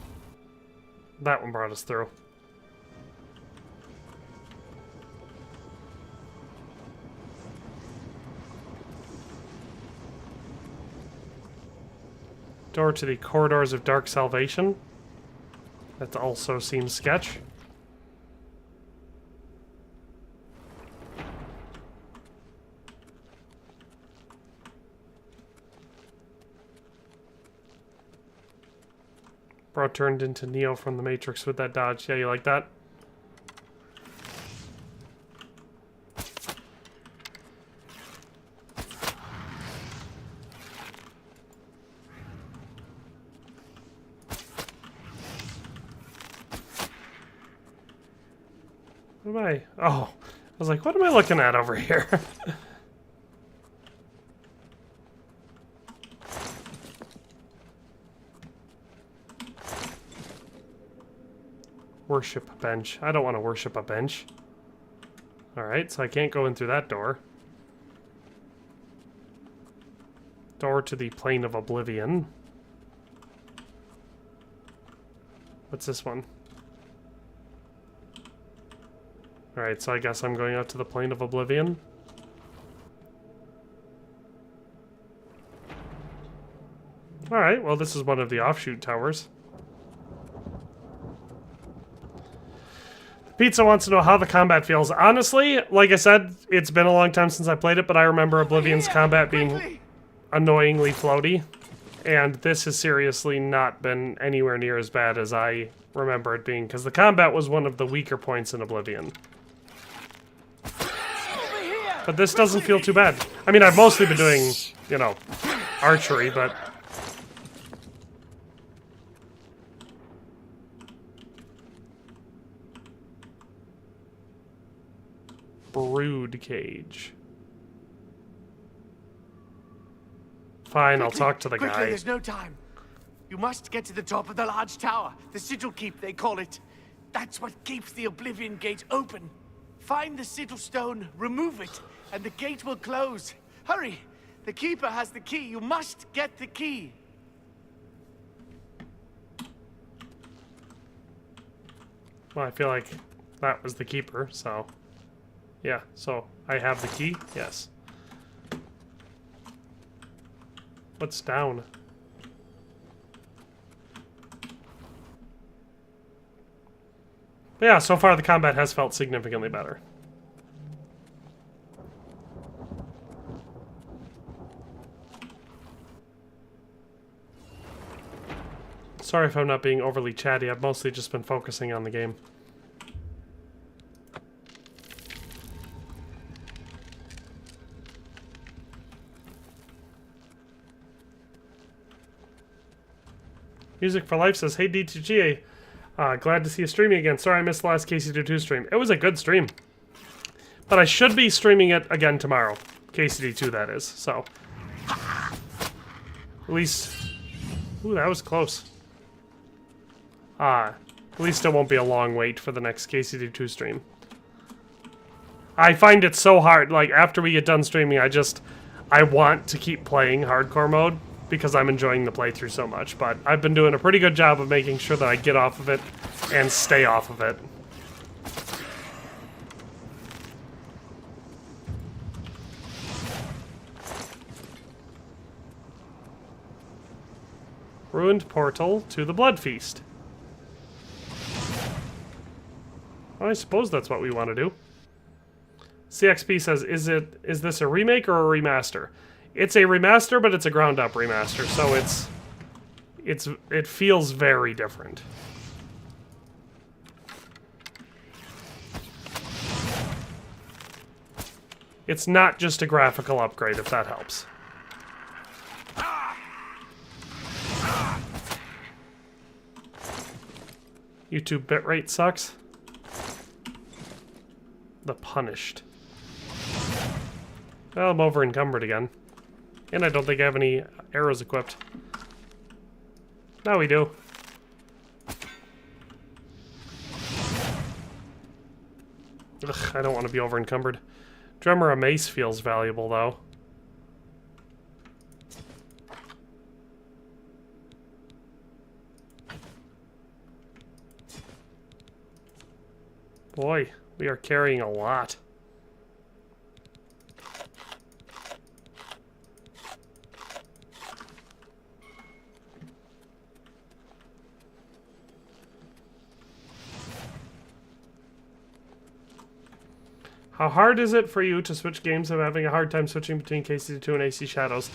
That one brought us through. Door to the corridors of dark salvation. That also seems sketch. Bro turned into Neo from the Matrix with that dodge. Yeah, you like that? What am I? Oh, I was like, what am I looking at over here? Worship bench. I don't want to worship a bench. Alright, so I can't go in through that door. Door to the plane of Oblivion. What's this one? Alright, so I guess I'm going out to the plane of Oblivion. Alright, well this is one of the offshoot towers. Pizza wants to know how the combat feels. Honestly, like I said, it's been a long time since I played it, but I remember Oblivion's combat being annoyingly floaty. And this has seriously not been anywhere near as bad as I remember it being, because the combat was one of the weaker points in Oblivion. But this doesn't feel too bad. I mean, I've mostly been doing, you know, archery, but... Brood cage. Fine, I'll talk to the guy. There's no time. You must get to the top of the large tower. The sigil keep, they call it. That's what keeps the Oblivion Gate open. Find the sigil stone, remove it, and the gate will close. Hurry! The keeper has the key. You must get the key. Well, I feel like that was the keeper, so... Yeah, so I have the key? Yes. What's down? But yeah, so far the combat has felt significantly better. Sorry if I'm not being overly chatty, I've mostly just been focusing on the game. Music for Life says, hey D2GA, glad to see you streaming again. Sorry I missed the last KCD2 stream. It was a good stream. But I should be streaming it again tomorrow. KCD2, that is. So, at least... Ooh, that was close. At least it won't be a long wait for the next KCD2 stream. I find it so hard, like, after we get done streaming, I want to keep playing hardcore mode, because I'm enjoying the playthrough so much, but I've been doing a pretty good job of making sure that I get off of it and stay off of it. Ruined portal to the Blood Feast. Well, I suppose that's what we want to do. CXP says, is this a remake or a remaster? It's a remaster, but it's a ground-up remaster, so it feels very different. It's not just a graphical upgrade, if that helps. YouTube bitrate sucks. The Punished. Well, I'm over encumbered again. And I don't think I have any arrows equipped. Now we do. Ugh, I don't want to be over encumbered. Drummer of Mace feels valuable, though. Boy, we are carrying a lot. How hard is it for you to switch games? I'm having a hard time switching between KCD2 and AC Shadows.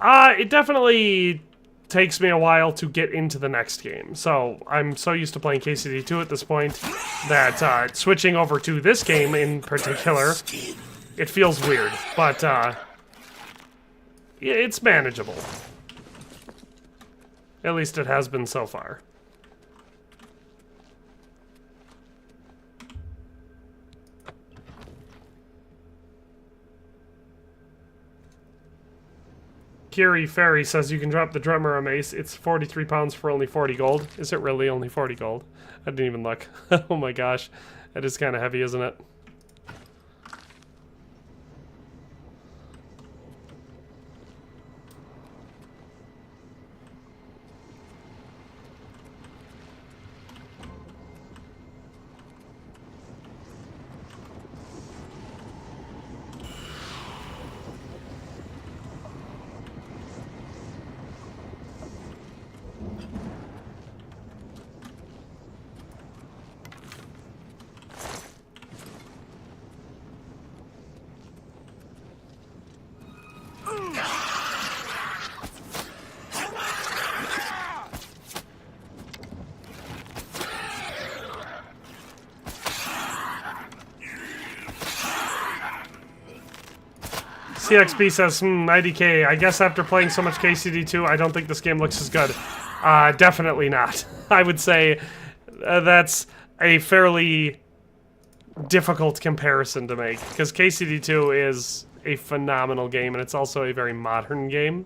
It definitely takes me a while to get into the next game. So I'm so used to playing KCD2 at this point that switching over to this game in particular, it feels weird. But yeah, it's manageable. At least it has been so far. Kiri Ferry says you can drop the drummer a mace. It's 43 pounds for only 40 gold. Is it really only 40 gold? I didn't even look. Oh my gosh. That is kind of heavy, isn't it? CXB says, IDK, I guess after playing so much KCD2, I don't think this game looks as good. Definitely not. I would say that's a fairly difficult comparison to make, because KCD2 is a phenomenal game, and it's also a very modern game.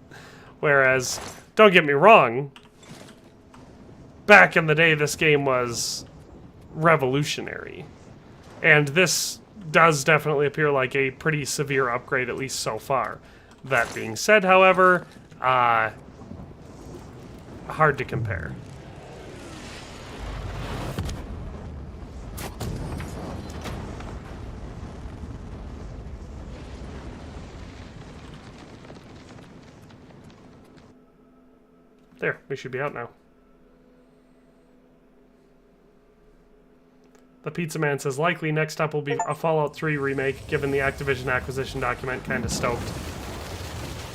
Whereas, don't get me wrong, back in the day, this game was revolutionary. And this does definitely appear like a pretty severe upgrade, at least so far. That being said, however, hard to compare. There, we should be out now. The Pizza Man says, likely next up will be a Fallout 3 remake, given the Activision acquisition document. Kinda stoked.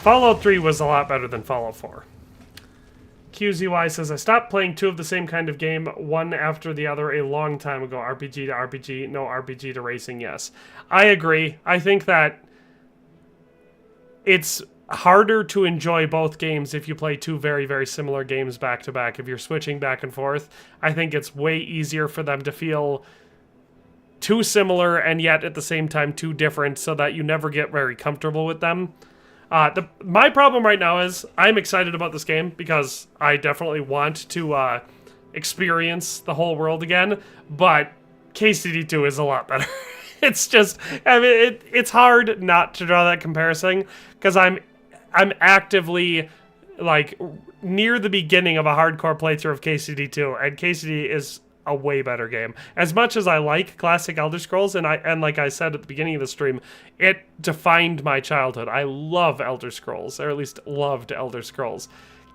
Fallout 3 was a lot better than Fallout 4. QZY says, I stopped playing two of the same kind of game, one after the other, a long time ago. RPG to RPG, no RPG to racing, yes. I agree. I think that it's harder to enjoy both games if you play two very, very similar games back to back. If you're switching back and forth, I think it's way easier for them to feel too similar and yet at the same time too different, so that you never get very comfortable with them. My problem right now is I'm excited about this game because I definitely want to experience the whole world again, but KCD2 is a lot better. It's just, I mean, it's hard not to draw that comparison because I'm actively like near the beginning of a hardcore playthrough of KCD2, and KCD is a way better game. As much as I like classic Elder Scrolls, and like I said at the beginning of the stream, it defined my childhood. I love Elder Scrolls, or at least loved Elder Scrolls.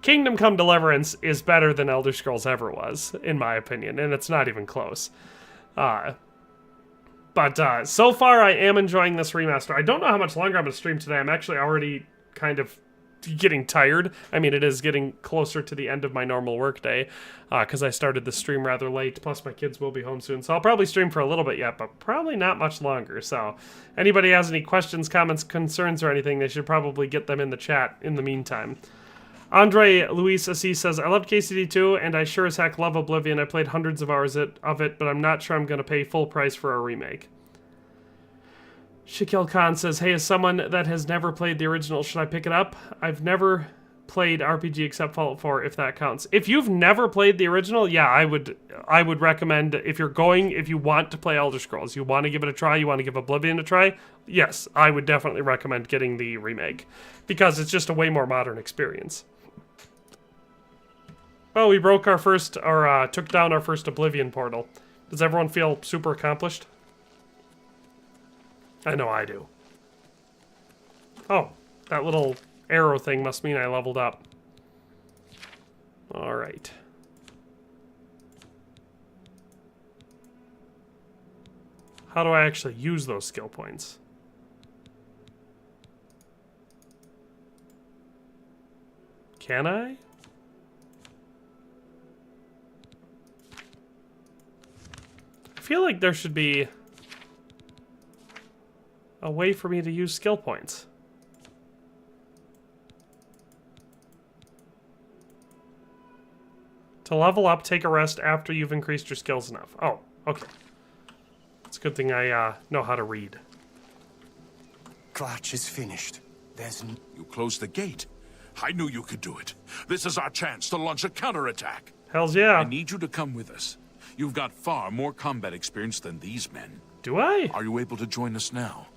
Kingdom Come Deliverance is better than Elder Scrolls ever was, in my opinion, and it's not even close. But so far I am enjoying this remaster. I don't know how much longer I'm going to stream today. I'm actually already kind of getting tired. I mean, it is getting closer to the end of my normal workday because I started the stream rather late, plus my kids will be home soon. So I'll probably stream for a little bit yet, but probably not much longer. So anybody has any questions, comments, concerns, or anything, they should probably get them in the chat in the meantime. Andre Luis Assis says, I loved KCD2, and I sure as heck love Oblivion. I played hundreds of hours of it, but I'm not sure I'm going to pay full price for a remake. Shaquille Khan says, hey, as someone that has never played the original, should I pick it up? I've never played RPG except Fallout 4, if that counts. If you've never played the original, yeah, I would recommend, if you want to play Elder Scrolls, you want to give it a try, you want to give Oblivion a try, yes, I would definitely recommend getting the remake, because it's just a way more modern experience. Well, we broke our first, or took down our first Oblivion portal. Does everyone feel super accomplished? I know I do. Oh, that little arrow thing must mean I leveled up. Alright. How do I actually use those skill points? Can I? I feel like there should be a way for me to use skill points. To level up, take a rest after you've increased your skills enough. Oh, okay. It's a good thing I know how to read. Kvatch is finished. You closed the gate. I knew you could do it. This is our chance to launch a counterattack. Hells yeah. I need you to come with us. You've got far more combat experience than these men. Do I? Are you able to join us now?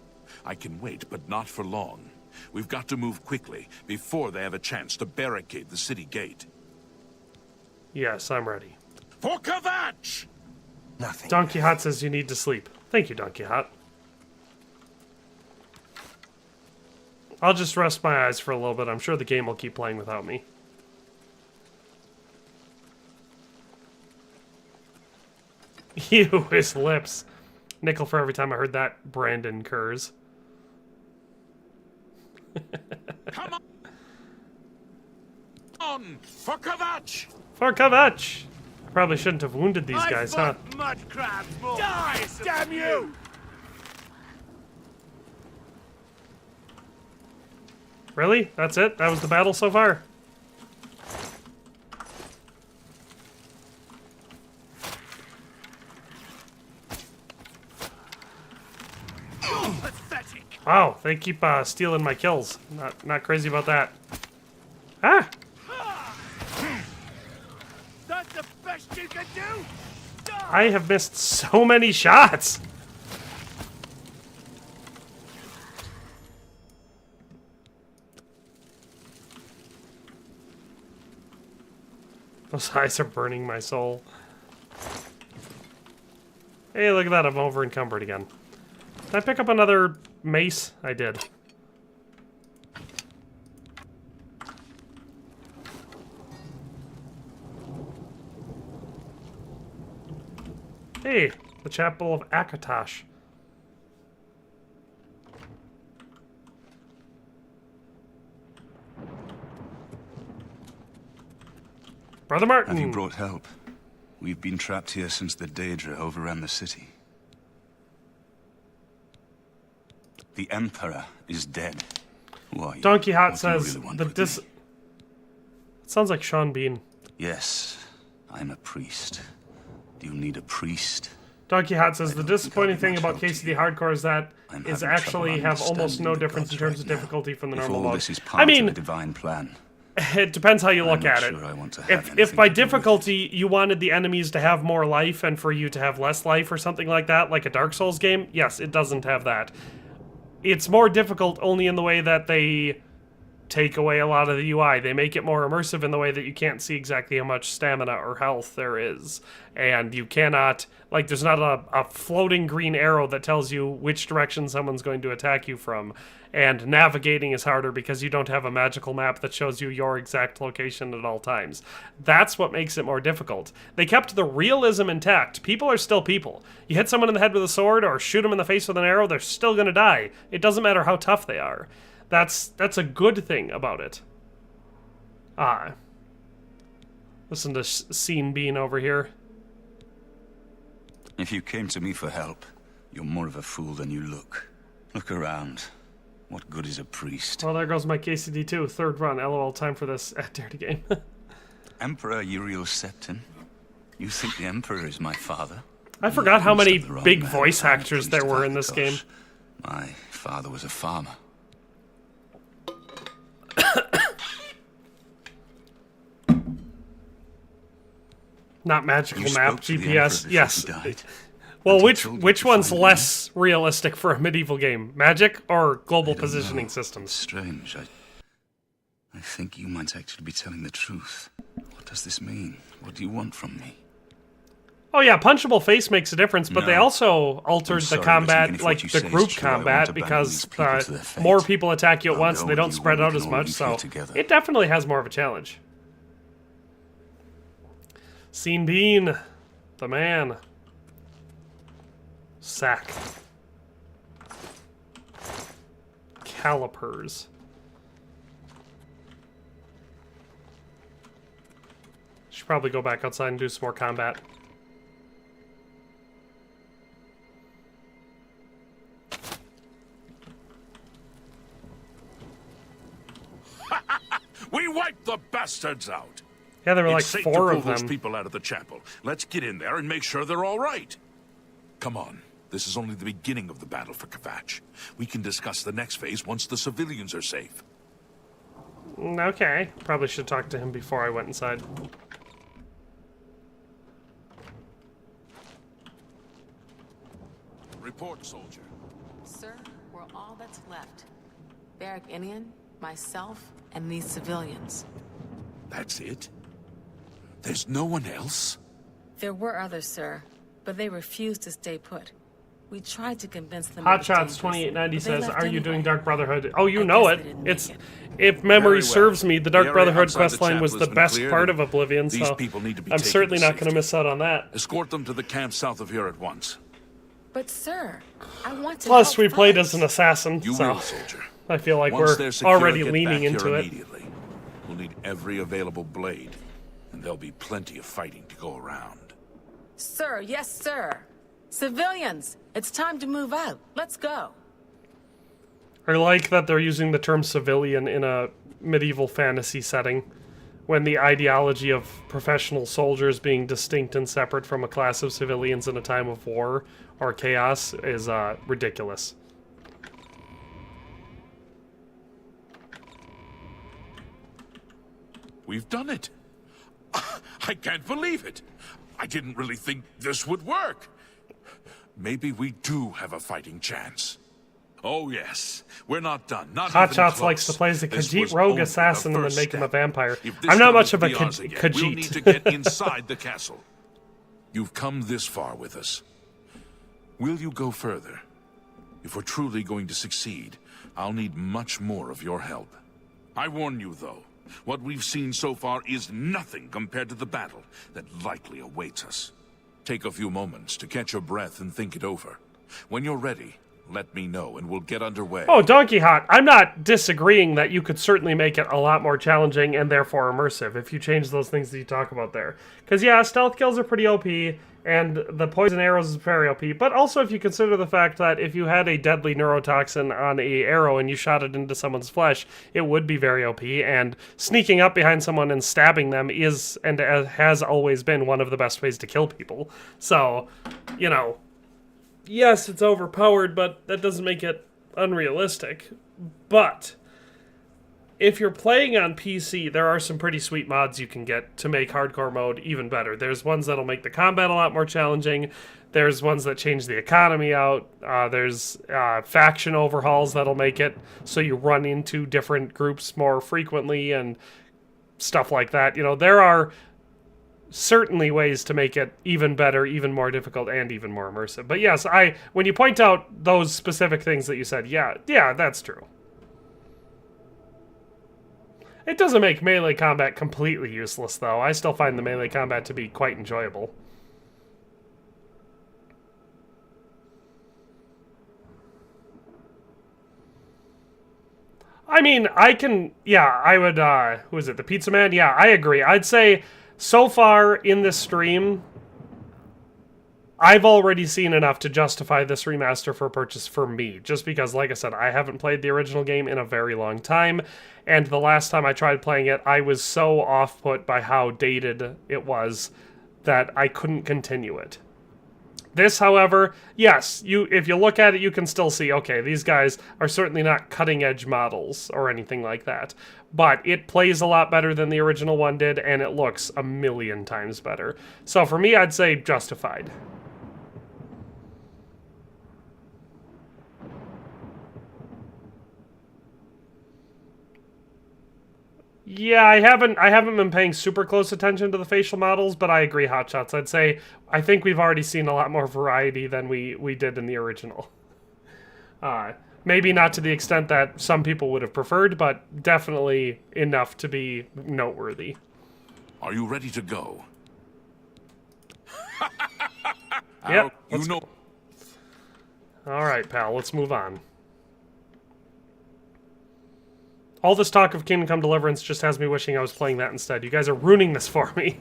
I can wait, but not for long. We've got to move quickly before they have a chance to barricade the city gate. Yes, I'm ready. For Kvatch! Nothing. Don Quixote says you need to sleep. Thank you, Don Quixote. I'll just rest my eyes for a little bit. I'm sure the game will keep playing without me. Ew, his lips. Nickel for every time I heard that. Brandon Kurz. Come on! For Kvatch! For Kvatch! Probably shouldn't have wounded these guys, huh? Mud crabs more. Die, damn you! Really? That's it? That was the battle so far? Pathetic. Wow, they keep stealing my kills. Not crazy about that. Ah! That's the best you can do. Die. I have missed so many shots! Those eyes are burning my soul. Hey, look at that, I'm over encumbered again. Did I pick up another mace? I did. Hey, the Chapel of Akatosh. Brother Martin! Have you brought help? We've been trapped here since the Daedra overran the city. The Emperor is dead. Why? Don Quixote What do you says really want the with me? It sounds like Sean Bean. Yes, I'm a priest. Do you need a priest? Don Quixote says the don't disappointing think thing I'll be about much help to KCD you. Hardcore is that I'm is having actually trouble have almost understanding no the difference in gods terms of right now. difficulty from the If normal all mode. this is part I mean, of the divine plan, it depends how you look not at it. sure I want to have If anything by to do with it. difficulty you wanted the enemies to have more life and for you to have less life or something like that, like a Dark Souls game, yes, it doesn't have that. It's more difficult only in the way that they take away a lot of the UI. They make it more immersive in the way that you can't see exactly how much stamina or health there is. And you cannot, like, there's not a floating green arrow that tells you which direction someone's going to attack you from. And navigating is harder because you don't have a magical map that shows you your exact location at all times. That's what makes it more difficult. They kept the realism intact. People are still people. You hit someone in the head with a sword or shoot them in the face with an arrow, they're still going to die. It doesn't matter how tough they are. That's a good thing about it. Listen to Scene Bean over here. if you came to me for help, you're more of a fool than you look. Look around. What good is a priest? Well, there goes my KCD2. Third run. LOL, time for this dirty game. Emperor Uriel Septon? You think the Emperor is my father? I forgot how many You must have the wrong big man. voice I'm a actors priest there of were in this game. Akatosh. My father was a farmer. Not magical You map, spoke to the Emperor GPS. before Yes. he died. Well, And he which told you which to one's find me? less realistic for a medieval game? Magic or global I don't positioning know. systems? Strange. I think you might actually be telling the truth. What does this mean? What do you want from me? Oh yeah, punchable face makes a difference, but they No. also altered I'm the sorry, but combat, even if like what you the say is group true, I won't combat, abandon because these people to their fate. more people attack you at I'll once go and they with don't you spread when we out can as all much, live so here together. it definitely has more of a challenge. Scene Bean, the man. Sack. Calipers. Should probably go back outside and do some more combat. We wiped the bastards out. Yeah, there were like It's safe 4 to of pull those them. people out of the chapel. Let's get in there and make sure they're all right. Come on. This is only the beginning of the battle for Kvatch. We can discuss the next phase once the civilians are safe. Okay, probably should talk to him before I went inside. Report, soldier. Sir, we're all that's left. Barrack Inian, myself, and these civilians. That's it? There's no one else? There were others, sir, but they refused to stay put. We tried to convince them. it was dangerous, Hotshots2890 but they says, left "Are you doing anyway. Dark Brotherhood?" Oh, you I know guess it. they didn't It's make it. if memory Very well. serves me, the The Dark area Brotherhood outside the questline was chapel the has been best cleared, part of and Oblivion. these So people need to be I'm taken certainly to not going to safety. miss out on that. Escort them to the camp south of here at once. But sir, I want to. Plus, help we played fight. as an assassin, You so will, soldier. I feel like Once they're we're secure, already get leaning back into here it. immediately. We'll need every available blade, and there'll be plenty of fighting to go around. Sir, yes, sir. Civilians, it's time to move out. Let's go. I like that they're using the term civilian in a medieval fantasy setting, when the ideology of professional soldiers being distinct and separate from a class of civilians in a time of war or chaos is ridiculous. We've done it. I can't believe it. I didn't really think this would work. Maybe we do have a fighting chance. Oh yes, we're not done. Not even Hotshots close. likes to play as a This Khajiit was rogue only the assassin and then first make him a step. vampire. If this I'm not turns much to of a be ours again, we'll need to Khajiit. get inside the castle. You've come this far with us. Will you go further? If we're truly going to succeed, I'll need much more of your help. I warn you, though, what we've seen so far is nothing compared to the battle that likely awaits us. Take a few moments to catch your breath and think it over. When you're ready, let me know and we'll get underway. Oh, Donkey Hot, I'm not disagreeing that you could certainly make it a lot more challenging and therefore immersive if you change those things that you talk about there. Because, yeah, stealth kills are pretty OP, and the poison arrows is very OP, but also if you consider the fact that if you had a deadly neurotoxin on a arrow and you shot it into someone's flesh, it would be very OP, and sneaking up behind someone and stabbing them is, and has always been, one of the best ways to kill people. So, you know, yes, it's overpowered, but that doesn't make it unrealistic. But if you're playing on PC, there are some pretty sweet mods you can get to make hardcore mode even better. There's ones that'll make the combat a lot more challenging. There's ones that change the economy out. There's faction overhauls that'll make it so you run into different groups more frequently and stuff like that. You know, there are certainly ways to make it even better, even more difficult, and even more immersive. But yes, when you point out those specific things that you said, yeah, that's true. It doesn't make melee combat completely useless, though. I still find the melee combat to be quite enjoyable. I mean, I would, who is it, the Pizza Man? Yeah, I agree. I'd say, so far in this stream, I've already seen enough to justify this remaster for purchase for me, just because, like I said, I haven't played the original game in a very long time, and the last time I tried playing it, I was so off-put by how dated it was that I couldn't continue it. This, however, yes, if you look at it, you can still see, okay, these guys are certainly not cutting-edge models or anything like that, but it plays a lot better than the original one did, and it looks a million times better. So for me, I'd say justified. Yeah, I haven't been paying super close attention to the facial models, but I agree, Hotshots. I'd say I think we've already seen a lot more variety than we did in the original. Maybe not to the extent that some people would have preferred, but definitely enough to be noteworthy. Are you ready to go? Yep. All right, pal, let's move on. All this talk of Kingdom Come Deliverance just has me wishing I was playing that instead. You guys are ruining this for me.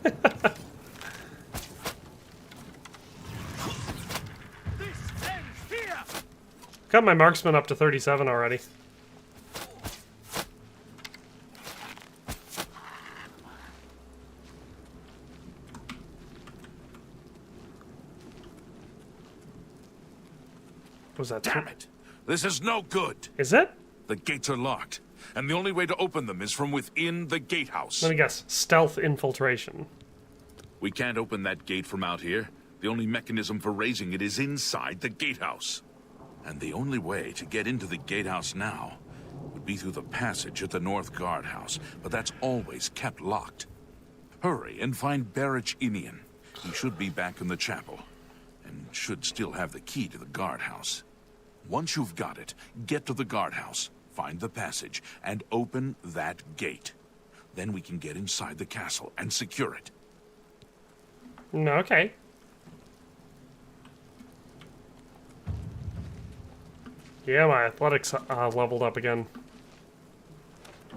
Got my marksman up to 37 already. Was that? Damn it! This is no good. Is it? The gates are locked, and the only way to open them is from within the gatehouse. Let me guess. Stealth infiltration. We can't open that gate from out here. The only mechanism for raising it is inside the gatehouse. And the only way to get into the gatehouse now would be through the passage at the North Guardhouse, but that's always kept locked. Hurry and find Barich Inian. He should be back in the chapel, and should still have the key to the guardhouse. Once you've got it, get to the guardhouse, find the passage, and open that gate. Then we can get inside the castle and secure it. Okay. Yeah, my athletics leveled up again.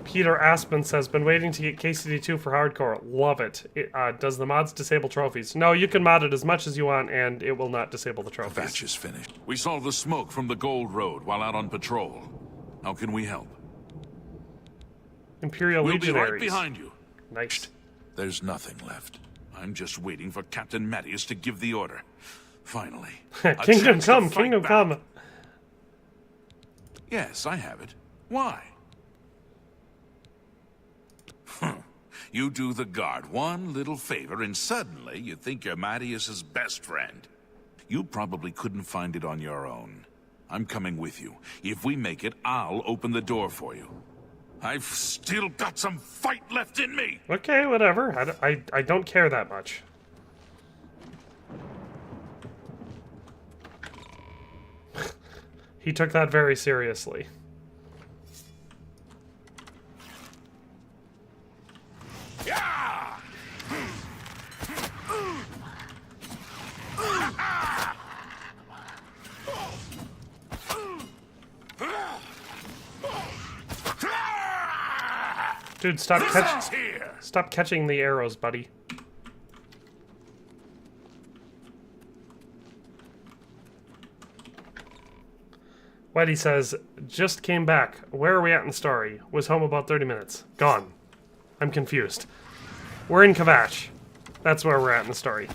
Peter Aspen says, been waiting to get KCD2 for hardcore. Love it. Does the mods disable trophies? No, you can mod it as much as you want, and it will not disable the trophies. Kvatch is finished. We saw the smoke from the Gold Road while out on patrol. How can we help? Imperial We'll Legionaries. be right behind you. Nice. There's nothing left. I'm just waiting for Captain Mattias to give the order. Finally. Kingdom come, Kingdom come. Yes, I have it. Why? You do the guard one little favor, and suddenly you think you're Mattias's best friend. You probably couldn't find it on your own. I'm coming with you. If we make it, I'll open the door for you. I've still got some fight left in me. Okay, whatever. I don't care that much. He took that very seriously. Dude, stop catching the arrows, buddy. Whitey says, just came back. Where are we at in the story? Was home about 30 minutes. Gone. I'm confused. We're in Kvatch. That's where we're at in the story.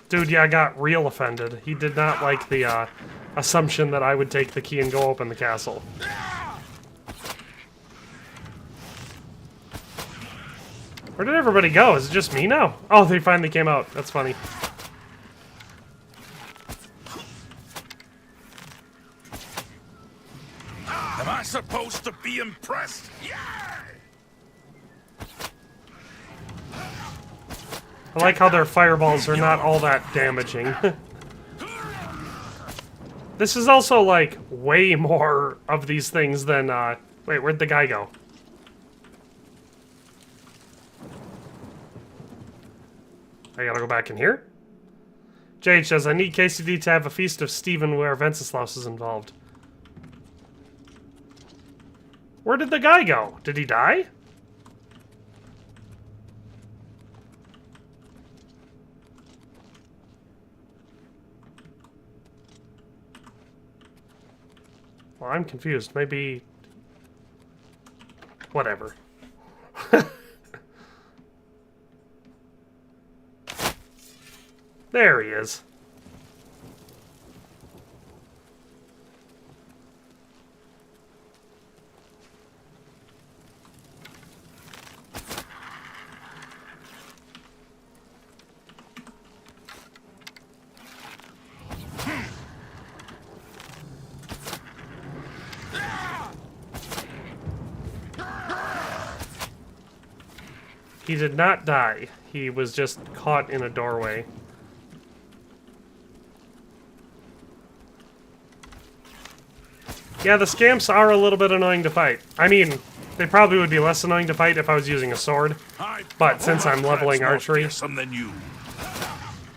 Dude, yeah, I got real offended. He did not like the assumption that I would take the key and go open the castle. Where did everybody go? Is it just me now? Oh, they finally came out. That's funny. Am I supposed to be impressed? Yeah! I like how their fireballs are not all that damaging. This is also, like, way more of these things than, Wait, where'd the guy go? I gotta go back in here? JH says, I need KCD to have a Feast of Stephen where Wenceslaus is involved. Where did the guy go? Did he die? Well, I'm confused. Maybe... Whatever. There he is. He did not die. He was just caught in a doorway. Yeah, the scamps are a little bit annoying to fight. I mean, they probably would be less annoying to fight if I was using a sword. But since I'm leveling archery... Than you.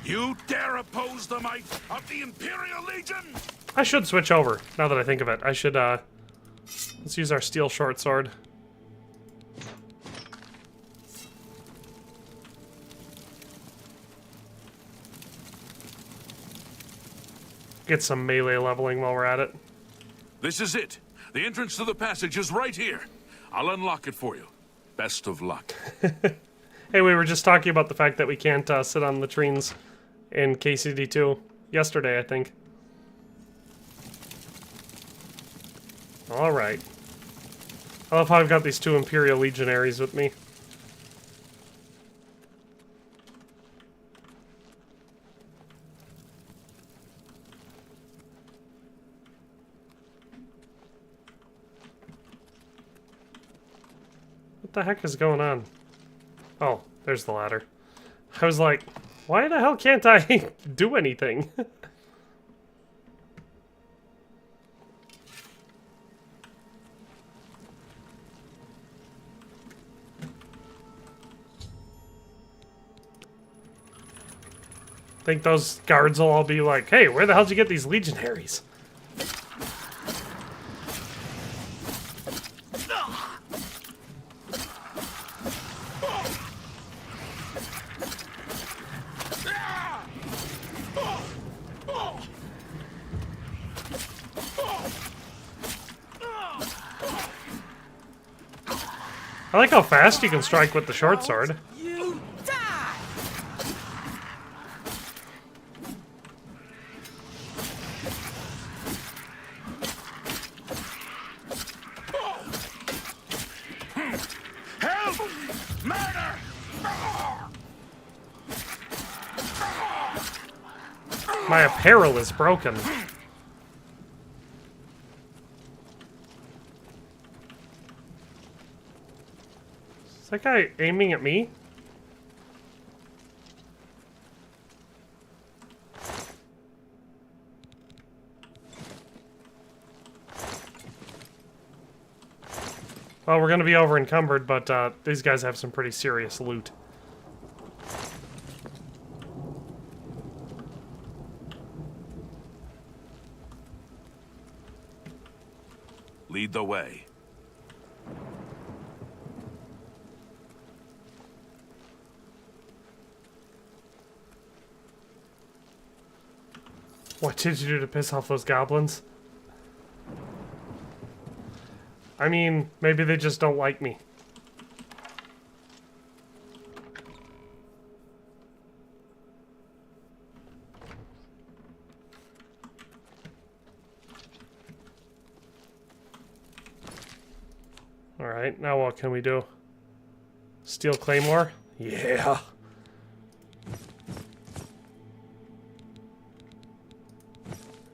You dare oppose the might of the Imperial Legion? I should switch over, now that I think of it. I should, let's use our steel short sword. Get some melee leveling while we're at it. This is it. The entrance to the passage is right here. I'll unlock it for you. Best of luck. Hey, we were just talking about the fact that we can't sit on latrines in KCD2 yesterday, I think. Alright. I love how I've got these two Imperial Legionaries with me. What the heck is going on? Oh, there's the ladder. I was like, why the hell can't I do anything? I think those guards will all be like, hey, where the hell did you get these legionaries? I like how fast you can strike with the short sword. You die! Help! Murder! My apparel is broken. Is that guy aiming at me? Well, we're gonna be over encumbered, but these guys have some pretty serious loot. Lead the way. What did you do to piss off those goblins? I mean, maybe they just don't like me. Alright, now what can we do? Steel Claymore? Yeah!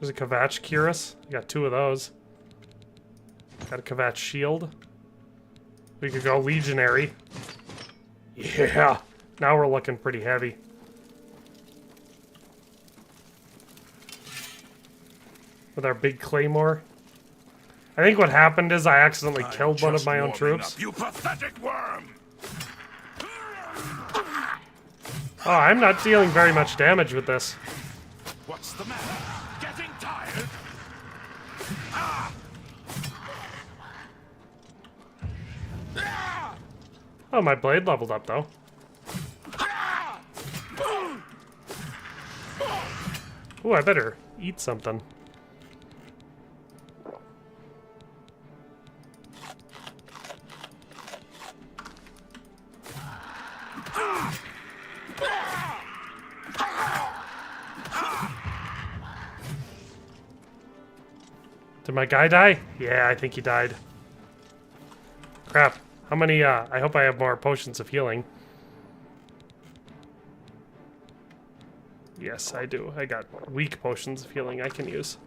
There's a Kvatch Cuirass. I got 2 of those. Got a Kvatch Shield. We could go Legionary. Yeah! Now we're looking pretty heavy. With our big Claymore. I think what happened is I accidentally killed one of my own troops. You pathetic worm! Oh, I'm not dealing very much damage with this. What's the matter? Getting tired? Ah! Oh, my blade leveled up, though. Ooh, I better eat something. Did my guy die? Yeah, I think he died. Crap. How many, I hope I have more potions of healing. Yes, I do. I got weak potions of healing I can use.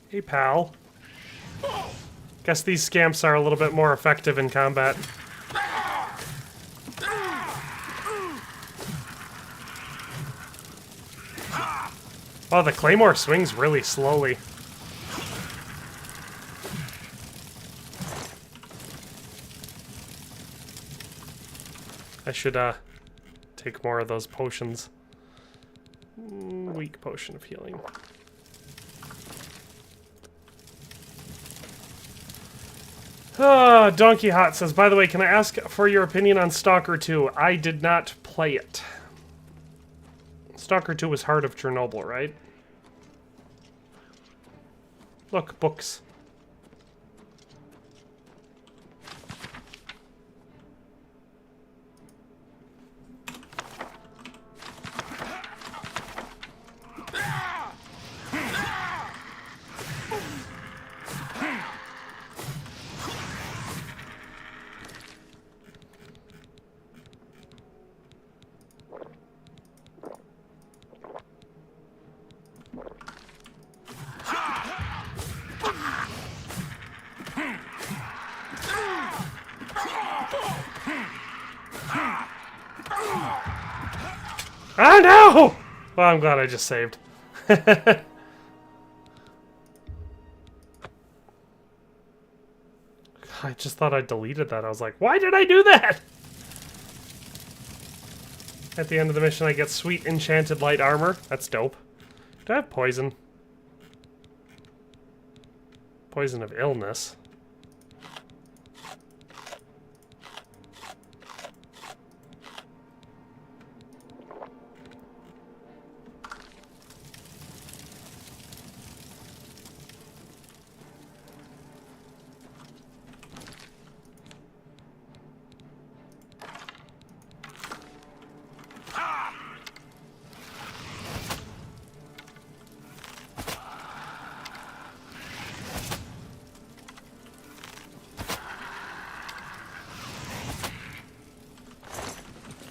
Hey, pal. Guess these scamps are a little bit more effective in combat. Oh, the Claymore swings really slowly. I should, take more of those potions. Weak potion of healing. Donkey Hot says, by the way, can I ask for your opinion on Stalker 2? I did not play it. Stalker 2 was Heart of Chernobyl, right? Look, books. Ah, no! Well, I'm glad I just saved. I just thought I deleted that. I was like, why did I do that? At the end of the mission, I get sweet enchanted light armor. That's dope. Do I have poison? Poison of illness.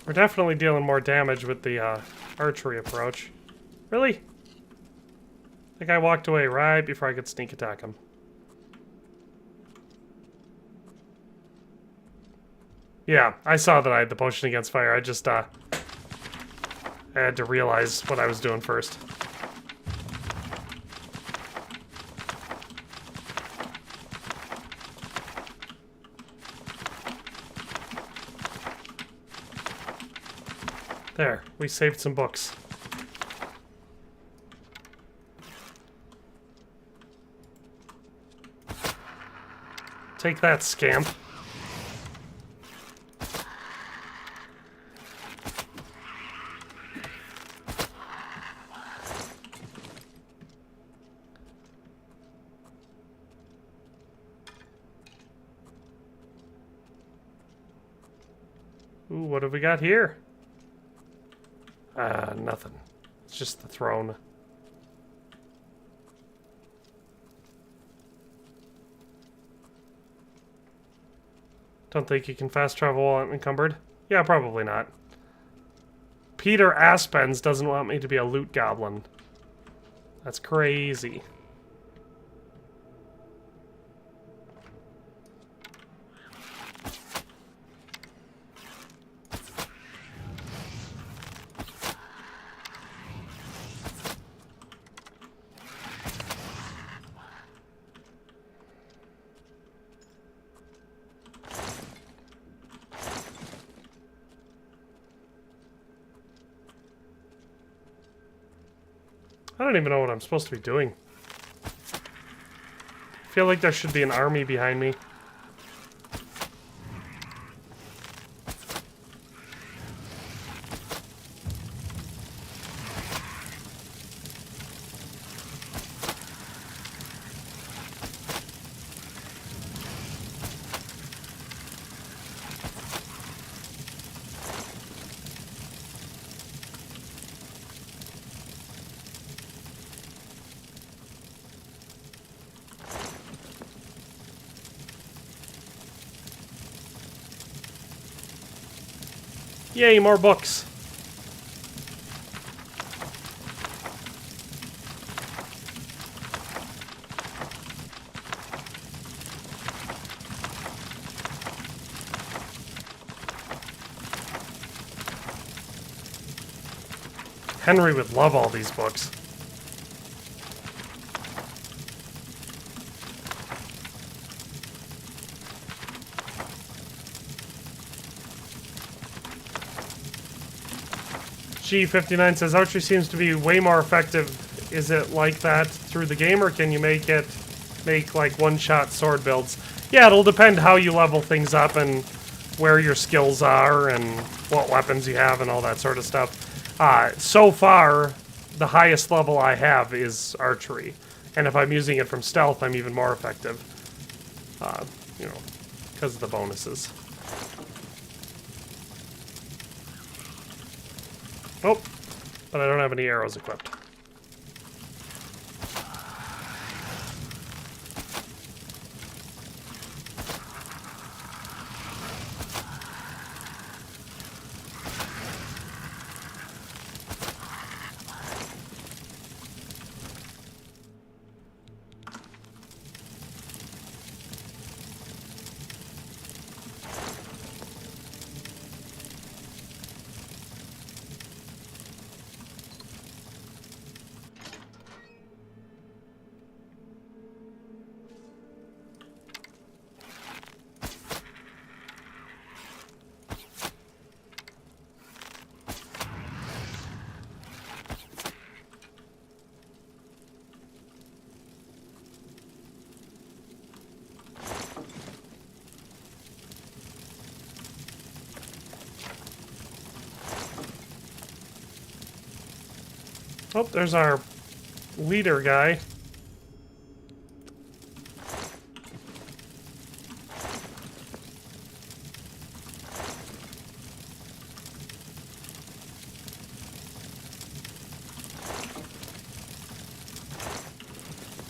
We're definitely dealing more damage with the archery approach. Really? I think I walked away right before I could sneak attack him. Yeah, I saw that I had the potion against fire. I just I had to realize what I was doing first. There, we saved some books. Take that, scamp. Ooh, what have we got here? Nothing. It's just the throne. Don't think you can fast travel while unencumbered? Yeah, probably not. Peter Aspens doesn't want me to be a loot goblin. That's crazy. I don't even know what I'm supposed to be doing. I feel like there should be an army behind me. Yay, more books. Henry would love all these books. G59 says archery seems to be way more effective. Is it like that through the game, or can you make like one-shot sword builds? Yeah, it'll depend how you level things up and where your skills are and what weapons you have and all that sort of stuff. So far, the highest level I have is archery, and if I'm using it from stealth, I'm even more effective. You know, because of the bonuses. Oh, but I don't have any arrows equipped. Oh, there's our leader guy.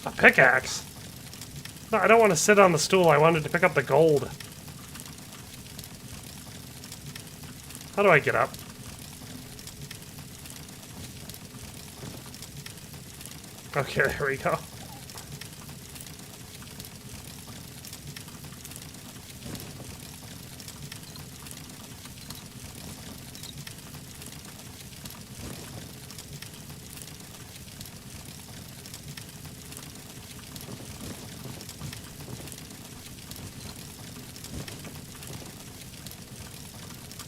A pickaxe? No, I don't want to sit on the stool. I wanted to pick up the gold. How do I get up? Okay, there we go.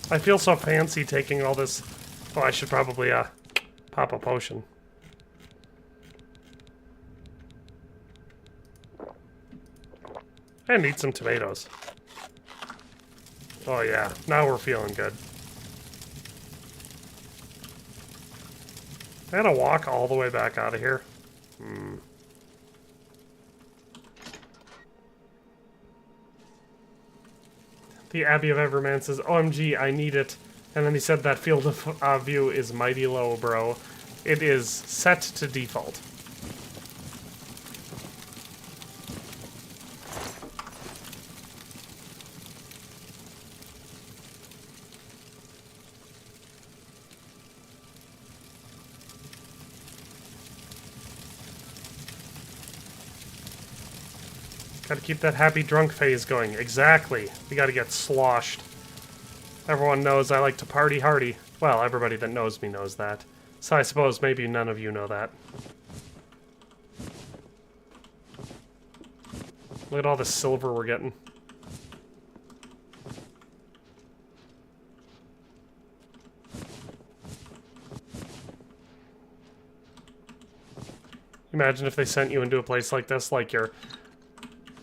I feel so fancy taking all this. Oh, I should probably pop a potion. And eat some tomatoes. Oh yeah, now we're feeling good. I gotta walk all the way back out of here. The Abbey of Everman says, OMG, I need it. And then he said that field of view is mighty low, bro. It is set to default. Gotta keep that happy drunk phase going. Exactly. We gotta get sloshed. Everyone knows I like to party hardy. Well, everybody that knows me knows that. So I suppose maybe none of you know that. Look at all the silver we're getting. Imagine if they sent you into a place like this, like your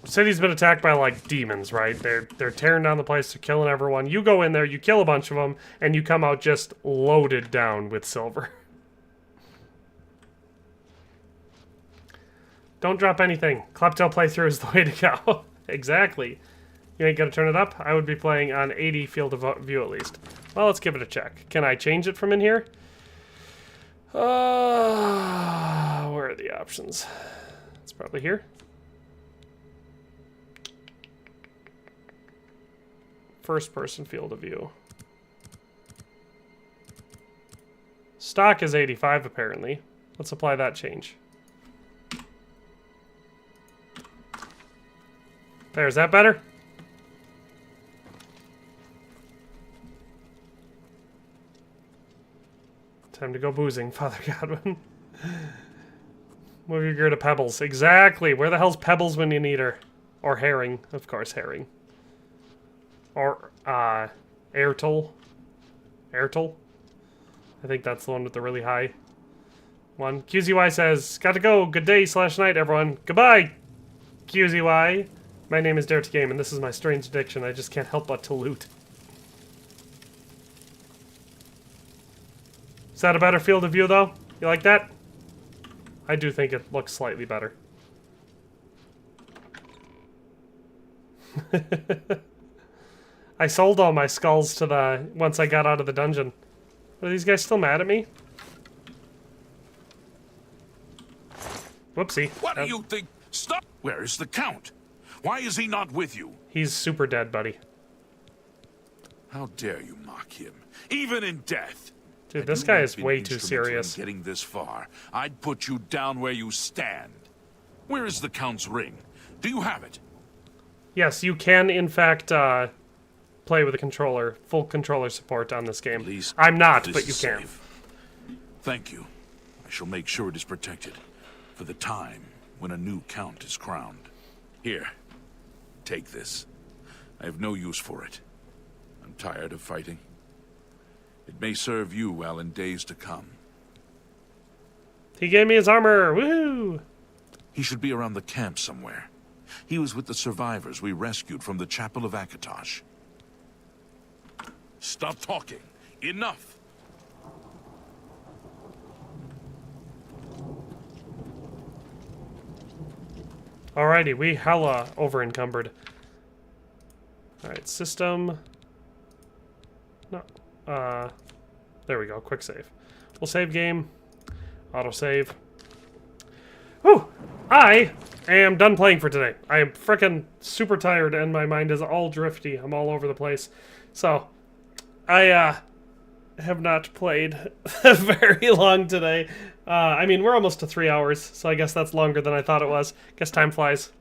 city's been attacked by, like, demons, right? They're tearing down the place, they're killing everyone. You go in there, you kill a bunch of them, and you come out just loaded down with silver. Don't drop anything. Klepto playthrough is the way to go. Exactly. You ain't gonna turn it up? I would be playing on 80 field of view at least. Well, let's give it a check. Can I change it from in here? Where are the options? It's probably here. First person field of view. Stock is 85 apparently. Let's apply that change. There, is that better? Time to go boozing, Father Godwin. Move your gear to Pebbles. Exactly. Where the hell's Pebbles when you need her? Or Herring. Of course, Herring. Or, Airtle. Airtle? I think that's the one with the really high one. QZY says, got to go. Good day / night, everyone. Goodbye, QZY. My name is Dare to Game, and this is my strange addiction. I just can't help but to loot. Is that a better field of view, though? You like that? I do think it looks slightly better. I sold all my skulls to the... once I got out of the dungeon. Are these guys still mad at me? Whoopsie. What do you think? Stop! Where is the Count? Why is he not with you? He's super dead, buddy. How dare you mock him? Even in death. Dude, this guy is way too serious. Getting this far, I'd put you down where you stand. Where is the Count's ring? Do you have it? Yes, you can, in fact, play with a controller. Full controller support on this game. I'm not, but you can. Thank you. I shall make sure it is protected for the time when a new Count is crowned. Here, take this. I have no use for it. I'm tired of fighting. It may serve you well in days to come. He gave me his armor! Woohoo! He should be around the camp somewhere. He was with the survivors we rescued from the Chapel of Akatosh. Stop talking. Enough! Alrighty, we hella over-encumbered. Alright, system... No, there we go, quick save. We'll save game. Autosave. Whew! I am done playing for today. I am frickin' super tired and my mind is all drifty. I'm all over the place. So, I, have not played very long today. I mean, we're almost to 3 hours, so I guess that's longer than I thought it was. Guess time flies.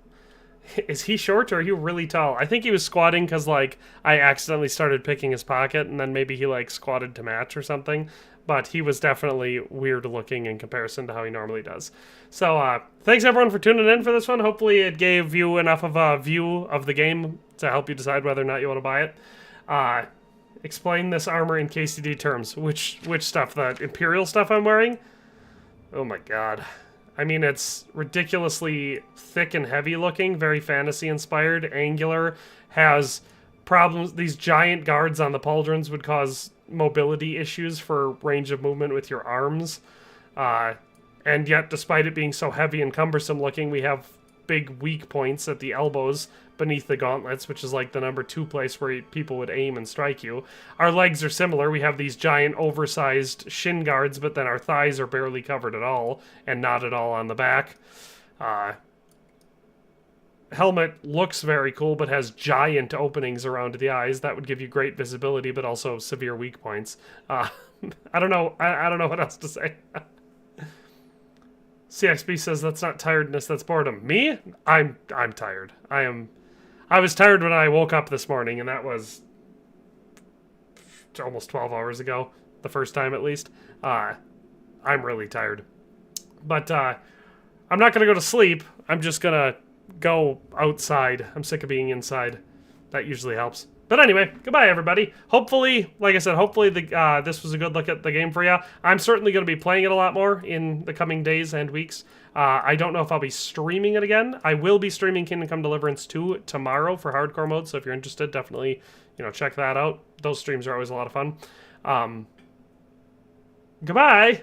Is he short or are you really tall? I think he was squatting because, like, I accidentally started picking his pocket and then maybe he, like, squatted to match or something. But he was definitely weird looking in comparison to how he normally does. So, thanks everyone for tuning in for this one. Hopefully it gave you enough of a view of the game to help you decide whether or not you want to buy it. Explain this armor in KCD terms. Which stuff? The Imperial stuff I'm wearing? Oh my god. I mean, it's ridiculously thick and heavy looking, very fantasy inspired, angular, has problems. These giant guards on the pauldrons would cause mobility issues for range of movement with your arms. And yet, despite it being so heavy and cumbersome looking, we have big weak points at the elbows beneath the gauntlets, which is like the number 2 place where people would aim and strike you. Our legs are similar. We have these giant oversized shin guards, but then our thighs are barely covered at all, and not at all on the back. Helmet looks very cool, but has giant openings around the eyes. That would give you great visibility, but also severe weak points. I don't know. I don't know what else to say. CXB says that's not tiredness, that's boredom. Me? I'm tired. I was tired when I woke up this morning, and that was almost 12 hours ago, the first time at least. I'm really tired. But I'm not going to go to sleep. I'm just going to go outside. I'm sick of being inside. That usually helps. But anyway, goodbye, everybody. Hopefully, like I said, hopefully this was a good look at the game for you. I'm certainly going to be playing it a lot more in the coming days and weeks. I don't know if I'll be streaming it again. I will be streaming Kingdom Come Deliverance 2 tomorrow for hardcore mode, so if you're interested, definitely, check that out. Those streams are always a lot of fun. Goodbye!